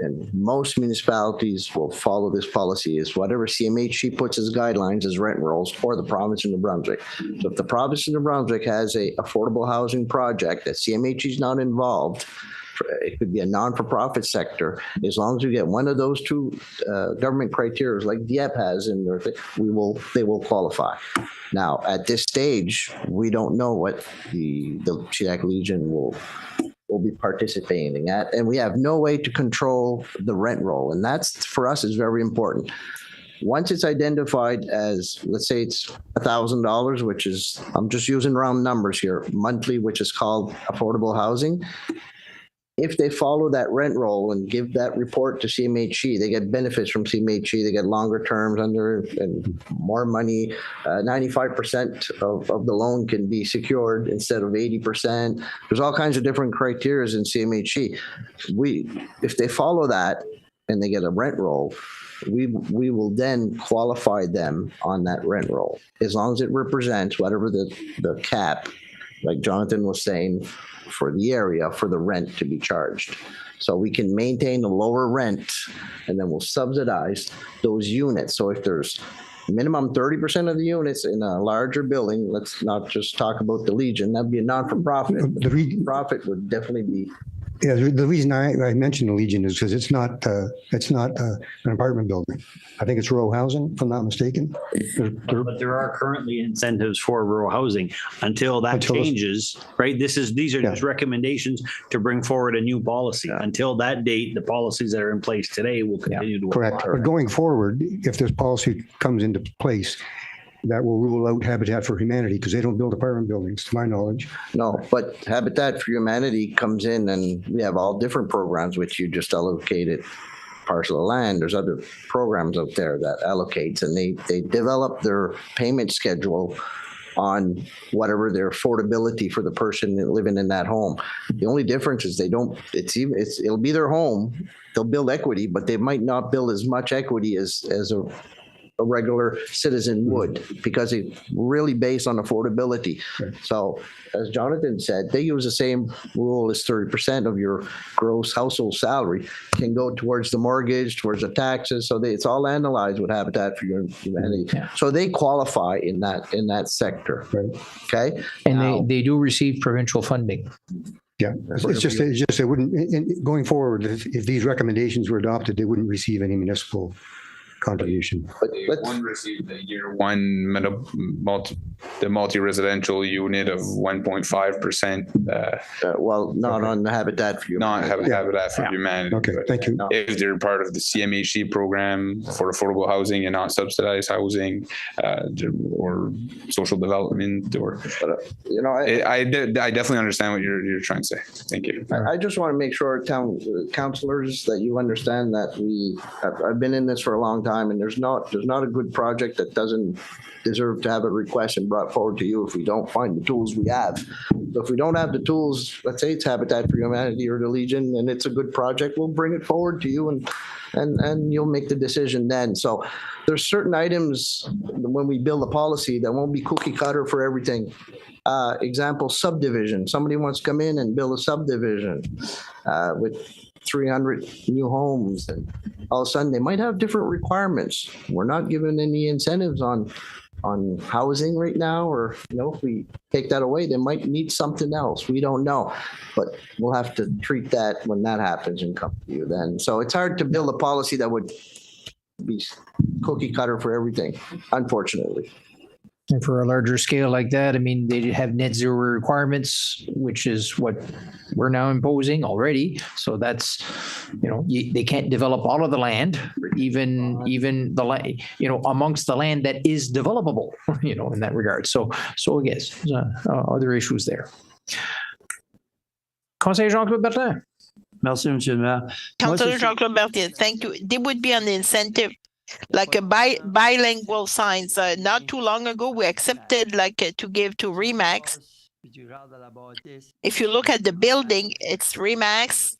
and most municipalities will follow this policy, is whatever CMHC puts as guidelines as rent rolls, or the province of New Brunswick. So if the province of New Brunswick has a affordable housing project that CMHC is not involved, it could be a non-for-profit sector. As long as we get one of those 2 government criteria, like Dieppe has in their thing, they will qualify. Now, at this stage, we don't know what the Shediac Legion will be participating at, and we have no way to control the rent roll, and that's, for us, is very important. Once it's identified as, let's say it's $1,000, which is, I'm just using round numbers here, monthly, which is called affordable housing. If they follow that rent roll and give that report to CMHC, they get benefits from CMHC. They get longer terms and more money. 95% of the loan can be secured instead of 80%. There's all kinds of different criteria in CMHC. If they follow that and they get a rent roll, we will then qualify them on that rent roll, as long as it represents whatever the cap, like Jonathan was saying, for the area, for the rent to be charged. So we can maintain a lower rent, and then we'll subsidize those units. So if there's minimum 30% of the units in a larger building, let's not just talk about the Legion, that'd be a non-for-profit. The profit would definitely be. Yeah, the reason I mentioned the Legion is because it's not an apartment building. I think it's rural housing, if I'm not mistaken. But there are currently incentives for rural housing until that changes, right? These are just recommendations to bring forward a new policy. Until that date, the policies that are in place today will continue to correct. apply. But going forward, if this policy comes into place, that will rule out Habitat for Humanity, because they don't build apartment buildings, to my knowledge. No, but Habitat for Humanity comes in, and we have all different programs, which you just allocated parcel of land. There's other programs out there that allocates, and they develop their payment schedule on whatever their affordability for the person living in that home. The only difference is it'll be their home. They'll build equity, but they might not build as much equity as a regular citizen would, because it's really based on affordability. So as Jonathan said, they use the same rule as 30% of your gross household salary can go towards the mortgage, towards the taxes. So it's all analyzed with Habitat for Humanity. So they qualify in that sector. Okay. And they do receive provincial funding. Yeah, it's just they wouldn't, going forward, if these recommendations were adopted, they wouldn't receive any municipal contribution. One received the year one the multi-residential unit of 1.5%. Well, not on the Habitat for Humanity. Not Habitat for Humanity. Okay, thank you. If they're part of the CMHC program for affordable housing and not subsidized housing, or social development, or I definitely understand what you're trying to say. Thank you. I just want to make sure, town councilors, that you understand that I've been in this for a long time, and there's not a good project that doesn't deserve to have a request and brought forward to you if we don't find the tools we have. So if we don't have the tools, let's say it's Habitat for Humanity or the Legion, and it's a good project, we'll bring it forward to you, and you'll make the decision then. So there's certain items when we build a policy that won't be cookie cutter for everything. Example, subdivision. Somebody wants to come in and build a subdivision with 300 new homes, and all of a sudden they might have different requirements. We're not giving any incentives on housing right now, or if we take that away, they might need something else. We don't know, but we'll have to treat that when that happens and come to you then. So it's hard to build a policy that would be cookie cutter for everything, unfortunately. And for a larger scale like that, I mean, they have net zero requirements, which is what we're now imposing already. So that's, they can't develop all of the land, even the land, amongst the land that is developable, in that regard. So I guess other issues there. Conseiller Jean-Claude Bertrand. Merci, Monsieur le Maire. Councillor Jean-Claude Bertrand, thank you. There would be an incentive, like a bilingual signs. Not too long ago, we accepted to give to Remax. If you look at the building, it's Remax.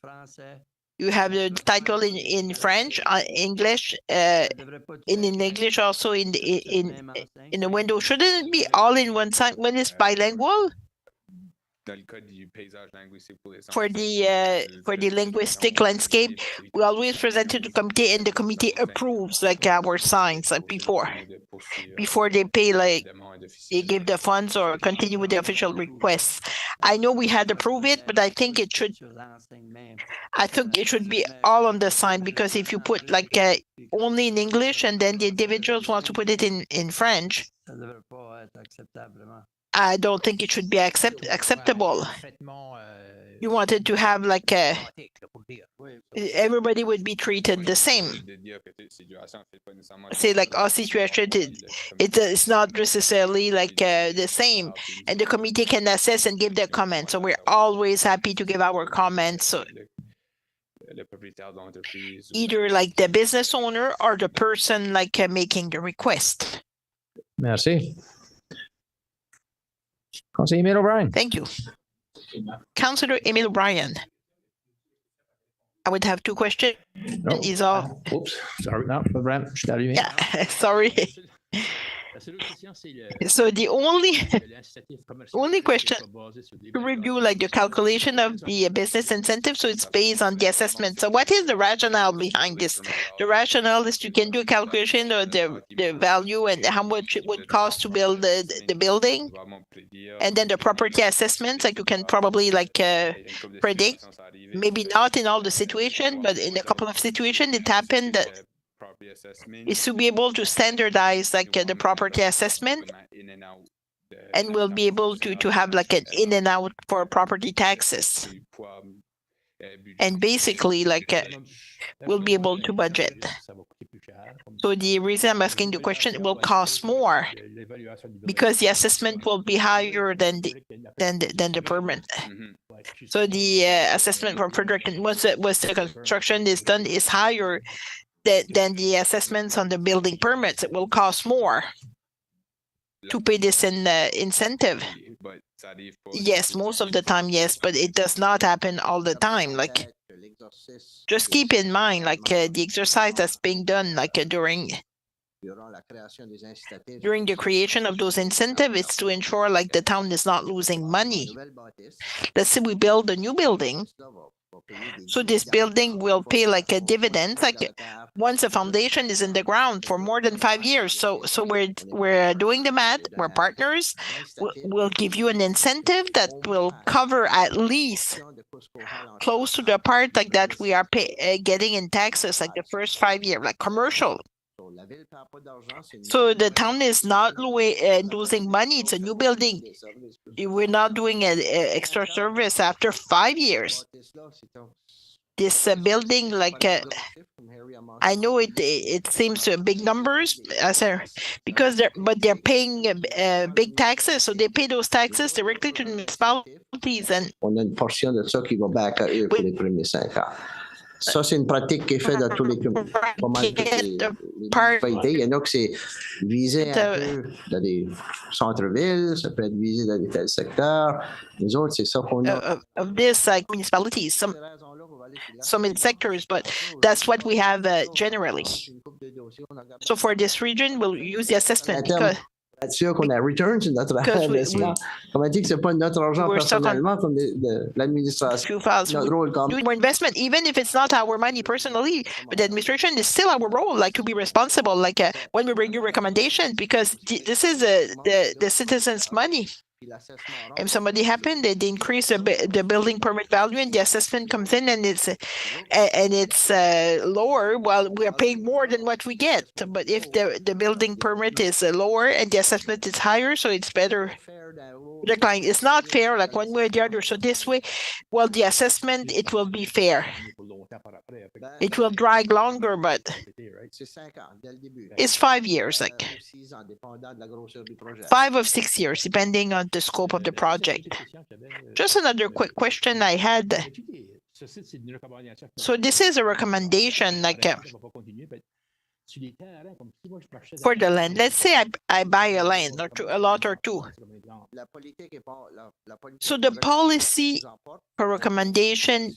You have the title in French, English, in English also in the window. Shouldn't it be all in one sign when it's bilingual? For the linguistic landscape, we always present it to committee, and the committee approves our signs before they pay, they give the funds or continue with the official requests. I know we had approved it, but I think it should be all on the sign, because if you put only in English and then the individuals want to put it in French, I don't think it should be acceptable. You wanted to have everybody would be treated the same. Say our situation, it's not necessarily the same, and the committee can assess and give their comments. So we're always happy to give our comments. So either the business owner or the person making the request. Merci. Councillor Emile O'Brien. Thank you. Councillor Emile O'Brien. I would have two questions. No. Oops. Sorry. No, yeah, sorry. So the only question to review the calculation of the business incentive, so it's based on the assessment. So what is the rationale behind this? The rationale is you can do a calculation of the value and how much it would cost to build the building, and then the property assessments, you can probably predict, maybe not in all the situation, but in a couple of situations it happened that is to be able to standardize the property assessment, and we'll be able to have an in and out for property taxes, and basically we'll be able to budget. So the reason I'm asking the question, it will cost more because the assessment will be higher than the permit. So the assessment from Fredericton, once the construction is done, is higher than the assessments on the building permits. It will cost more to pay this incentive. Yes, most of the time, yes, but it does not happen all the time. Just keep in mind, the exercise that's being done, during the creation of those incentives, it's to ensure the town is not losing money. Let's say we build a new building. So this building will pay a dividend, once the foundation is in the ground for more than 5 years. So we're doing the math. We're partners. We'll give you an incentive that will cover at least close to the part that we are getting in taxes, the first 5 years, commercial. So the town is not losing money. It's a new building. We're not doing an extra service after 5 years. This building, I know it seems big numbers because they're paying big taxes, so they pay those taxes directly to the municipalities. And on a une portion de ça qui va back à eux pour les premiers 5 ans. Ça, c'est une pratique qui est faite dans tous les pas mal toutes les municipalités. Il y en a que c'est visé un peu dans des centres-villes, ça peut être visé dans des tels secteurs. Les autres, c'est ça qu'on a. Of this municipalities, some in sectors, but that's what we have generally. So for this region, we'll use the assessment because Être sûr qu'on a return sur notre argent. On m'a dit que c'est pas notre argent personnellement comme de l'administration. Notre rôle comme do more investment, even if it's not our money personally, but the administration is still our role, like to be responsible, like when we bring you recommendations, because this is the citizens' money. If somebody happened, they increase the building permit value, and the assessment comes in, and it's lower. Well, we are paying more than what we get. But if the building permit is lower and the assessment is higher, so it's better. The client, it's not fair, like one way or the other. So this way, well, the assessment, it will be fair. It will drag longer, but it's 5 years, like 5 of 6 years, depending on the scope of the project. Just another quick question I had. So this is a recommendation, like for the land. Let's say I buy a land or a lot or two. So the policy for recommendation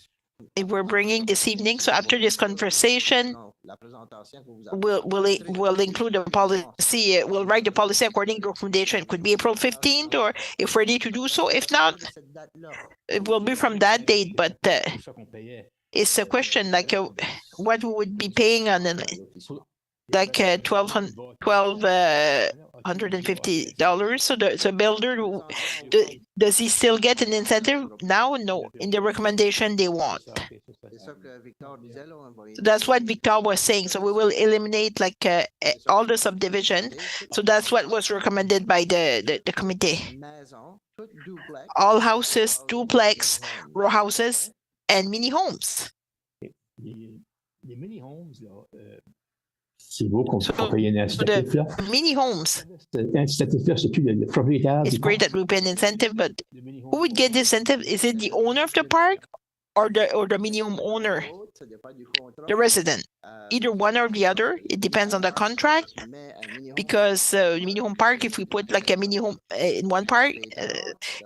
we're bringing this evening. So after this conversation, we'll include a policy. We'll write the policy according to recommendation. It could be April 15th, or if ready to do so. If not, it will be from that date. But it's a question like what we would be paying on like $1,250. So the builder, does he still get an incentive now? No, in the recommendation they want. So that's what Victor was saying. So we will eliminate like all the subdivision. So that's what was recommended by the committee. All houses, duplex, row houses, and mini homes. C'est beau qu'on paye un incitatif là. Mini homes. Incitatif là, c'est plus le propriétaire. It's great that we pay an incentive, but who would get the incentive? Is it the owner of the park or the mini home owner? The resident. Either one or the other. It depends on the contract. Because mini home park, if we put like a mini home in one park,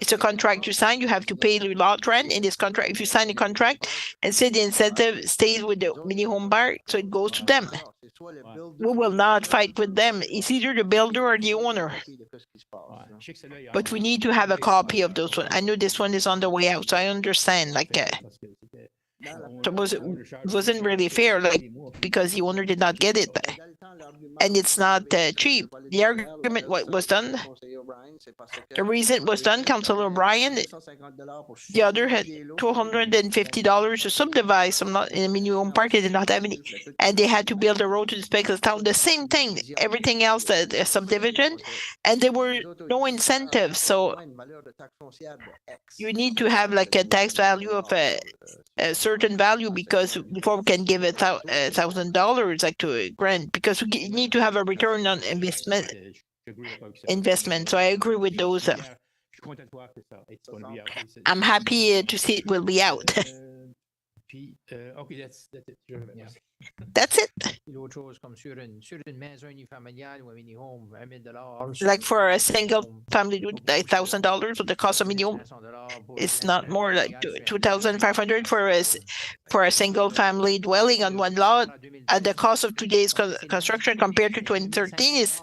it's a contract you sign. You have to pay the lot rent in this contract. If you sign a contract and say the incentive stays with the mini home park, so it goes to them. We will not fight with them. It's either the builder or the owner. But we need to have a copy of those ones. I know this one is on the way out, so I understand. Like, it wasn't really fair, like because the owner did not get it, and it's not cheap. The argument was done. The reason it was done, Councillor O'Brien, the other had $250 to subdivide. Some not in a mini home park, they did not have any, and they had to build a road to the specs of town. The same thing, everything else, a subdivision, and there were no incentives. So you need to have like a tax value of a certain value because before we can give $1,000 like to a grant, because we need to have a return on investment. So I agree with those. I'm happy to see it will be out. That's it. Like for a single family, $1,000 with the cost of mini home, it's not more like $2,500 for a single family dwelling on one lot. At the cost of today's construction compared to 2013 is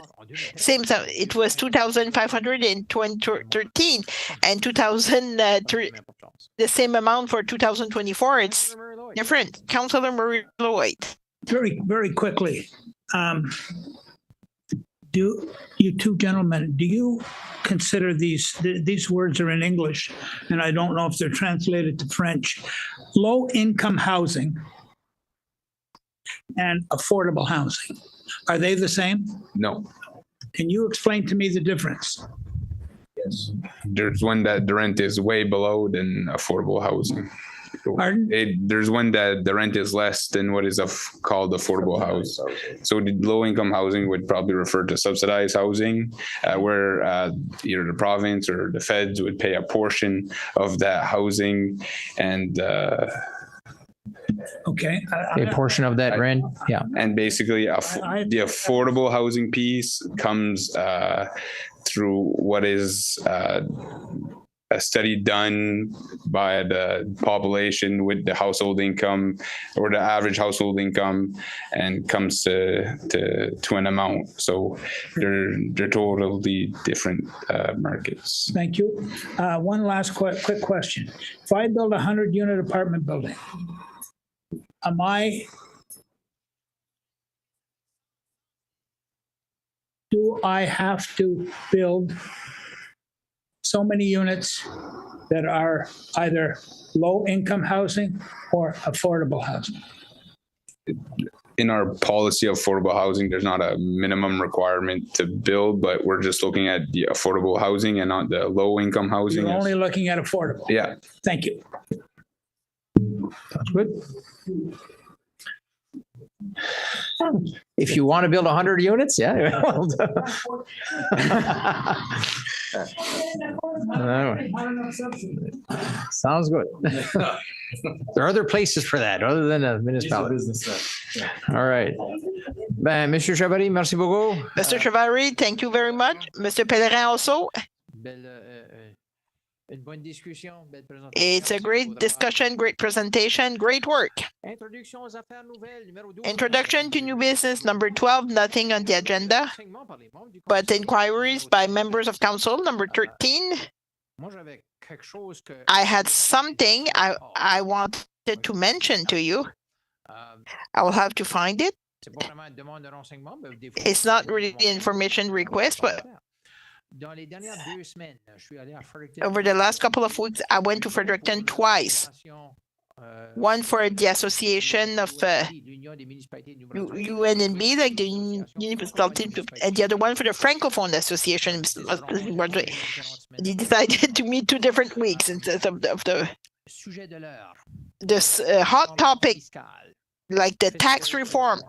same. It was $2,500 in 2013 and 2000 the same amount for 2024. It's different. Councillor Marie Lloyd. Very, very quickly. Do you two gentlemen, do you consider these words are in English, and I don't know if they're translated to French, low-income housing and affordable housing. Are they the same? No. Can you explain to me the difference? Yes. There's one that the rent is way below than affordable housing. Pardon? There's one that the rent is less than what is called affordable house. So the low income housing would probably refer to subsidized housing, where either the province or the feds would pay a portion of that housing, and okay, a portion of that rent. Yeah, and basically the affordable housing piece comes through what is a study done by the population with the household income or the average household income, and comes to an amount. So they're totally different markets. Thank you. One last quick question. If I build a 100-unit apartment building, do I have to build so many units that are either low-income housing or affordable housing? In our policy of affordable housing, there's not a minimum requirement to build, but we're just looking at the affordable housing and not the low-income housing. You're only looking at affordable? Yeah. Thank you. Sounds good. If you want to build 100 units, yeah. Sounds good. There are other places for that other than a municipality. All right. Monsieur Chabary, merci beaucoup. Mr. Chabary, thank you very much. Mr. Pellerin also. It's a great discussion, great presentation, great work. Introduction to new business number 12, nothing on the agenda, but inquiries by members of council. Number 13, I had something I wanted to mention to you. I will have to find it. It's not really the information request, but over the last couple of weeks, I went to Fredericton twice. One for the association of UNNB, like the municipality, and the other one for the Francophone Association. They decided to meet 2 different weeks instead of this hot topic, like the tax reform,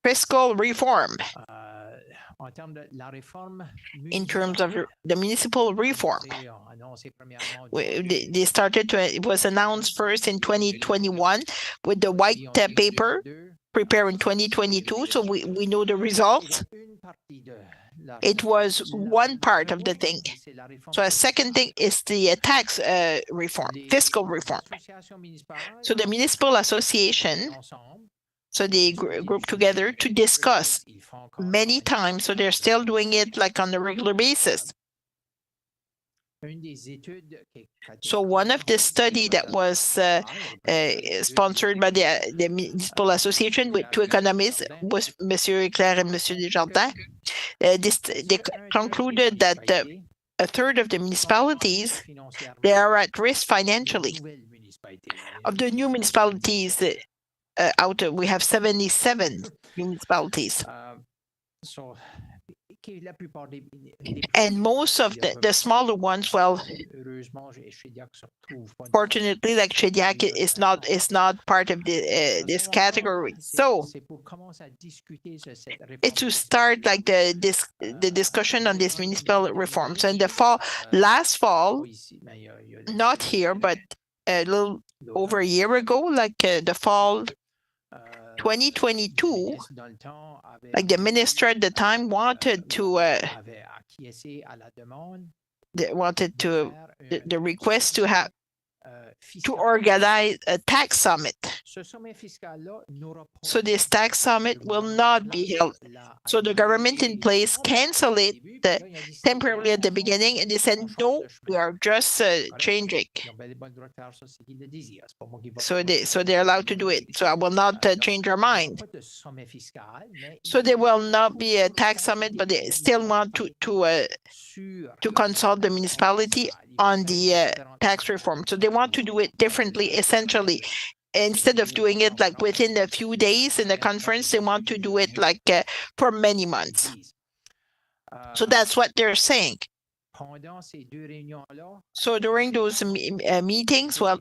fiscal reform. In terms of the municipal reform, they started to, it was announced first in 2021 with the white paper prepared in 2022. So we know the results. It was one part of the thing. So a second thing is the tax reform, fiscal reform. So the municipal association, so they group together to discuss many times. So they're still doing it like on a regular basis. So one of the study that was sponsored by the municipal association with 2 economists was Monsieur Eclair and Monsieur Desjardins. They concluded that a third of the municipalities, they are at risk financially. Of the new municipalities, we have 77 municipalities. And most of the smaller ones, well, fortunately, like Shediac is not part of this category. So it's to start like the discussion on these municipal reforms. And last fall, not here, but a little over a year ago, like the fall 2022, like the minister at the time wanted the request to have to organize a tax summit. So this tax summit will not be held. So the government in place canceled it temporarily at the beginning, and they said, no, we are just changing. So they're allowed to do it. So I will not change our mind. So there will not be a tax summit, but they still want to consult the municipality on the tax reform. So they want to do it differently, essentially. instead of doing it like within a few days in the conference, they want to do it like for many months. So that's what they're saying. So during those meetings, well,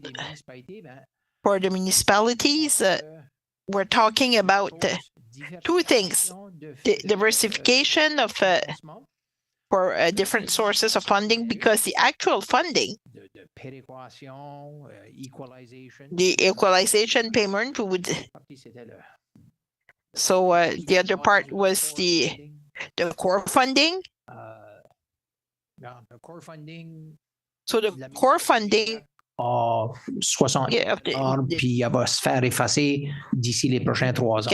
for the municipalities, we're talking about two things: the diversification of for different sources of funding, because the actual funding, the equalization payment would. So the other part was the core funding. The core funding. So the core funding. 60 puis elle va se faire effacer d'ici les prochains 3 ans.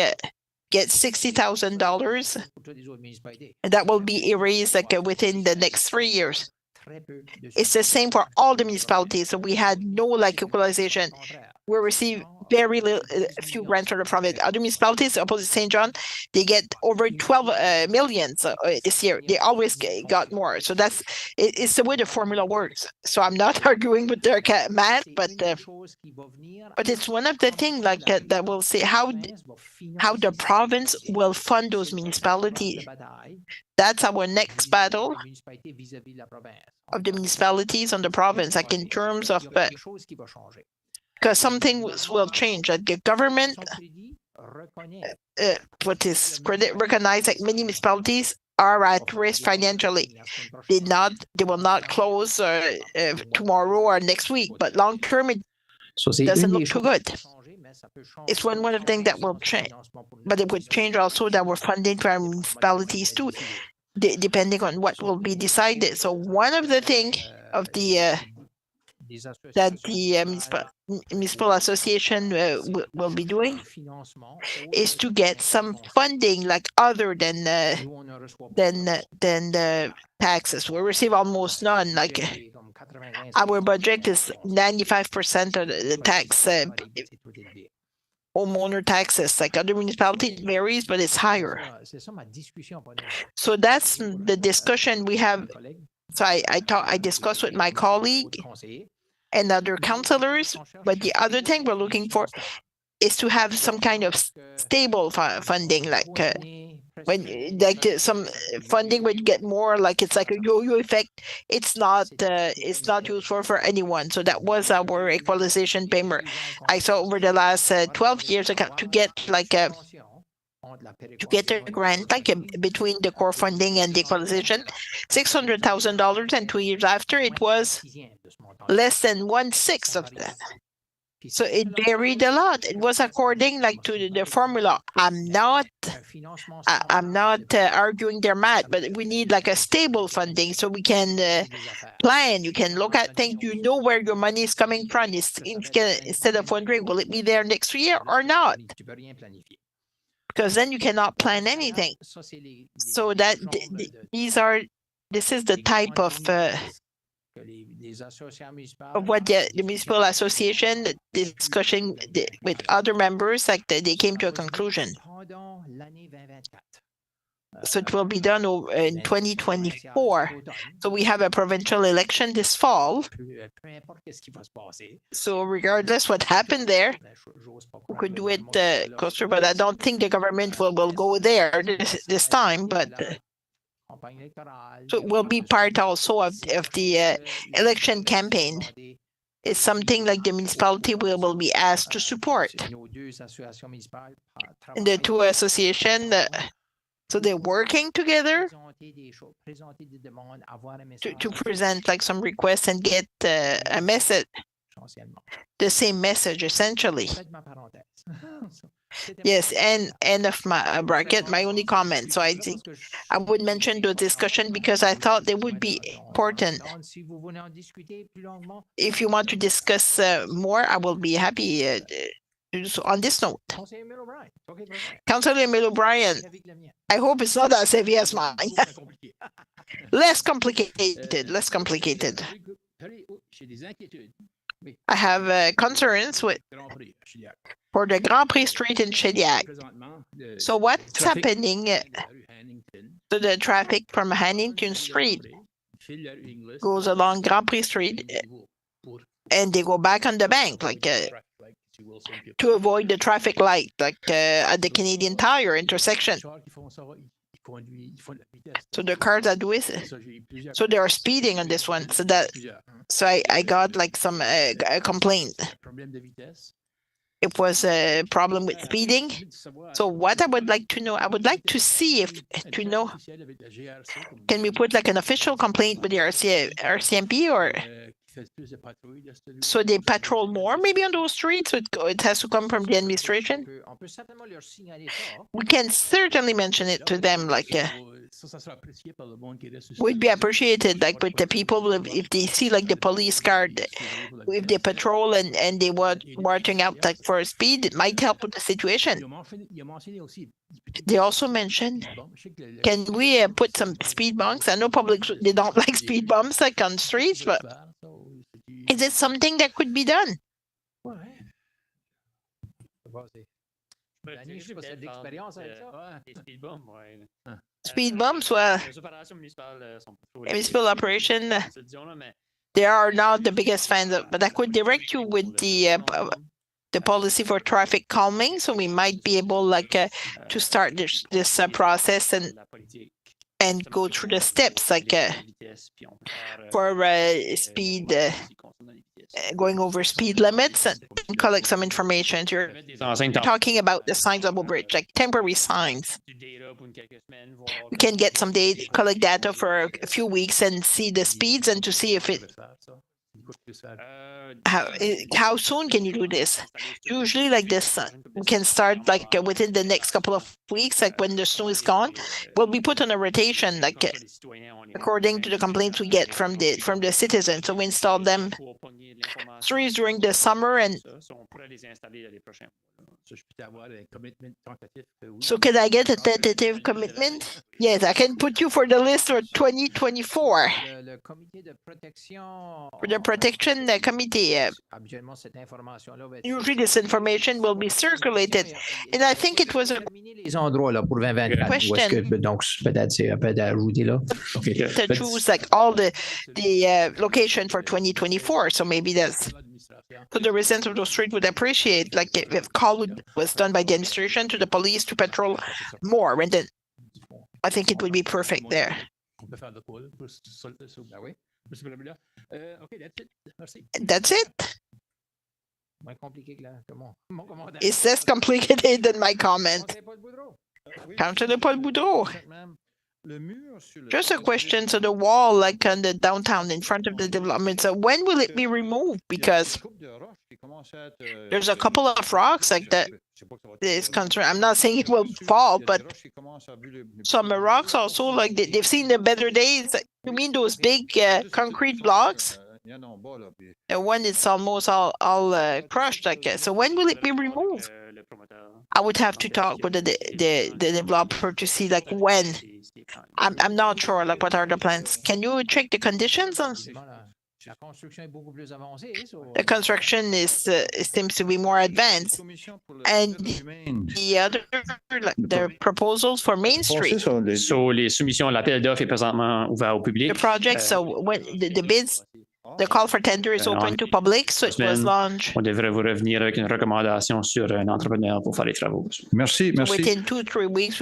Get $60,000, and that will be erased like within the next 3 years. It's the same for all the municipalities. So we had no like equalization. We received very little, few grants from it. Other municipalities, opposite St. John, they get over 12 million this year. They always got more. So it's the way the formula works. So I'm not arguing with their math, but it's one of the things like that will say how the province will fund those municipalities. That's our next battle of the municipalities on the province, like in terms of because something will change. Like the government, what is recognized, like many municipalities are at risk financially. They will not close tomorrow or next week, but long term it doesn't look too good. It's one of the things that will change, but it would change also that we're funding for our municipalities too, depending on what will be decided. So one of the things of the that the municipal association will be doing is to get some funding like other than the taxes. We receive almost none. Like our budget is 95% of the tax, homeowner taxes. Like other municipalities, it varies, but it's higher. So that's the discussion we have. So I discussed with my colleague and other councillors, but the other thing we're looking for is to have some kind of stable funding, like when some funding would get more, like it's like a yo-yo effect. It's not useful for anyone. So that was our equalization payment. I saw over the last 12 years to get like a grant like between the core funding and the equalization, $600,000, and 2 years after it was less than 1/6 of that. So it varied a lot. It was according like to the formula. I'm not arguing their math, but we need like a stable funding so we can plan. You can look at things. You know where your money is coming from. Instead of wondering, will it be there next year or not? Because then you cannot plan anything. So that this is the type of what the municipal association discussion with other members, like they came to a conclusion. So it will be done in 2024. So we have a provincial election this fall. So regardless what happened there, we could do it closer, but I don't think the government will go there this time. But so it will be part also of the election campaign. It's something like the municipality will be asked to support. And the two associations, so they're working together to present like some requests and get a message, the same message essentially. Yes, and end of my bracket, my only comment. So I think I would mention the discussion because I thought they would be important. If you want to discuss more, I will be happy on this note. Councillor Emile O'Brien, I hope it's not as heavy as mine. Less complicated. I have concerns for the Grand Prix Street in Shediac. So what's happening to the traffic from Hannington Street goes along Grand Prix Street and they go back on the bank, like to avoid the traffic light, like at the Canadian Tire intersection. So the cars are doing it. So they are speeding on this one. So I got like some a complaint. It was a problem with speeding. So what I would like to know, I would like to see can we put like an official complaint with the RCMP, or so they patrol more maybe on those streets? So it has to come from the administration. We can certainly mention it to them, like would be appreciated, like with the people, if they see like the police car, if they patrol and they were watching out like for speed, it might help with the situation. They also mentioned, can we put some speed bumps? I know public, they don't like speed bumps like on streets, but is it something that could be done? Speed bumps, well, municipal operation, they are not the biggest fans of, but I could direct you with the policy for traffic calming, so we might be able like to start this process and go through the steps, like for speed, going over speed limits, and collect some information. You're talking about the signs of a bridge, like temporary signs. We can get some data, collect data for a few weeks and see the speeds, and to see if it, how soon can you do this? Usually like this, we can start like within the next couple of weeks, like when the snow is gone. Will be put on a rotation, like according to the complaints we get from the citizens. So we install them trees during the summer, and so can I get a tentative commitment? Yes, I can put you for the list for 2024. For the protection committee, usually this information will be circulated, and I think it was a question to choose like all the location for 2024. So maybe that's. So the residents of the street would appreciate, like if call was done by the administration to the police to patrol more, and then I think it would be perfect there. That's it. It's less complicated than my comment. Councillor Paul Boudreau. Just a question. So the wall, like on the downtown in front of the development, so when will it be removed? Because there's a couple of rocks like that is concerned. I'm not saying it will fall, but some rocks also, like they've seen the better days. You mean those big concrete blocks? And when it's almost all crushed, like so when will it be removed? I would have to talk with the developer to see like when. I'm not sure like what are the plans. Can you check the conditions on? The construction seems to be more advanced, and the other, like the proposals for Main Street. So les soumissions, l'appel d'offres est présentement ouvert au public. The project, so when the bids, the call for tender is open to public, so it was launched. On devrait vous revenir avec une recommandation sur un entrepreneur pour faire les travaux. Merci. Within 2-3 weeks,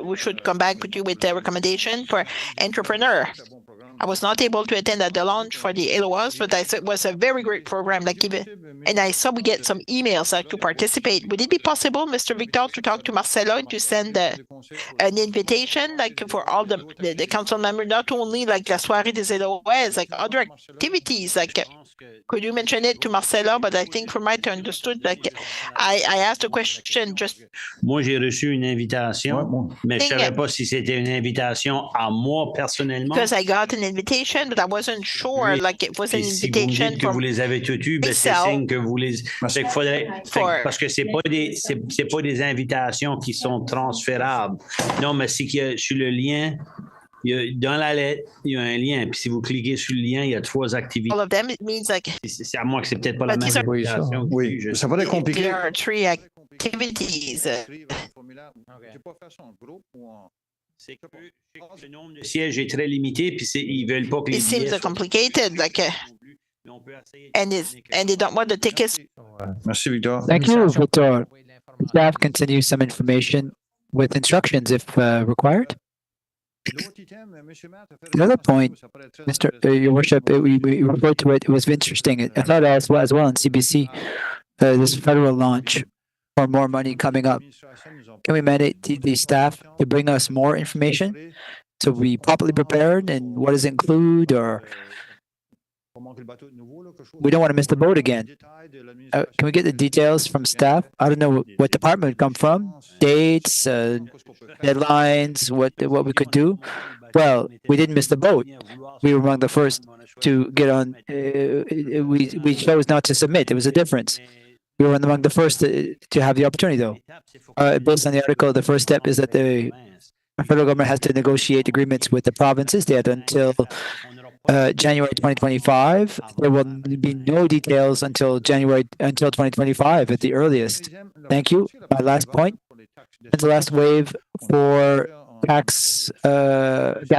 we should come back with you with a recommendation for entrepreneur. I was not able to attend at the launch for the LOS, but I said it was a very great program. Like even, and I saw we get some emails like to participate. Would it be possible, Mr. Victor, to talk to Marcelo and to send an invitation, like for all the council members, not only like la soirée des LOS, like other activities? Like, could you mention it to Marcelo? But I think from what I understood, like I asked a question just. Moi, j'ai reçu une invitation, mais je savais pas si c'était une invitation à moi personnellement. Because I got an invitation, but I wasn't sure, like it was an invitation que vous les avez toutes eues, ben c'est signe que vous les. Fait qu'il faudrait, parce que c'est pas des invitations qui sont transférables. Non, mais c'est que sur le lien. Dans la lettre, il y a un lien. Puis si vous cliquez sur le lien, il y a 3 activités. All of them, it means like. C'est à moi que c'est peut-être pas la même invitation. Oui, ça va être compliqué. There are 3 activities. C'est que le nombre de sièges est très limité, puis ils veulent pas que les It seems complicated, like and they don't want the tickets. Merci, Victor. Thank you, Victor. Staff can send you some information with instructions if required. The other point, Mr. Your Worship, we referred to it. It was interesting. I thought as well in CBC, this federal launch for more money coming up. Can we mandate the staff to bring us more information to be properly prepared and what does it include, or we don't want to miss the boat again? Can we get the details from staff? I don't know what department it would come from, dates, deadlines, what we could do. Well, we didn't miss the boat. We were among the first to get on. We chose not to submit. There was a difference. We were among the first to have the opportunity, though. Based on the article, the first step is that the federal government has to negotiate agreements with the provinces. They have until January 2025. There will be no details until 2025 at the earliest. Thank you. My last point. When's the last wave for gas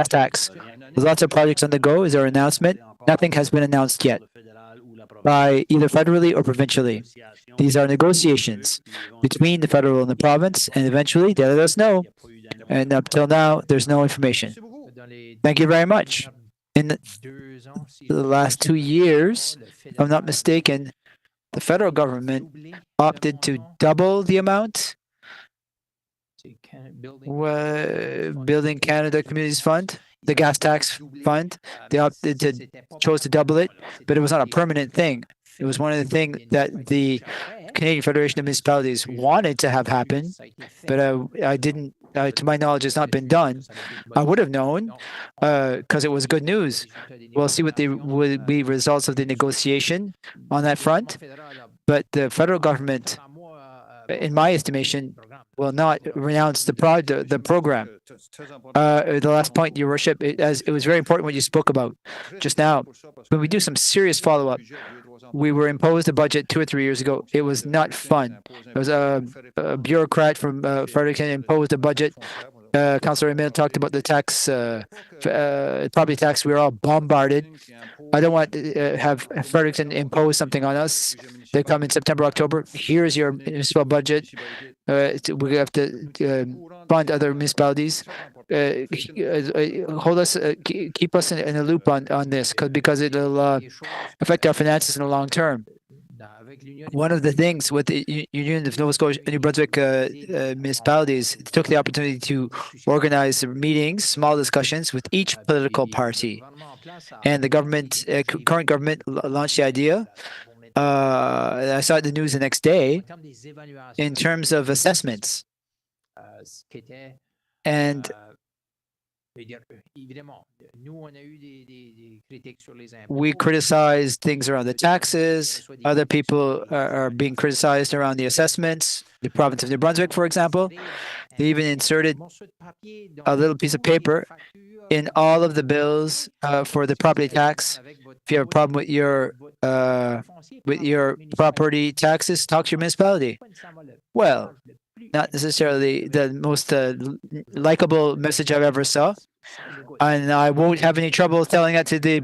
tax? There's lots of projects on the go. Is there an announcement? Nothing has been announced yet by either federally or provincially. These are negotiations between the federal and the province, and eventually they let us know. And up till now, there's no information. Thank you very much. In the last 2 years, if I'm not mistaken, the federal government opted to double the amount. Building Canada Communities Fund, the gas tax fund, they chose to double it, but it was not a permanent thing. It was one of the things that the Canadian Federation of Municipalities wanted to have happen, but I didn't. To my knowledge, it's not been done. I would have known because it was good news. We'll see what would be results of the negotiation on that front. But the federal government, in my estimation, will not renounce the program. The last point, Your Worship, it was very important what you spoke about just now. When we do some serious follow-up, we were imposed a budget 2 or 3 years ago. It was not fun. It was a bureaucrat from Fredericton imposed a budget. Councillor Emile talked about the tax, property tax. We were all bombarded. I don't want to have Fredericton impose something on us. They come in September, October. Here's your municipal budget. We have to fund other municipalities. Hold us, keep us in a loop on this, because it'll affect our finances in the long term. One of the things with the Union of Nova Scotia and New Brunswick municipalities took the opportunity to organize meetings, small discussions with each political party. And the government, current government, launched the idea. I saw it in the news the next day in terms of assessments. And we criticize things around the taxes. Other people are being criticized around the assessments. The province of New Brunswick, for example, they even inserted a little piece of paper in all of the bills for the property tax. If you have a problem with your property taxes, talk to your municipality. Well, not necessarily the most likable message I've ever saw. And I won't have any trouble telling that to the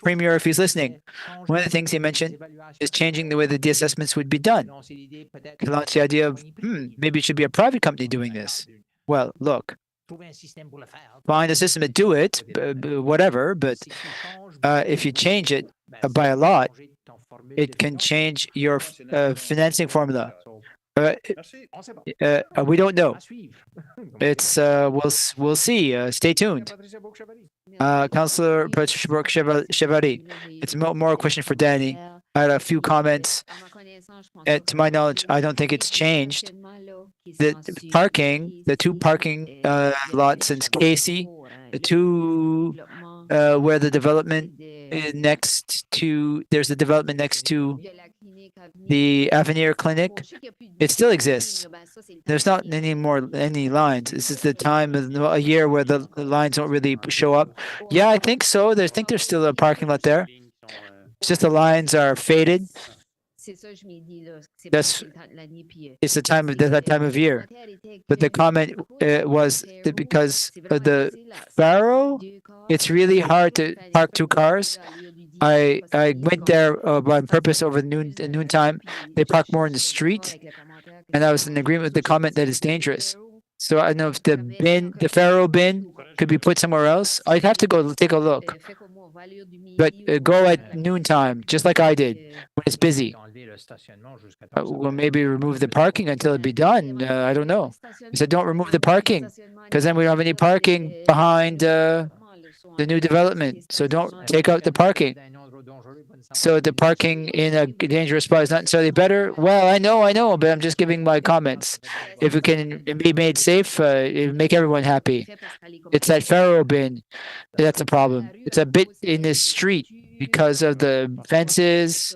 Premier if he's listening. One of the things he mentioned is changing the way that the assessments would be done. He launched the idea of, maybe it should be a private company doing this. Well, look, find a system to do it, whatever, but if you change it by a lot, it can change your financing formula. We don't know. It's we'll see. Stay tuned. Councillor Chevalier, it's more a question for Danny. I had a few comments. To my knowledge, I don't think it's changed. The parking, the two parking lots in Casey, the two where the development there's a development next to the Avenir Clinic. It still exists. There's not any lines. This is the time of a year where the lines don't really show up. Yeah, I think so. I think there's still a parking lot there. It's just the lines are faded. It's the time of that time of year. But the comment was that because of the Faro, it's really hard to park two cars. I went there by purpose over noontime. They park more in the street, and I was in agreement with the comment that it's dangerous. So I don't know if the Faro bin could be put somewhere else. I'd have to go take a look. But go at noontime, just like I did, when it's busy. Well, maybe remove the parking until it be done. I don't know. I said, don't remove the parking, because then we don't have any parking behind the new development. So don't take out the parking. So the parking in a dangerous spot is not necessarily better. Well, I know, but I'm just giving my comments. If it can be made safe, it would make everyone happy. It's that Faro bin that's a problem. It's a bit in the street because of the fences.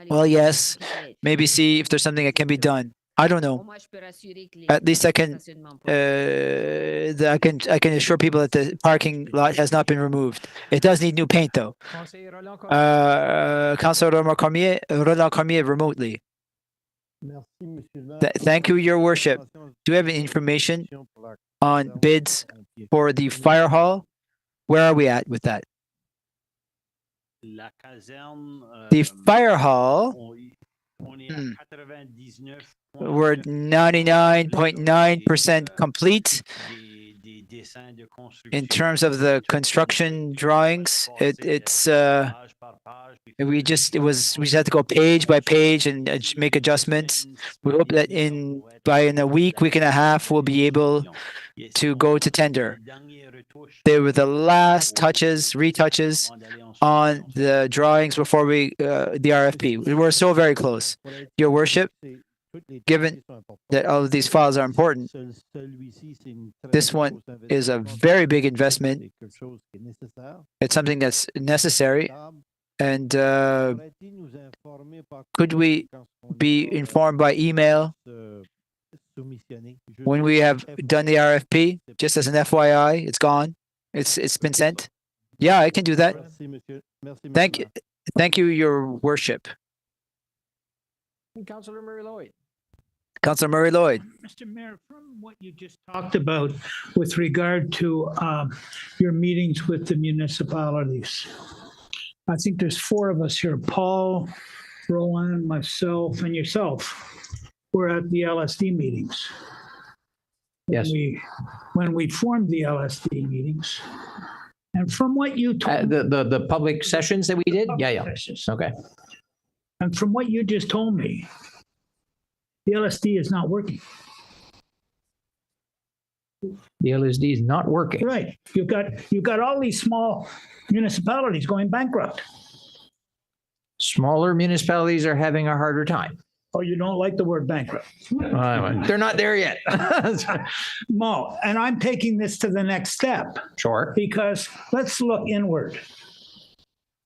Well, yes, maybe see if there's something that can be done. I don't know. At least I can assure people that the parking lot has not been removed. It does need new paint, though. Councilor Roland Cormier remotely. Thank you, Your Worship. Do you have any information on bids for the fire hall? Where are we at with that? The fire hall, we're 99.9% complete in terms of the construction drawings. We just had to go page by page and make adjustments. We hope that in a week and a half, we'll be able to go to tender. They were the last retouches on the drawings before the RFP. We were so very close. Your Worship, given that all of these files are important, this one is a very big investment. It's something that's necessary. And could we be informed by email when we have done the RFP? Just as an FYI, it's gone. It's been sent. Yeah, I can do that. Thank you, Your Worship. Councilor Murray Lloyd. Councilor Murray Lloyd. Mr. Mayor, from what you just talked about with regard to your meetings with the municipalities, I think there's four of us here, Paul, Roland, myself, and yourself. We're at the LSD meetings. Yes. When we formed the LSD meetings, and from what you told the public sessions that we did? Yeah. Okay. And from what you just told me, the LSD is not working. The LSD is not working. Right. You've got all these small municipalities going bankrupt. Smaller municipalities are having a harder time. Oh, you don't like the word bankrupt? They're not there yet. No, and I'm taking this to the next step. Sure. Because let's look inward.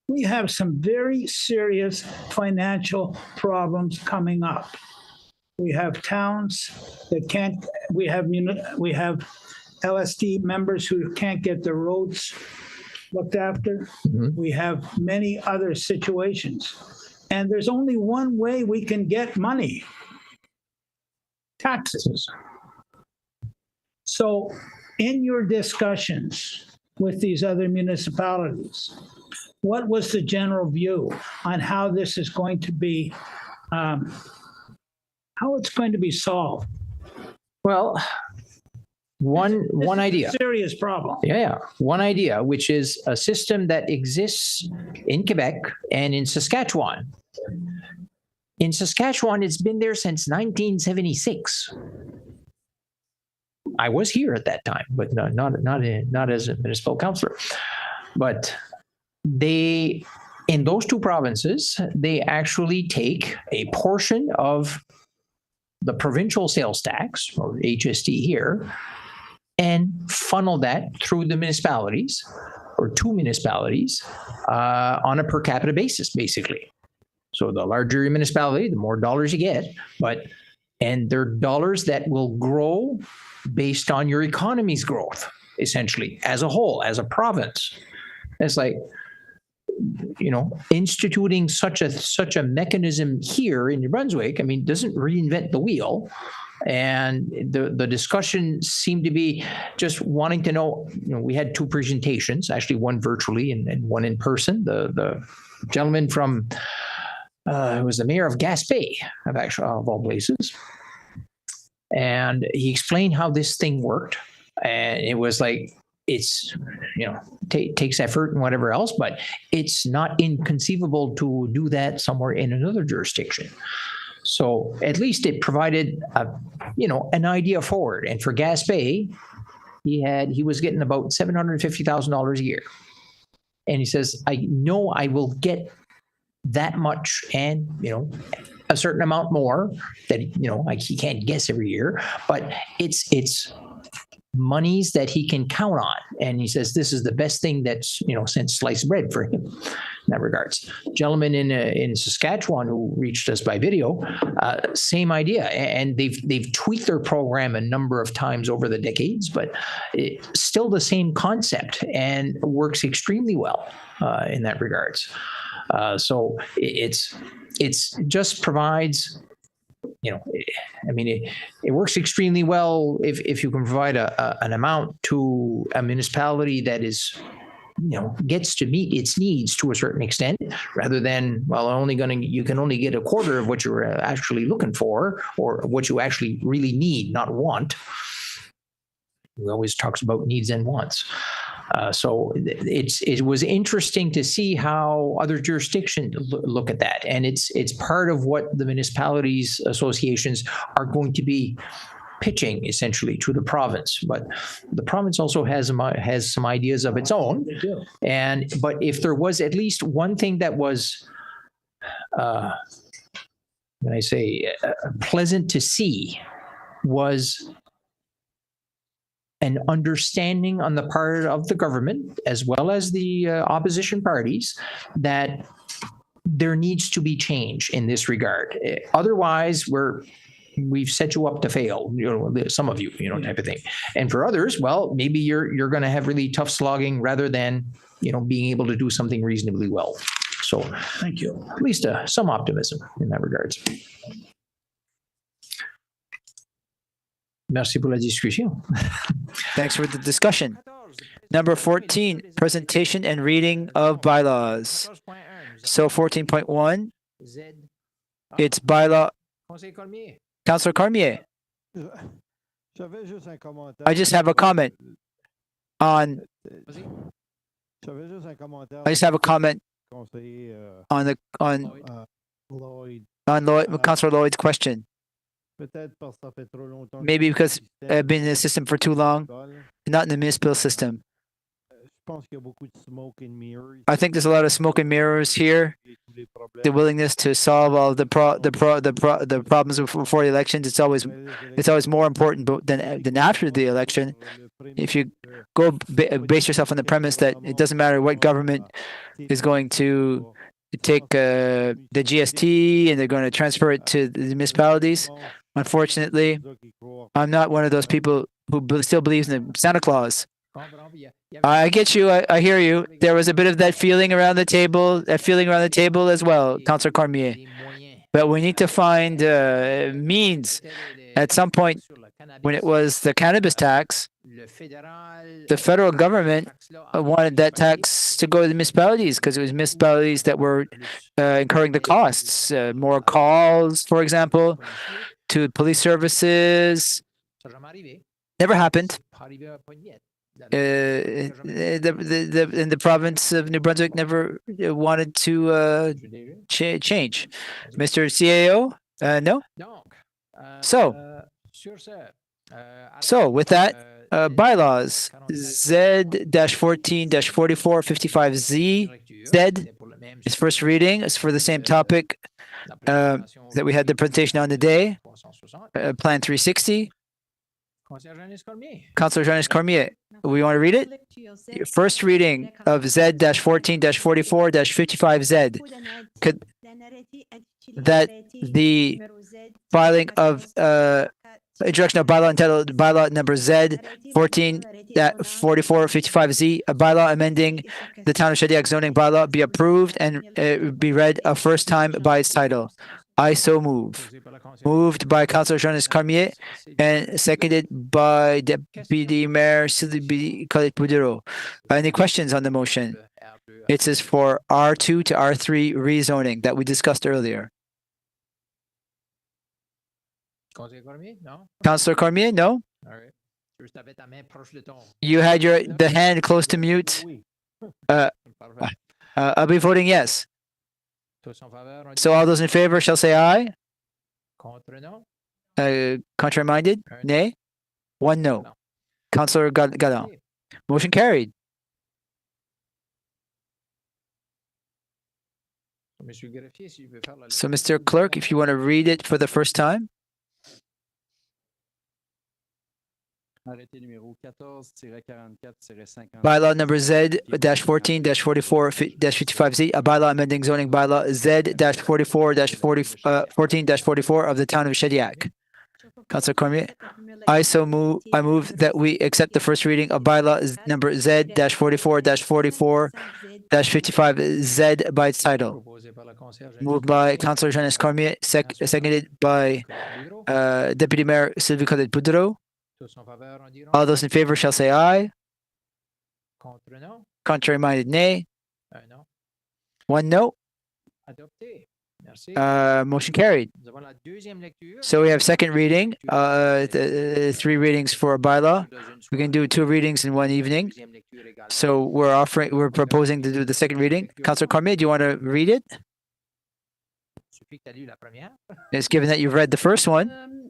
We have some very serious financial problems coming up. We have towns that can't, we have LSD members who can't get their roads looked after. Mm-hmm. We have many other situations. And there's only one way we can get money: taxes. So in your discussions with these other municipalities, what was the general view on how this is going to be, how it's going to be solved? Well, one idea. Serious problem. Yeah. One idea, which is a system that exists in Quebec and in Saskatchewan. In Saskatchewan, it's been there since 1976. I was here at that time, but not as a municipal councillor. But in those two provinces, they actually take a portion of the provincial sales tax, or HST here, and funnel that through the municipalities or two municipalities on a per capita basis, basically. So the larger your municipality, the more dollars you get, and they're dollars that will grow based on your economy's growth, essentially, as a whole, as a province. It's like, instituting such a mechanism here in New Brunswick, doesn't reinvent the wheel. And the discussion seemed to be just wanting to know, we had two presentations, actually one virtually and one in person. The gentleman from, it was the mayor of Gaspé, of all places. And he explained how this thing worked. And it was like, it's, takes effort and whatever else, but it's not inconceivable to do that somewhere in another jurisdiction. So at least it provided, an idea forward. And for Gaspé, he was getting about $750,000 a year. And he says, I know I will get that much and, a certain amount more that, he can't guess every year, but it's monies that he can count on. And he says, this is the best thing that's, since sliced bread for him in that regards. Gentleman in Saskatchewan who reached us by video, same idea. And they've tweaked their program a number of times over the decades, but still the same concept and works extremely well in that regards. So it's just provides, it works extremely well if you can provide an amount to a municipality that is, gets to meet its needs to a certain extent, rather than, you can only get a quarter of what you're actually looking for or what you actually really need, not want. We always talks about needs and wants. So it was interesting to see how other jurisdictions look at that, and it's part of what the municipalities associations are going to be pitching essentially to the province. But the province also has some ideas of its own. They do. But if there was at least one thing that was, when I say pleasant to see, was an understanding on the part of the government as well as the opposition parties that there needs to be change in this regard. Otherwise, we've set you up to fail, some of you, type of thing. And for others, well, maybe you're going to have really tough slogging rather than, being able to do something reasonably well. So Thank you. at least some optimism in that regards. Merci pour la discussion. Thanks for the discussion. Number 14, presentation and reading of bylaws. So 14.1, it's bylaw. Councillor Cormier. I just have a comment on. I just have a comment on Lloyd, Councillor Lloyd's question. Maybe because I've been in the system for too long, not in the municipal system. I think there's a lot of smoke and mirrors here. The willingness to solve all the problems before the elections. It's always more important than after the election. If you go base yourself on the premise that it doesn't matter what government is going to take the GST and they're going to transfer it to the municipalities. Unfortunately, I'm not one of those people who still believes in Santa Claus. I get you. I hear you. There was a bit of that feeling around the table, as well, Councillor Cormier. But we need to find means. At some point, when it was the cannabis tax, the federal government wanted that tax to go to the municipalities because it was municipalities that were incurring the costs. More calls, for example, to police services. Never happened. In the province of New Brunswick never wanted to change. Mr. CAO? No? So with that, bylaws Z-14-4455Z. Z is first reading. It's for the same topic that we had the presentation on today. Plan 360. Councillor Jean Cormier, we want to read it? First reading of Z-14-44-55Z. Could that the filing of introduction of bylaw entitled bylaw number Z-14-44-55Z, a bylaw amending the town of Shediac zoning bylaw, be approved and be read a first time by its title. I so move. Moved by Councillor Jonas Carmier and seconded by Deputy Mayor Sylvie Colette-Boudreau. Any questions on the motion? It says for R2 to R3 rezoning that we discussed earlier. Councillor Cormier, no? All right. You had the hand close to mute. I'll be voting yes. So all those in favor shall say aye. Contrary minded? Nay? One no. Councillor Galland. Motion carried. So, Mr. Clerk, if you want to read it for the first time. Bylaw number Z-14-44-55Z, a bylaw amending zoning bylaw Z-44-14-44 of the town of Shediac. Councillor Cormier, I move that we accept the first reading of bylaw number Z-44-44-55Z by its title. Moved by Councillor Jonas Cormier, seconded by Deputy Mayor Sylvie Colette-Boudreau. All those in favor shall say aye. Contrary minded, nay. One no. Motion carried. So we have second reading, three readings for a bylaw. We can do two readings in one evening. So we're proposing to do the second reading. Councillor Cormier, do you want to read it? It's given that you've read the first one.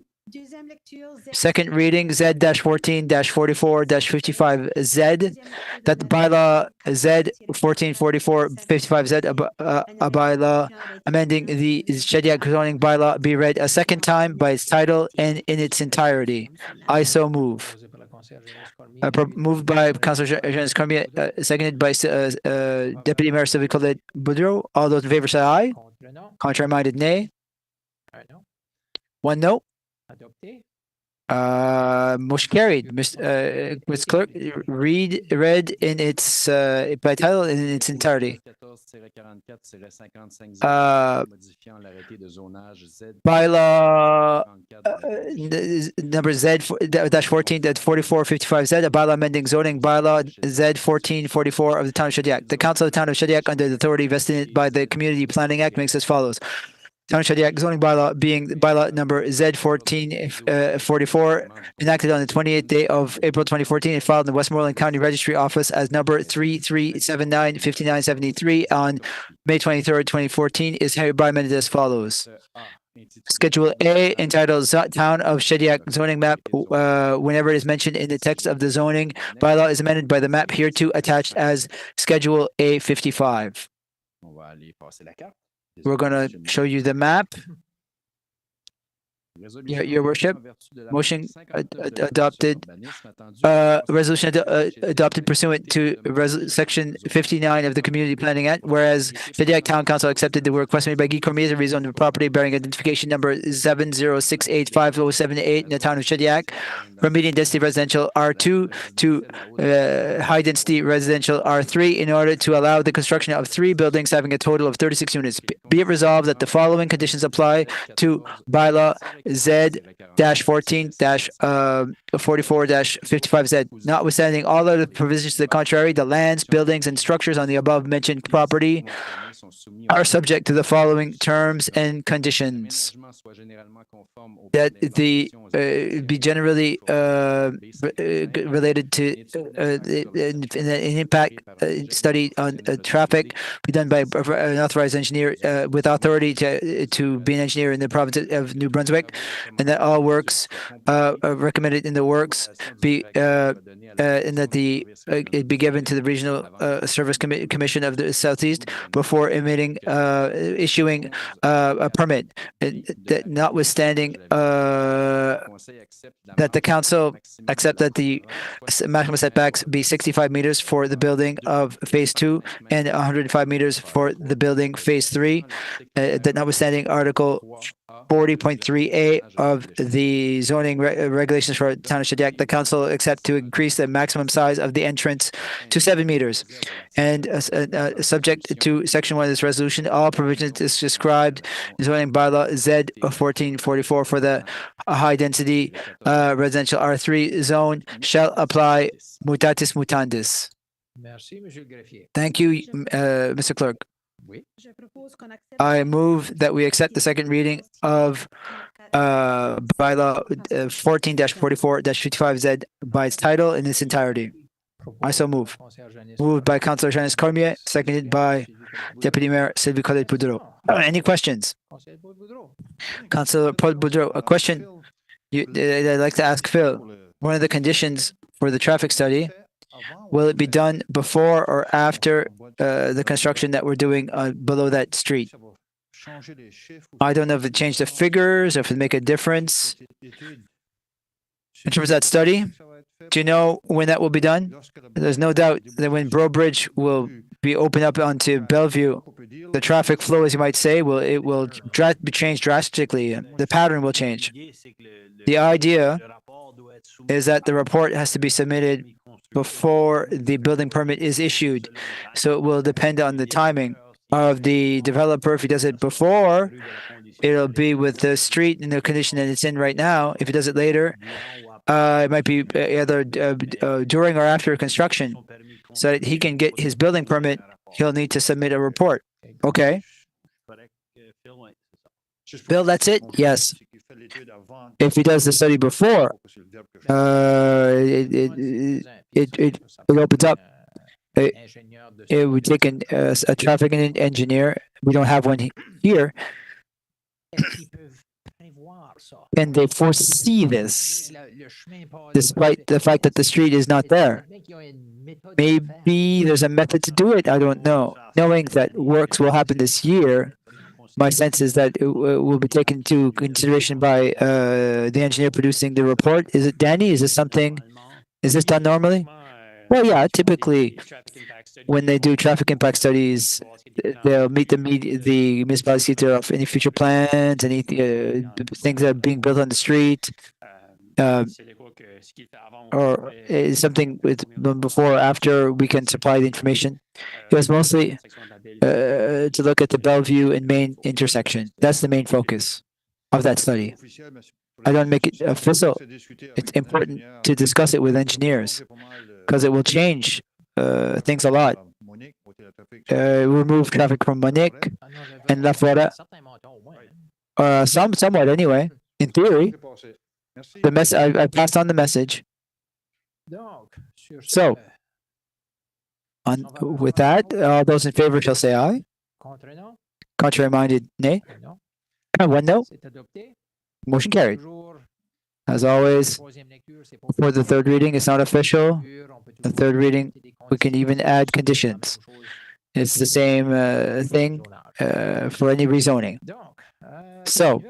Second reading Z-14-44-55Z, that the bylaw Z-1444-55Z, a bylaw amending the Shediac zoning bylaw, be read a second time by its title and in its entirety. I so move. Moved by Councillor Jonas Cormier, seconded by Deputy Mayor Sylvie Colette-Boudreau. All those in favor say aye. Contrary minded, nay. One no. Motion carried. Ms. Clerk, read in its by title and in its entirety. Bylaw number Z-14-44-55Z, a bylaw amending zoning bylaw Z-14-44 of the town of Shediac. The Council of the town of Shediac, under the authority vested by the Community Planning Act, makes as follows. Town of Shediac zoning bylaw being bylaw number Z-14-44, enacted on the 28th day of April 2014 and filed in the Westmoreland County Registry Office as number 3379-5973 on May 23rd, 2014, is hereby amended as follows. Schedule A, entitled Town of Shediac Zoning Map, whenever it is mentioned in the text of the zoning bylaw, is amended by the map hereto attached as Schedule A55. We're going to show you the map. Your worship, motion adopted, resolution adopted pursuant to section 59 of the Community Planning Act, whereas Shediac Town Council accepted the request made by Guy Cormier to rezone the property bearing identification number 7068578 in the town of Shediac from medium density residential R2 to high density residential R3 in order to allow the construction of 3 buildings having a total of 36 units. Be it resolved that the following conditions apply to bylaw Z-14-44-55Z. Notwithstanding all other provisions to the contrary, the lands, buildings, and structures on the above mentioned property are subject to the following terms and conditions. That the be generally related to an impact study on traffic be done by an authorized engineer with authority to be an engineer in the province of New Brunswick, and that all works recommended in the works be and that it be given to the Regional Service Commission of the Southeast before issuing a permit. That notwithstanding that the council accept that the maximum setbacks be 65 meters for the building of phase 2 and 105 meters for the building phase 3. That notwithstanding Article 40.3A of the zoning regulations for Town of Shediac, the council accept to increase the maximum size of the entrance to 7 meters. And subject to section 1 of this resolution, all provisions is described in zoning bylaw Z 1444 for the high-density residential R3 zone shall apply mutatis mutandis. Thank you, Mr. Clerk. I move that we accept the second reading of bylaw 14-44-55Z by its title in its entirety. I so move. Moved by Councillor Janice Cormier, seconded by Deputy Mayor Sylvie Colette-Boudreau. Any questions? Councillor Paul Boudreau, a question I'd like to ask Phil. One of the conditions for the traffic study, will it be done before or after the construction that we're doing below that street? I don't know if it changed the figures or if it make a difference. In terms of that study, do you know when that will be done? There's no doubt that when Bro Bridge will be opened up onto Bellevue, the traffic flow, as you might say, will be changed drastically. The pattern will change. The idea is that the report has to be submitted before the building permit is issued. So it will depend on the timing of the developer. If he does it before, it'll be with the street in the condition that it's in right now. If he does it later, it might be either during or after construction. So that he can get his building permit, he'll need to submit a report. Okay. Bill, that's it? Yes. If he does the study before, it opens up. It would take a traffic engineer. We don't have one here. And they foresee this, despite the fact that the street is not there. Maybe there's a method to do it. I don't know. Knowing that works will happen this year, my sense is that it will be taken into consideration by the engineer producing the report. Is it Danny? Is this done normally? Well, yeah, typically when they do traffic impact studies, they'll meet the municipality of any future plans, any things that are being built on the street, or something before or after we can supply the information. It was mostly to look at the Bellevue and Main intersection. That's the main focus of that study. I don't make it official. It's important to discuss it with engineers because it will change things a lot. Remove traffic from Monique and La Flora. Somewhat anyway, in theory. I passed on the message. So, with that, all those in favor shall say aye. Contrary minded, nay. One no. Motion carried. As always, for the third reading, it's not official. The third reading, we can even add conditions. It's the same thing for any rezoning. So,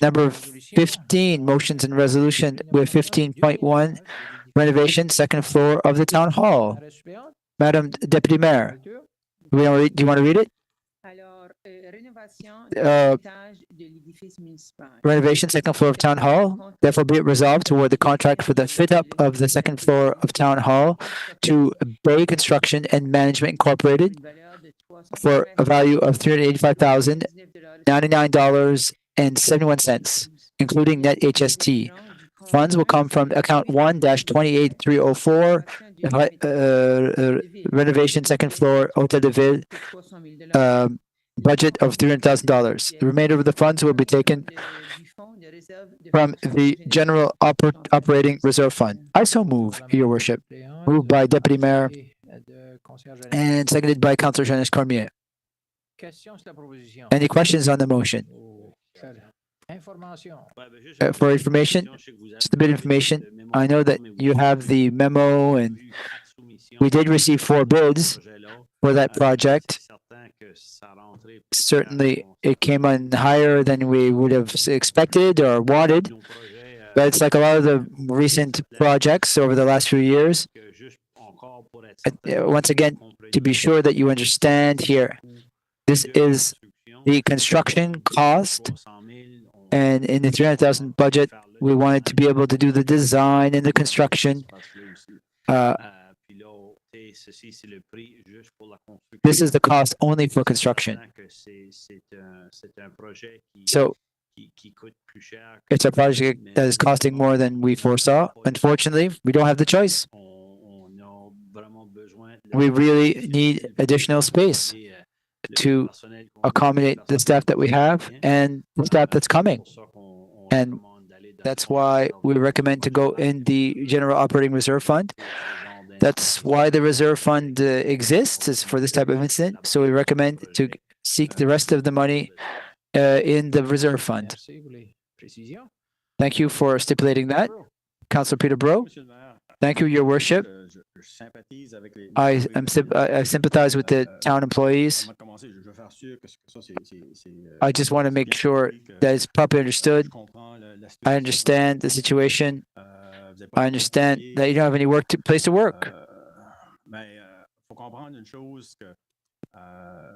number 15, motions and resolution with 15.1, renovation, second floor of the town hall. Madam Deputy Mayor, do you want to read it? Renovation, second floor of town hall. Therefore, be it resolved toward the contract for the fit up of the second floor of town hall to Bay Construction and Management Incorporated for a value of $385,099.71, including net HST. Funds will come from account 1-28304, renovation second floor, Hotel de Ville, budget of $300,000. The remainder of the funds will be taken from the General Operating Reserve Fund. I so move, Your Worship. Moved by Deputy Mayor and seconded by Councillor Janice Cormier. Any questions on the motion? For information, just a bit of information. I know that you have the memo, and we did receive 4 bids for that project. Certainly, it came in higher than we would have expected or wanted. But it's like a lot of the recent projects over the last few years. Once again, to be sure that you understand here, this is the construction cost And in the 300,000 budget, we wanted to be able to do the design and the construction. This is the cost only for construction. So it's a project that is costing more than we foresaw. Unfortunately, we don't have the choice. We really need additional space to accommodate the staff that we have and the staff that's coming. And that's why we recommend to go in the General Operating Reserve Fund. That's why the reserve fund exists, is for this type of incident. So we recommend to seek the rest of the money in the reserve fund. Thank you for stipulating that. Councillor Peter Bro. Thank you, Your Worship. I sympathize with the town employees. I just want to make sure that it's properly understood. I understand the situation. I understand that you don't have any place to work.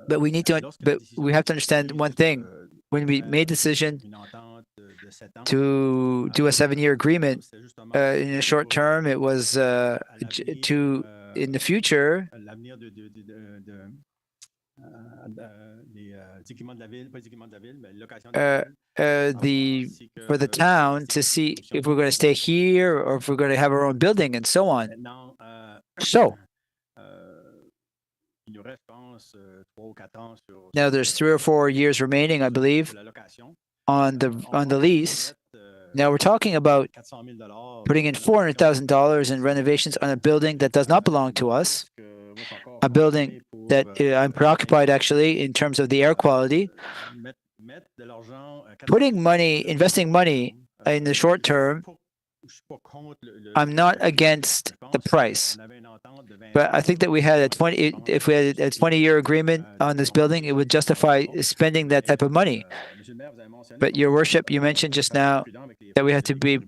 But we have to understand one thing. When we made the decision to do a 7-year agreement in the short term, it was to in the future. For the town to see if we're going to stay here or if we're going to have our own building and so on. So now there's 3 or 4 years remaining, I believe, on the lease. Now we're talking about putting in $400,000 in renovations on a building that does not belong to us, a building that I'm preoccupied actually in terms of the air quality. Investing money in the short term, I'm not against the price, but I think that if we had a 20-year agreement on this building, it would justify spending that type of money. But Your Worship, you mentioned just now that we have to be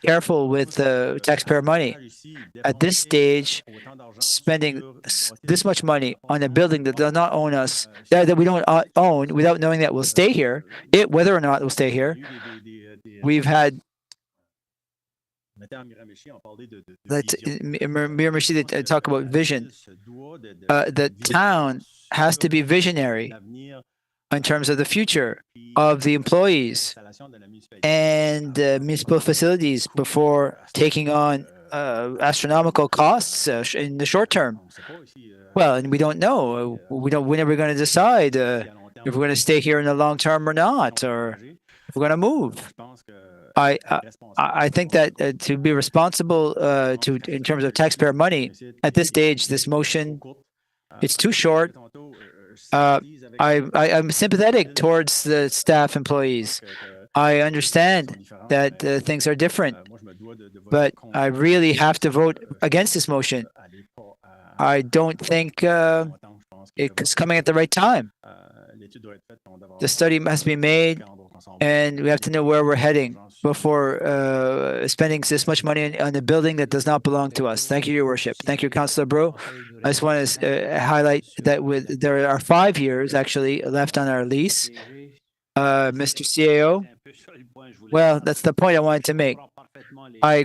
careful with taxpayer money. At this stage, spending this much money on a building that does not own us, that we don't own, without knowing that we'll stay here, whether or not we'll stay here, we've had. Miramichi, they talk about vision. The town has to be visionary in terms of the future of the employees and municipal facilities before taking on astronomical costs in the short term. Well, and we don't know. When are we going to decide if we're going to stay here in the long term or not, or if we're going to move? I think that to be responsible in terms of taxpayer money at this stage, this motion, it's too short. I'm sympathetic towards the staff employees. I understand that things are different, but I really have to vote against this motion. I don't think it's coming at the right time. The study must be made, and we have to know where we're heading before spending this much money on a building that does not belong to us. Thank you, Your Worship. Thank you, Councillor Bro. I just want to highlight that there are 5 years actually left on our lease. Mr. CAO, well, that's the point I wanted to make. I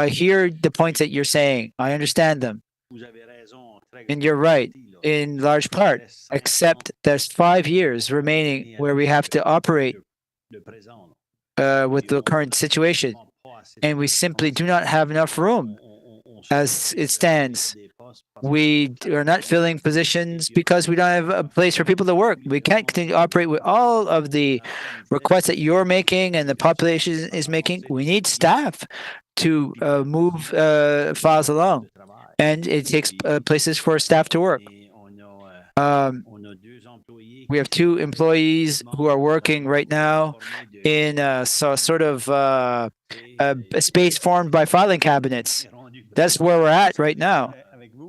hear the points that you're saying. I understand them. And you're right, in large part, except there's 5 years remaining where we have to operate with the current situation. And we simply do not have enough room as it stands. We are not filling positions because we don't have a place for people to work. We can't continue to operate with all of the requests that you're making and the population is making. We need staff to move files along. And it takes places for staff to work. We have 2 employees who are working right now in a sort of a space formed by filing cabinets. That's where we're at right now.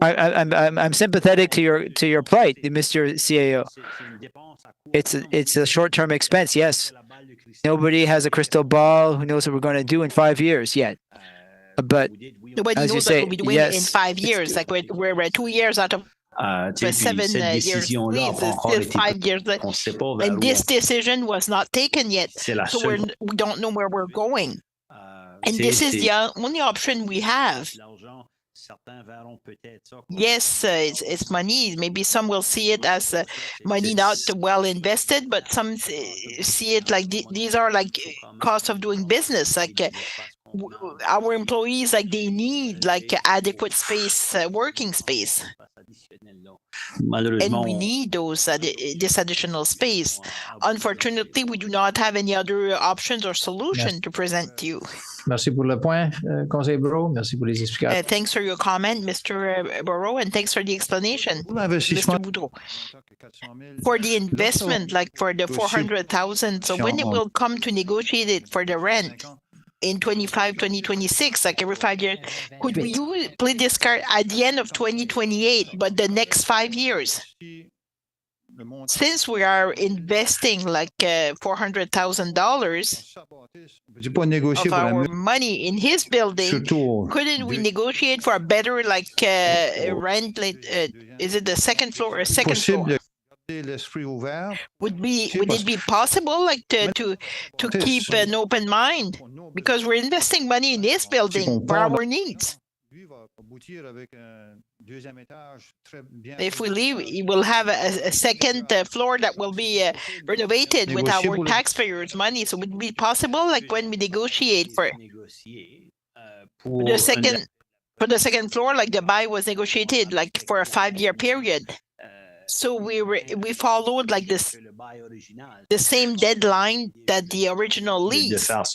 I'm sympathetic to your plight, Mr. CAO. It's a short-term expense, yes. Nobody has a crystal ball who knows what we're going to do in 5 years yet. But nobody as knows you say, what we'll be doing in 5 years. Like we're 2 years out of For 7 years, please, it's still 5 years. And this decision was not taken yet. So we don't know where we're going. And this is the only option we have. Yes, it's money. Maybe some will see it as money not well invested, but some see it like these are like costs of doing business. Like our employees, like they need like adequate space, working space. And we need this additional space. Unfortunately, we do not have any other options or solution to present to you. Merci pour le point, Conseiller Bureau. Merci pour les explications. Thanks for your comment, Mr. Burrow, and thanks for the explanation, Mr. Boudreau. For the investment, like for the 400,000, so when it will come to negotiate it for the rent in 2026, like every 5 years, could we play this card at the end of 2028, but the next 5 years? Since we are investing like $400,000 of our money in his building, couldn't we negotiate for a better like rent? Is it the second floor or second floor? Would it be possible like to keep an open mind, because we're investing money in this building for our needs? If we leave, we will have a second floor that will be renovated with our taxpayers' money. So would it be possible, like when we negotiate for the second floor, like the buy was negotiated like for a 5-year period? So we followed like the same deadline that the original lease. So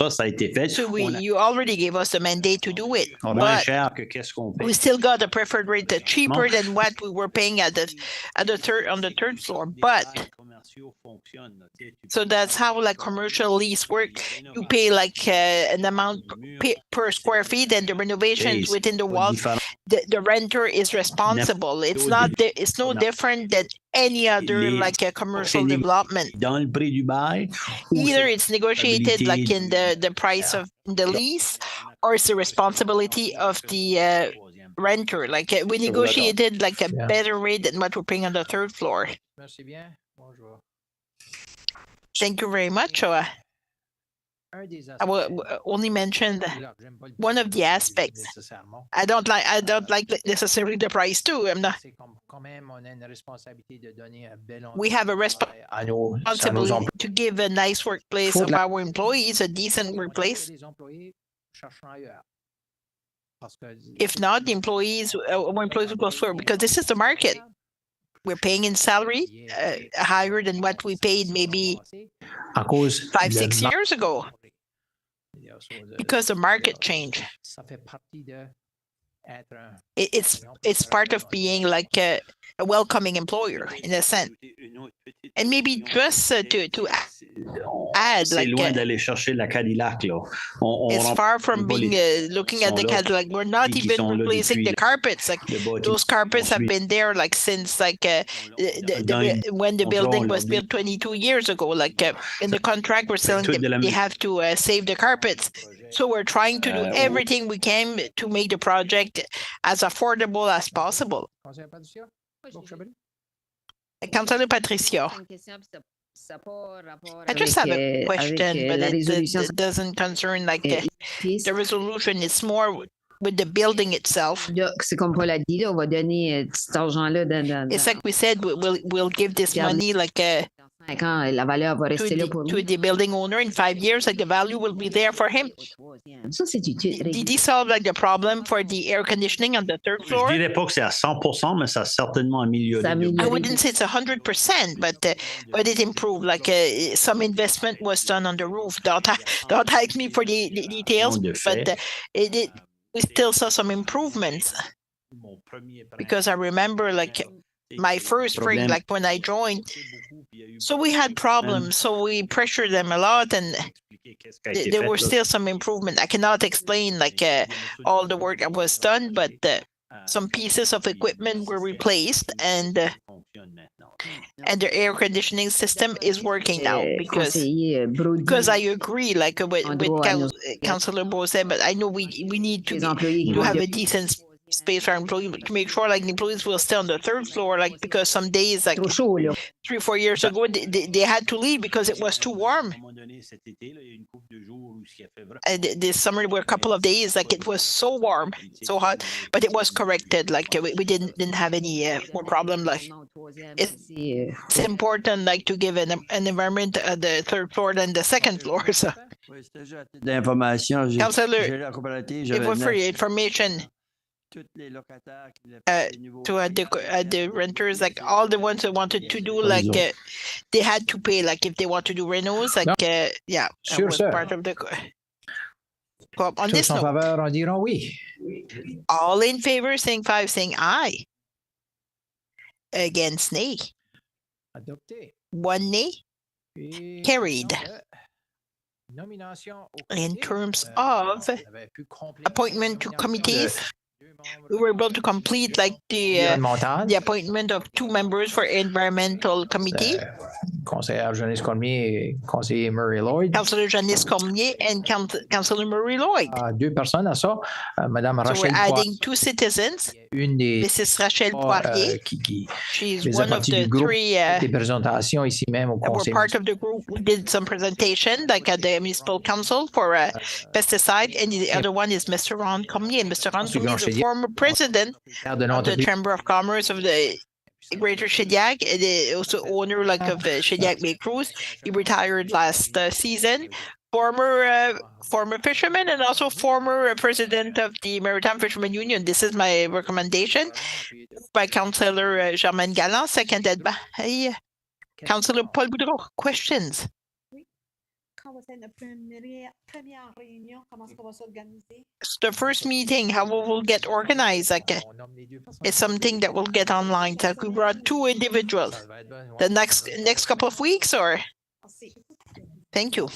you already gave us the mandate to do it, but we still got a preferred rate cheaper than what we were paying on the third floor. But so that's how like commercial lease work. You pay like an amount per square feet, and the renovations within the walls, the renter is responsible. It's no different than any other like a commercial development. Either it's negotiated like in the price of the lease, or it's the responsibility of the renter. Like we negotiated like a better rate than what we're paying on the third floor. Thank you very much. I will only mention one of the aspects. I don't like necessarily the price too. I'm not. We have a responsibility to give a nice workplace of our employees, a decent workplace. If not, the employees will go slower, because this is the market. We're paying in salary higher than what we paid maybe 5-6 years ago, because the market changed. It's part of being like a welcoming employer in a sense. And maybe just to add, like it's far from being looking at the Cadillac. We're not even replacing the carpets. Like those carpets have been there like since like when the building was built 22 years ago. Like in the contract, we're selling them. They have to save the carpets. So we're trying to do everything we can to make the project as affordable as possible. Councilor Patricia. I just have a question, but it doesn't concern like the resolution. It's more with the building itself. It's like we said, we'll give this money like to the building owner in 5 years, like the value will be there for him. Did he solve like the problem for the air conditioning on the third floor? I wouldn't say it's 100%, but it improved. Like some investment was done on the roof. Don't ask me for the details, but we still saw some improvements, because I remember like my first spring, like when I joined, so we had problems, so we pressured them a lot, and there were still some improvement. I cannot explain like all the work that was done, but some pieces of equipment were replaced, and the air conditioning system is working now, because I agree like with Councilor Beausset, but I know we need to have a decent space for our employees to make sure like the employees will stay on the third floor, like because some days like 3-4 years ago they had to leave because it was too warm. This summer there were a couple of days like it was so warm, so hot, but it was corrected. Like we didn't have any more problem. Like it's important like to give an environment the third floor than the second floor. So, Councillor, for your information. To the renters, like all the ones that wanted to do, like they had to pay, like if they want to do renos, like yeah, that was part of the. On this note, all in favor, saying 5, saying aye. Against nay. 1 nay. Carried. In terms of appointment to committees, we were able to complete like the appointment of 2 members for environmental committee. Conseillère Janice Cormier, conseiller Murray Lloyd. Councillor Janice Cormier and Councillor Murray Lloyd. 2 personnes à ça. Madame So Rachel we're adding 2 citizens. Une des Mrs. Rachel Poirier. She's one of the 3 des présentations ici même au we're conseil. part of the group. We did some presentation like at the municipal council for pesticide, and the other one is Mr. Ron Cormier. Mr. Ron Cormier is the former president of the Chamber of Commerce of the Greater Shediac, and also owner like of Shediac Bay Cruise. He retired last season. Former fisherman and also former president of the Maritime Fishermen Union. This is my recommendation by Councillor Germaine Galland, seconded by Councillor Paul Boudreau. Questions? It's the first meeting, how we will get organized. Like it's something that will get online. Like we brought 2 individuals. The next couple of weeks, or thank you.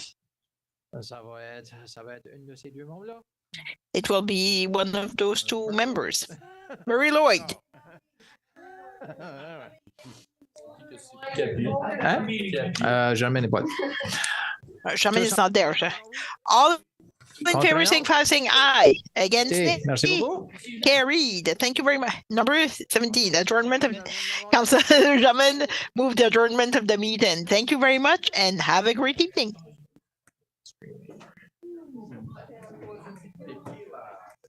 It will be one of those 2 members. Murray Lloyd. Germaine n'est pas là. Germaine is not there. Sir. All in favor, saying 5, saying aye. Against it, carried. Thank you very much. Number 17, adjournment of Councillor Germaine moved the adjournment of the meeting. Thank you very much and have a great evening.